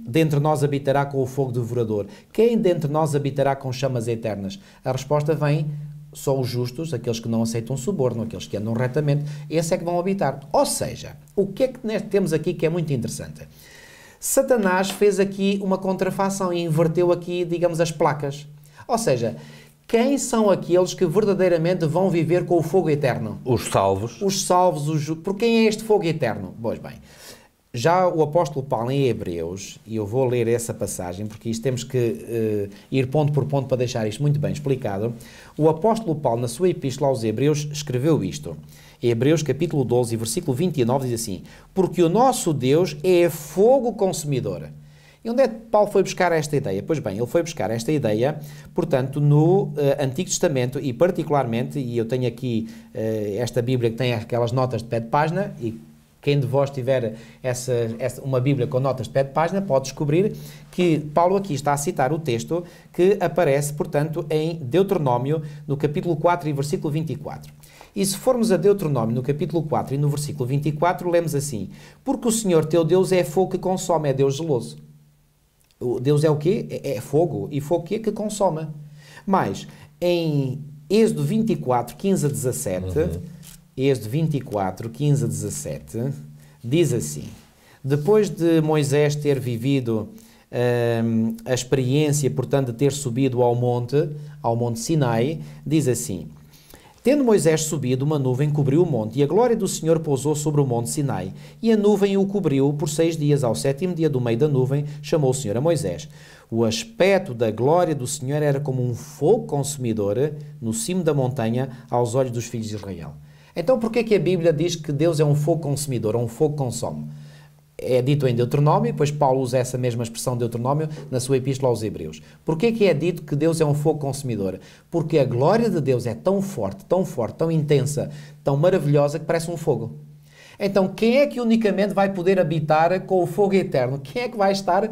dentre nós habitará com o fogo devorador? Quem dentre nós habitará com chamas eternas? A resposta vem, só os justos, aqueles que não aceitam suborno, aqueles que andam retamente, esses é que vão habitar. Ou seja, o que é que temos aqui que é muito interessante? Satanás fez aqui uma contrafação e inverteu aqui, digamos, as placas. Ou seja, quem são aqueles que verdadeiramente vão viver com o fogo eterno? Os salvos. Os salvos, por quem é este fogo eterno? Pois bem, já o apóstolo Paulo em Hebreus, e eu vou ler essa passagem, porque isto temos que ir ponto por ponto para deixar isto muito bem explicado. O apóstolo Paulo, na sua epístola aos Hebreus, escreveu isto. Hebreus capítulo 12, versículo 29 diz assim: porque o nosso Deus é fogo consumidor. E onde é que Paulo foi buscar esta ideia? Pois bem, ele foi buscar esta ideia, portanto, no Antigo Testamento e particularmente, e eu tenho aqui esta Bíblia que tem aquelas notas de pé de página, e quem de vós tiver uma Bíblia com notas de pé de página pode descobrir que Paulo aqui está a citar o texto que aparece, portanto, em Deuteronômio, no capítulo 4 e versículo 24. E se formos a Deuteronômio, no capítulo 4 e no versículo 24, lemos assim: porque o Senhor teu Deus é fogo que consome, é Deus geloso. O Deus é o quê? É fogo. E fogo que consome. Mas, em Êxodo 24, 15 a 17... Êxodo 24, 15 a 17, diz assim: depois de Moisés ter vivido a experiência, portanto, de ter subido ao monte Sinai, diz assim: tendo Moisés subido, uma nuvem cobriu o monte, e a glória do Senhor pousou sobre o monte Sinai, e a nuvem o cobriu por 6 dias. Ao 7º dia, do meio da nuvem, chamou o Senhor a Moisés. O aspecto da glória do Senhor era como um fogo consumidor no cimo da montanha aos olhos dos filhos de Israel. Então, por que a Bíblia diz que Deus é um fogo consumidor, ou um fogo que consome? É dito em Deuteronômio, pois Paulo usa essa mesma expressão de Deuteronômio na sua epístola aos Hebreus. Por que é dito que Deus é um fogo consumidor? Porque a glória de Deus é tão forte, tão intensa, tão maravilhosa que parece um fogo. Então, quem é que unicamente vai poder habitar com o fogo eterno? Quem é que vai estar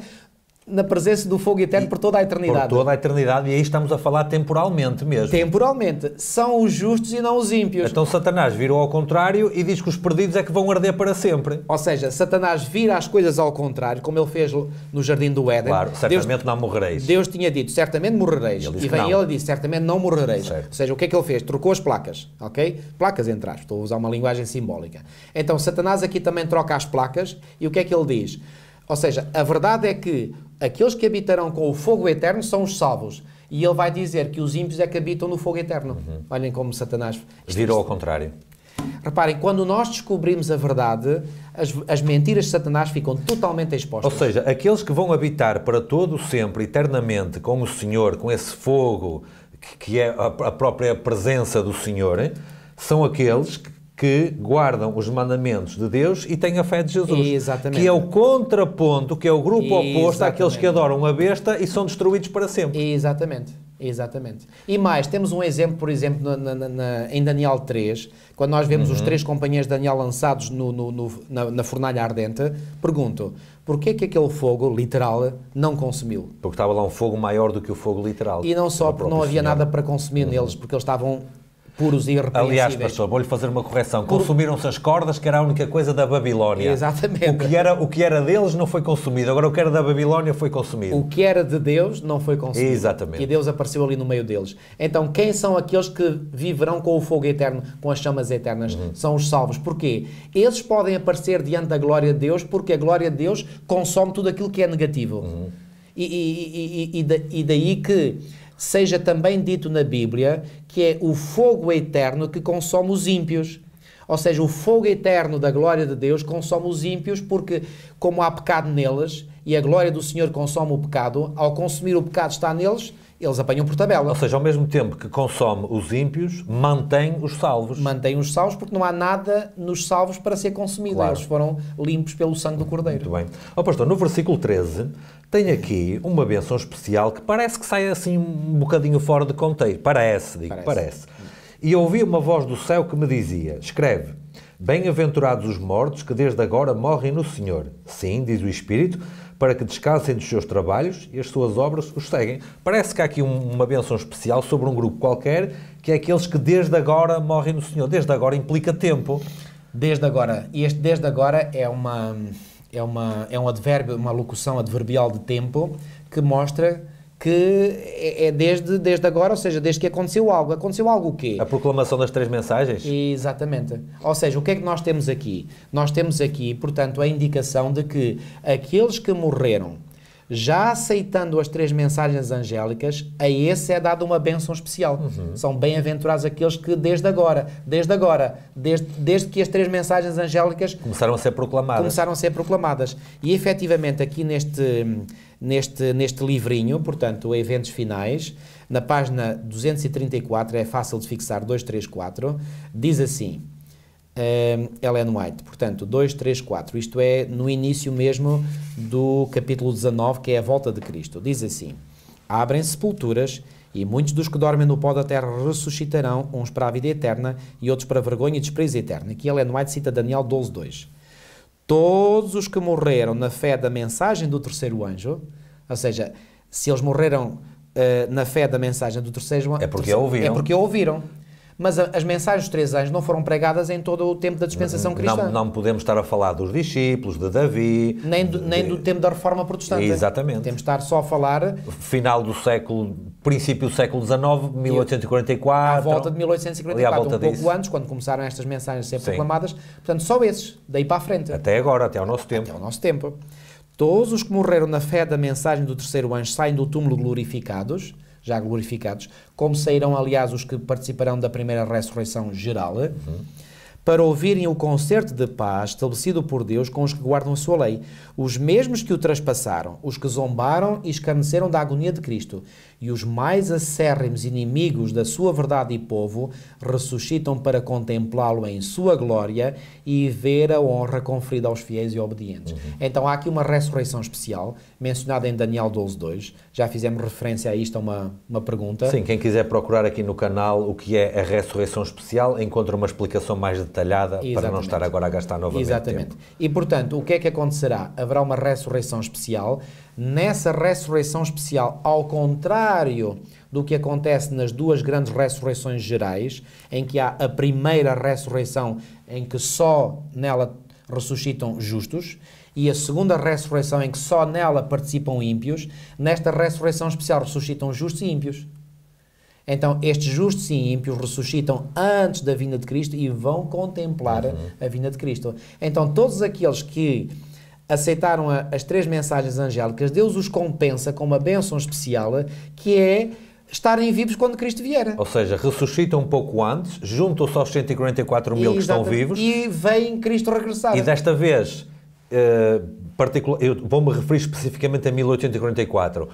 na presença do fogo eterno por toda a eternidade? Por toda a eternidade, e aí estamos a falar temporalmente mesmo. Temporalmente. São os justos e não os ímpios. Então Satanás virou ao contrário e diz que os perdidos é que vão arder para sempre. Ou seja, Satanás vira as coisas ao contrário, como ele fez no Jardim do Éden. Claro, certamente não morrereis. Deus tinha dito, certamente morrereis. E vem ele e disse, certamente não morrereis. Certo. Ou seja, o que é que ele fez? Trocou as placas, ok? Placas entre aspas, estou a usar uma linguagem simbólica. Então Satanás aqui também troca as placas, e o que é que ele diz? Ou seja, a verdade é que aqueles que habitarão com o fogo eterno são os salvos. E ele vai dizer que os ímpios é que habitam no fogo eterno. Olhem como Satanás... Virou ao contrário. Reparem, quando nós descobrimos a verdade, as mentiras de Satanás ficam totalmente expostas. Ou seja, aqueles que vão habitar para todo sempre, eternamente, com o Senhor, com esse fogo, que é a própria presença do Senhor, são aqueles que guardam os mandamentos de Deus e têm a fé de Jesus. Exatamente. Que é o contraponto, que é o grupo oposto àqueles que adoram a besta e são destruídos para sempre. Exatamente. Exatamente. E mais, temos um exemplo, por exemplo, em Daniel 3, quando nós vemos os 3 companheiros de Daniel lançados na fornalha ardente, pergunto, porquê que aquele fogo, literal, não consumiu? Porque estava lá um fogo maior do que o fogo literal. E não só porque não havia nada para consumir neles, porque eles estavam puros e irrepreensíveis. Aliás, pastor, vou-lhe fazer uma correção. Consumiram-se as cordas, que era a única coisa da Babilónia. Exatamente. O que era deles não foi consumido. Agora o que era da Babilónia foi consumido. O que era de Deus não foi consumido. Exatamente. E Deus apareceu ali no meio deles. Então, quem são aqueles que viverão com o fogo eterno, com as chamas eternas? São os salvos. Porquê? Eles podem aparecer diante da glória de Deus, porque a glória de Deus consome tudo aquilo que é negativo. E daí que seja também dito na Bíblia que é o fogo eterno que consome os ímpios. Ou seja, o fogo eterno da glória de Deus consome os ímpios porque, como há pecado neles, e a glória do Senhor consome o pecado, ao consumir o pecado está neles, eles apanham por tabela. Ou seja, ao mesmo tempo que consome os ímpios, mantém os salvos. Mantém os salvos porque não há nada nos salvos para ser consumido. Claro. Eles foram limpos pelo sangue do Cordeiro. Muito bem. Ó pastor, no versículo 13, tem aqui uma bênção especial que parece que sai assim um bocadinho fora de contexto. Parece. E ouvi uma voz do céu que me dizia, escreve, bem-aventurados os mortos que desde agora morrem no Senhor. Sim, diz o Espírito, para que descansem dos seus trabalhos e as suas obras os seguem. Parece que há aqui uma bênção especial sobre um grupo qualquer, que é aqueles que desde agora morrem no Senhor. Desde agora implica tempo. Desde agora. E este desde agora é um advérbio, uma locução adverbial de tempo que mostra que é desde agora, ou seja, desde que aconteceu algo. Aconteceu algo o quê? A proclamação das 3 mensagens? Exatamente. Ou seja, o que é que nós temos aqui? Nós temos aqui, portanto, a indicação de que aqueles que morreram já aceitando as 3 mensagens angélicas, a esse é dada uma bênção especial. São bem-aventurados aqueles que desde que as 3 mensagens angélicas começaram a ser proclamadas. E efetivamente aqui neste livrinho, portanto, Eventos Finais, na página 234, é fácil de fixar, 234, diz assim, Ellen White. Portanto, 2, 3, 4. Isto é no início mesmo do capítulo 19, que é a volta de Cristo. Diz assim: abrem-se sepulturas e muitos dos que dormem no pó da terra ressuscitarão, uns para a vida eterna e outros para a vergonha e desprezo eterno. Aqui Ellen White cita Daniel 12, 2. Todos os que morreram na fé da mensagem do terceiro anjo, ou seja, se eles morreram na fé da mensagem do terceiro anjo, é porque a ouviram. É porque a ouviram. Mas as mensagens dos três anjos não foram pregadas em todo o tempo da dispensação cristã. Não podemos estar a falar dos discípulos, de Davi... Nem do tempo da Reforma Protestante. Exatamente. Temos de estar só a falar... Final do século... Princípio do século XIX, 1844... À volta de 1844, volta um pouco disso. antes, quando começaram estas mensagens a ser proclamadas. Portanto, só esses, daí para a frente. Até agora, até ao nosso tempo. Até ao nosso tempo. Todos os que morreram na fé da mensagem do terceiro anjo saem do túmulo glorificados, já glorificados, como sairão, aliás, os que participarão da primeira ressurreição geral, para ouvirem o concerto de paz estabelecido por Deus com os que guardam a sua lei, os mesmos que o traspassaram, os que zombaram e escarneceram da agonia de Cristo, e os mais acérrimos inimigos da sua verdade e povo ressuscitam para contemplá-lo em sua glória e ver a honra conferida aos fiéis e obedientes. Então há aqui uma ressurreição especial, mencionada em Daniel 12, 2. Já fizemos referência a isto, a uma pergunta. Sim, quem quiser procurar aqui no canal o que é a ressurreição especial, encontra uma explicação mais detalhada. Exatamente. Para não estar agora a gastar novamente tempo. E, portanto, o que é que acontecerá? Haverá uma ressurreição especial. Nessa ressurreição especial, ao contrário do que acontece nas duas grandes ressurreições gerais, em que há a primeira ressurreição em que só nela ressuscitam justos, e a segunda ressurreição em que só nela participam ímpios, nesta ressurreição especial ressuscitam justos e ímpios. Então, estes justos e ímpios ressuscitam antes da vinda de Cristo e vão contemplar a vinda de Cristo. Então, todos aqueles que aceitaram as três mensagens angélicas, Deus os compensa com uma bênção especial, que é estarem vivos quando Cristo vier. Ou seja, ressuscitam um pouco antes, juntam-se aos 144 mil que estão vivos. E veem Cristo regressar. E desta vez, eu vou-me referir especificamente a 1844.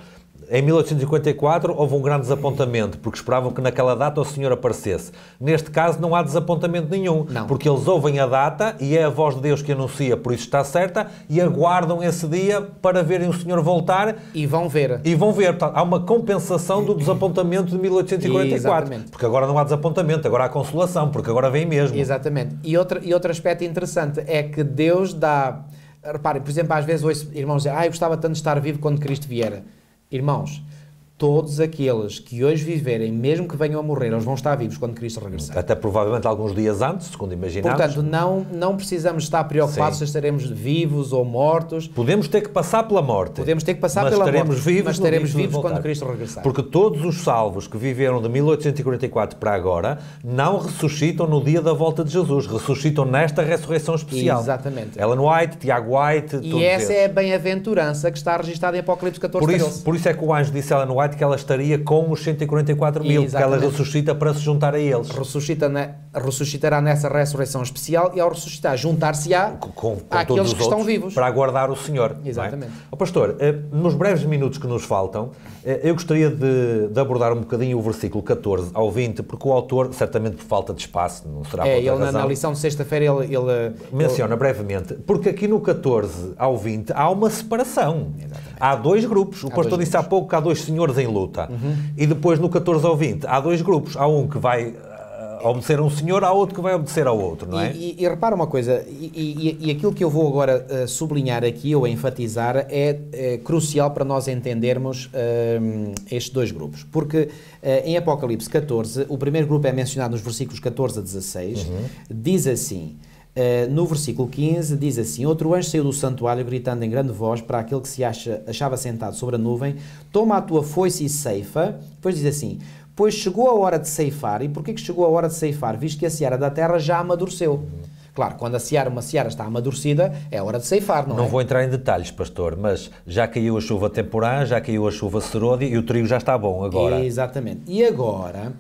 Em 1854 houve um grande desapontamento, porque esperavam que naquela data o Senhor aparecesse. Neste caso não há desapontamento nenhum, porque eles ouvem a data e é a voz de Deus que anuncia, por isso está certa, e aguardam esse dia para verem o Senhor voltar. E vão ver. Portanto, há uma compensação do desapontamento de 1844. Exatamente. Porque agora não há desapontamento, agora há consolação, porque agora vem mesmo. Exatamente. E outro aspecto interessante é que Deus dá... Reparem, por exemplo, às vezes ouço irmãos dizer: eu gostava tanto de estar vivo quando Cristo vier. Irmãos, todos aqueles que hoje viverem, mesmo que venham a morrer, eles vão estar vivos quando Cristo regressar. Até provavelmente alguns dias antes, segundo imaginamos. Portanto, não precisamos estar preocupados se estaremos vivos ou mortos. Podemos ter que passar pela morte. Podemos ter que passar pela morte, mas estaremos vivos quando Cristo regressar. Porque todos os salvos que viveram de 1844 para agora não ressuscitam no dia da volta de Jesus, ressuscitam nesta ressurreição especial. Exatamente. Ellen White, Tiago White, e essa é a bem-aventurança que está registada em Apocalipse 14, por isso é que o anjo disse a Ellen White que ela estaria com os 144 mil, porque ela ressuscita para se juntar a eles. Ressuscitará nessa ressurreição especial e ao ressuscitar juntar-se-á àqueles que estão vivos. Para aguardar o Senhor. Exatamente. Pastor, nos breves minutos que nos faltam, eu gostaria de abordar um bocadinho o versículo 14 ao 20, porque o autor, certamente por falta de espaço, não será por outra razão, na lição de sexta-feira ele menciona brevemente, porque aqui no 14 ao 20 há uma separação. Exatamente. Há dois grupos. O pastor disse há pouco que há dois senhores em luta. E depois no 14 ao 20 há dois grupos. Há um que vai obedecer a um senhor, há outro que vai obedecer ao outro, não é? E repara uma coisa, e aquilo que eu vou agora sublinhar aqui ou enfatizar é crucial para nós entendermos estes dois grupos. Porque em Apocalipse 14, o primeiro grupo é mencionado nos versículos 14 a 16, diz assim... no versículo 15 diz assim: outro anjo saiu do santuário gritando em grande voz para aquele que se achava sentado sobre a nuvem: toma a tua foice e ceifa. Depois diz assim: pois chegou a hora de ceifar. E porquê que chegou a hora de ceifar? Visto que a seara da terra já amadureceu. Claro, quando uma seara está amadurecida, é hora de ceifar, não é? Não vou entrar em detalhes, pastor, mas já caiu a chuva temporã, já caiu a chuva serôdia e o trigo já está bom agora. Exatamente. E agora...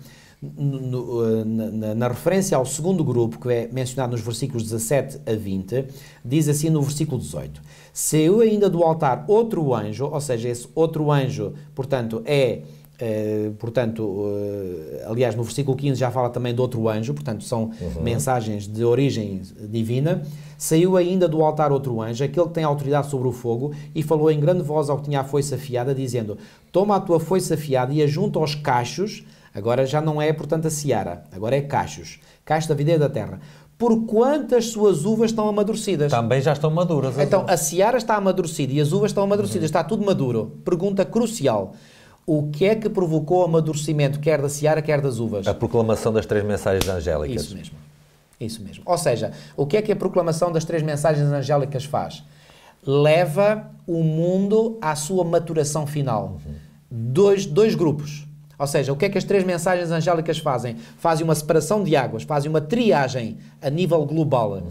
na referência ao segundo grupo, que é mencionado nos versículos 17 a 20, diz assim no versículo 18: saiu ainda do altar outro anjo, ou seja, esse outro anjo, portanto, é Aliás, no versículo 15 já fala também de outro anjo, portanto são mensagens de origem divina. Saiu ainda do altar outro anjo, aquele que tem autoridade sobre o fogo, e falou em grande voz ao que tinha a foice afiada, dizendo: toma a tua foice afiada e ajunta aos cachos. Agora já não é, portanto, a seara, agora é cachos da videira da terra, porquanto as suas uvas estão amadurecidas. Também já estão maduras. Então, a seara está amadurecida e as uvas estão amadurecidas, está tudo maduro. Pergunta crucial: o que é que provocou o amadurecimento, quer da seara, quer das uvas? A proclamação das 3 mensagens angélicas. Isso mesmo. Isso mesmo. Ou seja, o que é que a proclamação das 3 mensagens angélicas faz? Leva o mundo à sua maturação final. Dois grupos. Ou seja, o que é que as 3 mensagens angélicas fazem? Fazem uma separação de águas, fazem uma triagem a nível global.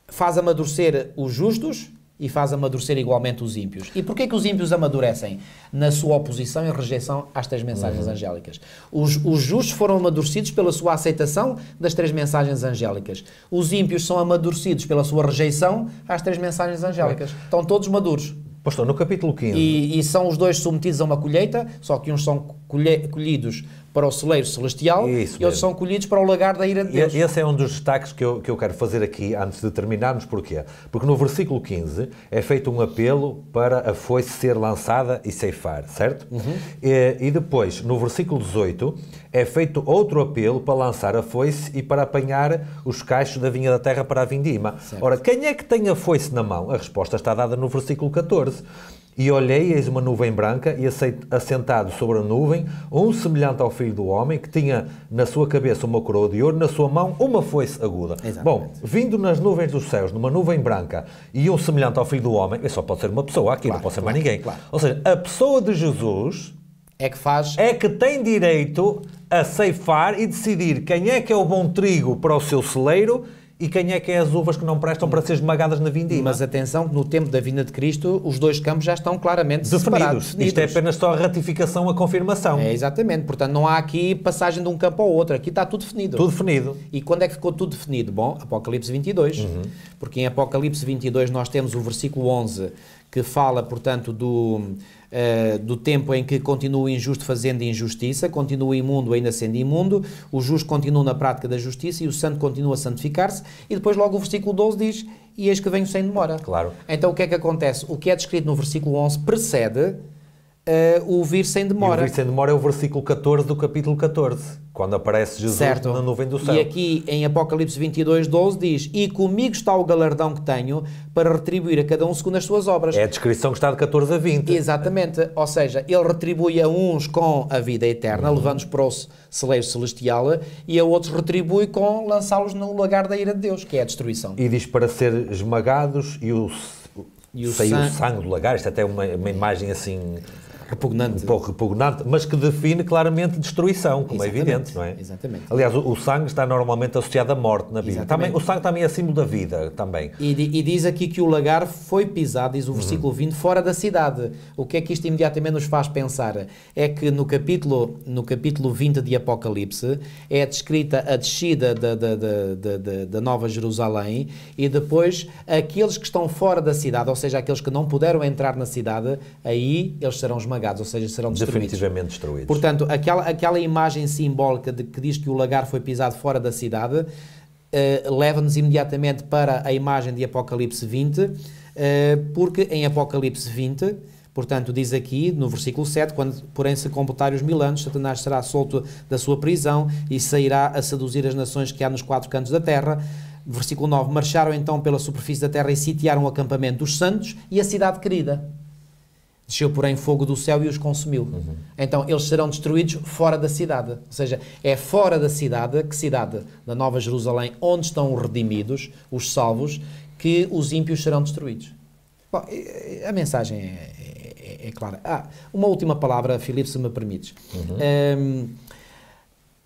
Faz amadurecer os justos e faz amadurecer igualmente os ímpios. E porquê que os ímpios amadurecem? Na sua oposição e rejeição às 3 mensagens angélicas. Os justos foram amadurecidos pela sua aceitação das 3 mensagens angélicas. Os ímpios são amadurecidos pela sua rejeição às 3 mensagens angélicas. Estão todos maduros. Pastor, no capítulo 15... E são os dois submetidos a uma colheita, só que uns são colhidos para o celeiro celestial e outros são colhidos para o lagar da ira de Deus. Esse é um dos destaques que eu quero fazer aqui antes de terminarmos. Porquê? Porque no versículo 15 é feito um apelo para a foice ser lançada e ceifar, certo? E depois, no versículo 18, é feito outro apelo para lançar a foice e para apanhar os cachos da vinha da terra para a vindima. Certo. Ora, quem é que tem a foice na mão? A resposta está dada no versículo 14. E olhei, eis uma nuvem branca, e assentado sobre a nuvem, um semelhante ao Filho do Homem, que tinha na sua cabeça uma coroa de ouro, na sua mão uma foice aguda. Exatamente. Bom, vindo nas nuvens dos céus, numa nuvem branca, e um semelhante ao Filho do Homem, só pode ser uma pessoa aqui, não pode ser mais ninguém. Claro. Ou seja, a pessoa de Jesus é que tem direito a ceifar e decidir quem é que é o bom trigo para o seu celeiro e quem é que é as uvas que não prestam para ser esmagadas na vindima. Mas atenção, no tempo da vinda de Cristo, os dois campos já estão claramente separados. Isto é apenas só a ratificação, a confirmação. É, exatamente. Portanto, não há aqui passagem de um campo ao outro. Aqui está tudo definido. Tudo definido. E quando é que ficou tudo definido? Bom, Apocalipse 22. Porque em Apocalipse 22 nós temos o versículo 11, que fala, portanto, do tempo em que continua o injusto fazendo injustiça, continua o imundo ainda sendo imundo, o justo continua na prática da justiça e o santo continua a santificar-se, e depois logo o versículo 12 diz: e eis que venho sem demora. Claro. Então o que é que acontece? O que é descrito no versículo 11 precede o vir sem demora. E o vir sem demora é o versículo 14 do capítulo 14, quando aparece Jesus na nuvem do céu. E aqui em Apocalipse 22, 12 diz: e comigo está o galardão que tenho para retribuir a cada um segundo as suas obras. É a descrição que está de 14 a 20. Exatamente. Ou seja, ele retribui a uns com a vida eterna, levando-os para o celeiro celestial, e a outros retribui com lançá-los no lagar da ira de Deus, que é a destruição. E diz para ser esmagados e o sangue do lagar. Isto até é uma imagem assim... repugnante. Um pouco repugnante, mas que define claramente destruição, como Exatamente. É evidente, não é? Exatamente. Aliás, o sangue está normalmente associado à morte na Bíblia. Também, o sangue também é símbolo da vida, também. E diz aqui que o lagar foi pisado, diz o versículo 20, fora da cidade. O que é que isto imediatamente nos faz pensar? É que no capítulo 20 de Apocalipse é descrita a descida da Nova Jerusalém e depois aqueles que estão fora da cidade, ou seja, aqueles que não puderam entrar na cidade, aí eles serão esmagados, ou seja, serão destruídos. Definitivamente destruídos. Portanto, aquela imagem simbólica de que diz que o lagar foi pisado fora da cidade leva-nos imediatamente para a imagem de Apocalipse 20, porque em Apocalipse 20, portanto, diz aqui no versículo 7, quando porém se completarem os 1000 anos, Satanás será solto da sua prisão e sairá a seduzir as nações que há nos 4 cantos da terra. Versículo 9, marcharam então pela superfície da terra e sitiaram o acampamento dos santos e a cidade querida. Desceu, porém, fogo do céu e os consumiu. Então, eles serão destruídos fora da cidade. Ou seja, é fora da cidade, que cidade? Da Nova Jerusalém, onde estão os redimidos, os salvos, que os ímpios serão destruídos. Bom, a mensagem é clara. Uma última palavra, Filipe, se me permites.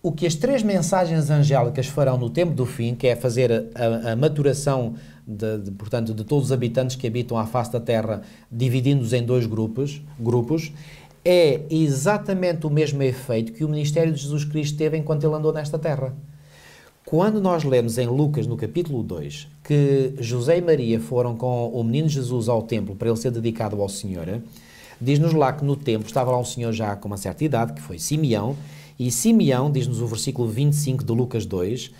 O que as 3 mensagens angélicas farão no tempo do fim, que é fazer a maturação portanto, de todos os habitantes que habitam à face da Terra, dividindo-os em 2 grupos, é exatamente o mesmo efeito que o ministério de Jesus Cristo teve enquanto ele andou nesta Terra. Quando nós lemos em Lucas, no capítulo 2, que José e Maria foram com o menino Jesus ao templo para ele ser dedicado ao Senhor, diz-nos lá que no templo estava lá um senhor já com uma certa idade, que foi Simeão, e Simeão, diz-nos o versículo 25 de Lucas 2,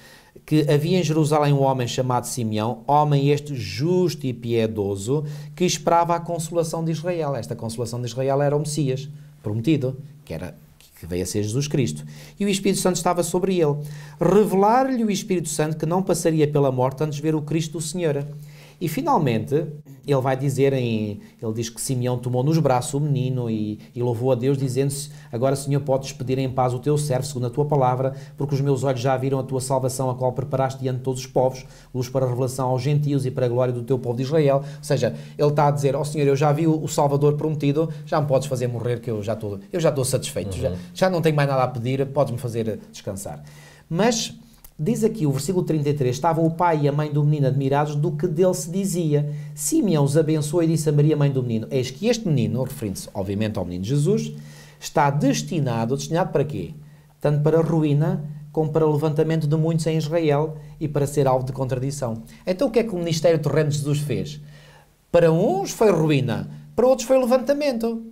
que havia em Jerusalém um homem chamado Simeão, homem este justo e piedoso, que esperava a consolação de Israel. Esta consolação de Israel era o Messias prometido, que veio a ser Jesus Cristo. E o Espírito Santo estava sobre ele. Revelar-lhe o Espírito Santo que não passaria pela morte antes de ver o Cristo do Senhor. E finalmente, ele vai dizer, ele diz que Simeão tomou nos braços o menino e louvou a Deus, dizendo-se: agora, Senhor, podes despedir em paz o teu servo, segundo a tua palavra, porque os meus olhos já viram a tua salvação, a qual preparaste diante de todos os povos, luz para a revelação aos gentios e para a glória do teu povo de Israel. Ou seja, ele está a dizer: ó Senhor, eu já vi o Salvador prometido, já me podes fazer morrer, que eu já estou satisfeito, já não tenho mais nada a pedir, podes-me fazer descansar. Mas diz aqui o versículo 33, estavam o pai e a mãe do menino admirados do que dele se dizia. Simeão os abençoou e disse a Maria, mãe do menino: eis que este menino, referindo-se obviamente ao menino Jesus, está destinado para quê? Tanto para ruína, como para o levantamento de muitos em Israel e para ser alvo de contradição. Então o que é que o ministério terreno de Jesus fez? Para uns foi ruína, para outros foi levantamento.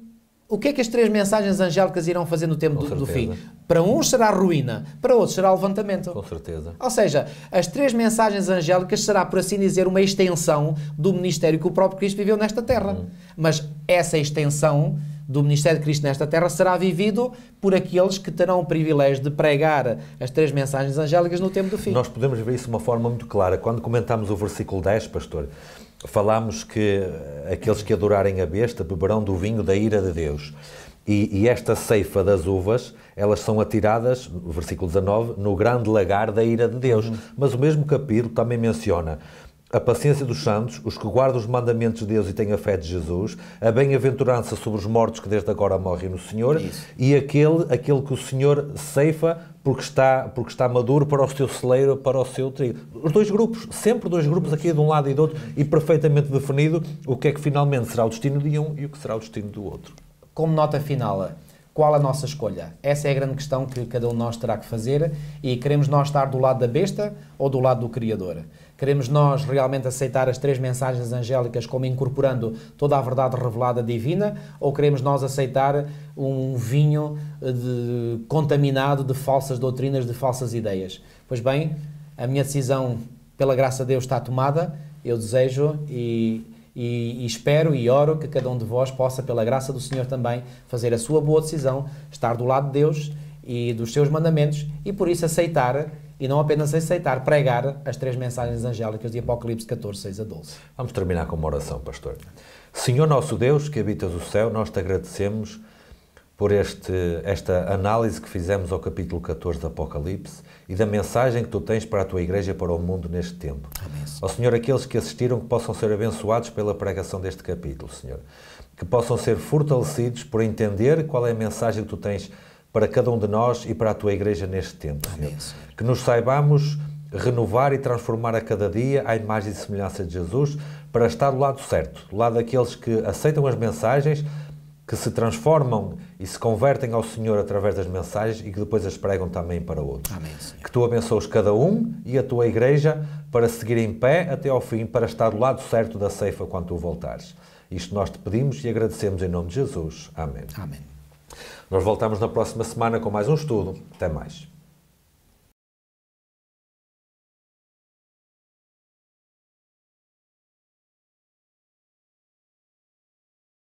O que é que as três mensagens angélicas irão fazer no tempo do fim? Para uns será ruína, para outros será levantamento. Com certeza. Ou seja, as três mensagens angélicas será, por assim dizer, uma extensão do ministério que o próprio Cristo viveu nesta terra. Mas essa extensão do ministério de Cristo nesta terra será vivido por aqueles que terão o privilégio de pregar as três mensagens angélicas no tempo do fim. Nós podemos ver isso de uma forma muito clara. Quando comentámos o versículo 10, pastor, falámos que aqueles que adorarem a besta beberão do vinho da ira de Deus. E esta ceifa das uvas, elas são atiradas, versículo 19, no grande lagar da ira de Deus. Mas o mesmo capítulo também menciona a paciência dos santos, os que guardam os mandamentos de Deus e têm a fé de Jesus, a bem-aventurança sobre os mortos que desde agora morrem no Senhor, e aquele que o Senhor ceifa porque está maduro para o seu celeiro, para o seu trigo. Os dois grupos, sempre dois grupos aqui de um lado e do outro, e perfeitamente definido o que é que finalmente será o destino de um e o que será o destino do outro. Como nota final, qual a nossa escolha? Essa é a grande questão que cada um de nós terá que fazer, e queremos nós estar do lado da besta ou do lado do Criador? Queremos nós realmente aceitar as três mensagens angélicas como incorporando toda a verdade revelada divina, ou queremos nós aceitar um vinho contaminado de falsas doutrinas, de falsas ideias? Pois bem, a minha decisão, pela graça de Deus, está tomada. Eu desejo e espero e oro que cada um de vós possa, pela graça do Senhor também, fazer a sua boa decisão, estar do lado de Deus e dos seus mandamentos, e por isso aceitar, e não apenas aceitar, pregar as três mensagens angélicas de Apocalipse 14, 6 a 12. Vamos terminar com uma oração, pastor. Senhor nosso Deus, que habitas o céu, nós te agradecemos por esta análise que fizemos ao capítulo 14 do Apocalipse e da mensagem que tu tens para a tua igreja e para o mundo neste tempo. Amém. Ó Senhor, aqueles que assistiram que possam ser abençoados pela pregação deste capítulo, Senhor. Que possam ser fortalecidos por entender qual é a mensagem que tu tens para cada um de nós e para a tua igreja neste tempo, Senhor. Amém, Senhor. Que nos saibamos renovar e transformar a cada dia à imagem e semelhança de Jesus para estar do lado certo, do lado daqueles que aceitam as mensagens, que se transformam e se convertem ao Senhor através das mensagens e que depois as pregam também para outros. Amém, Senhor. Que tu abençoes cada um e a tua igreja para seguir em pé até ao fim, para estar do lado certo da ceifa quando tu voltares. Isto nós te pedimos e agradecemos em nome de Jesus. Amém. Amém. Nós voltamos na próxima semana com mais um estudo. Até mais.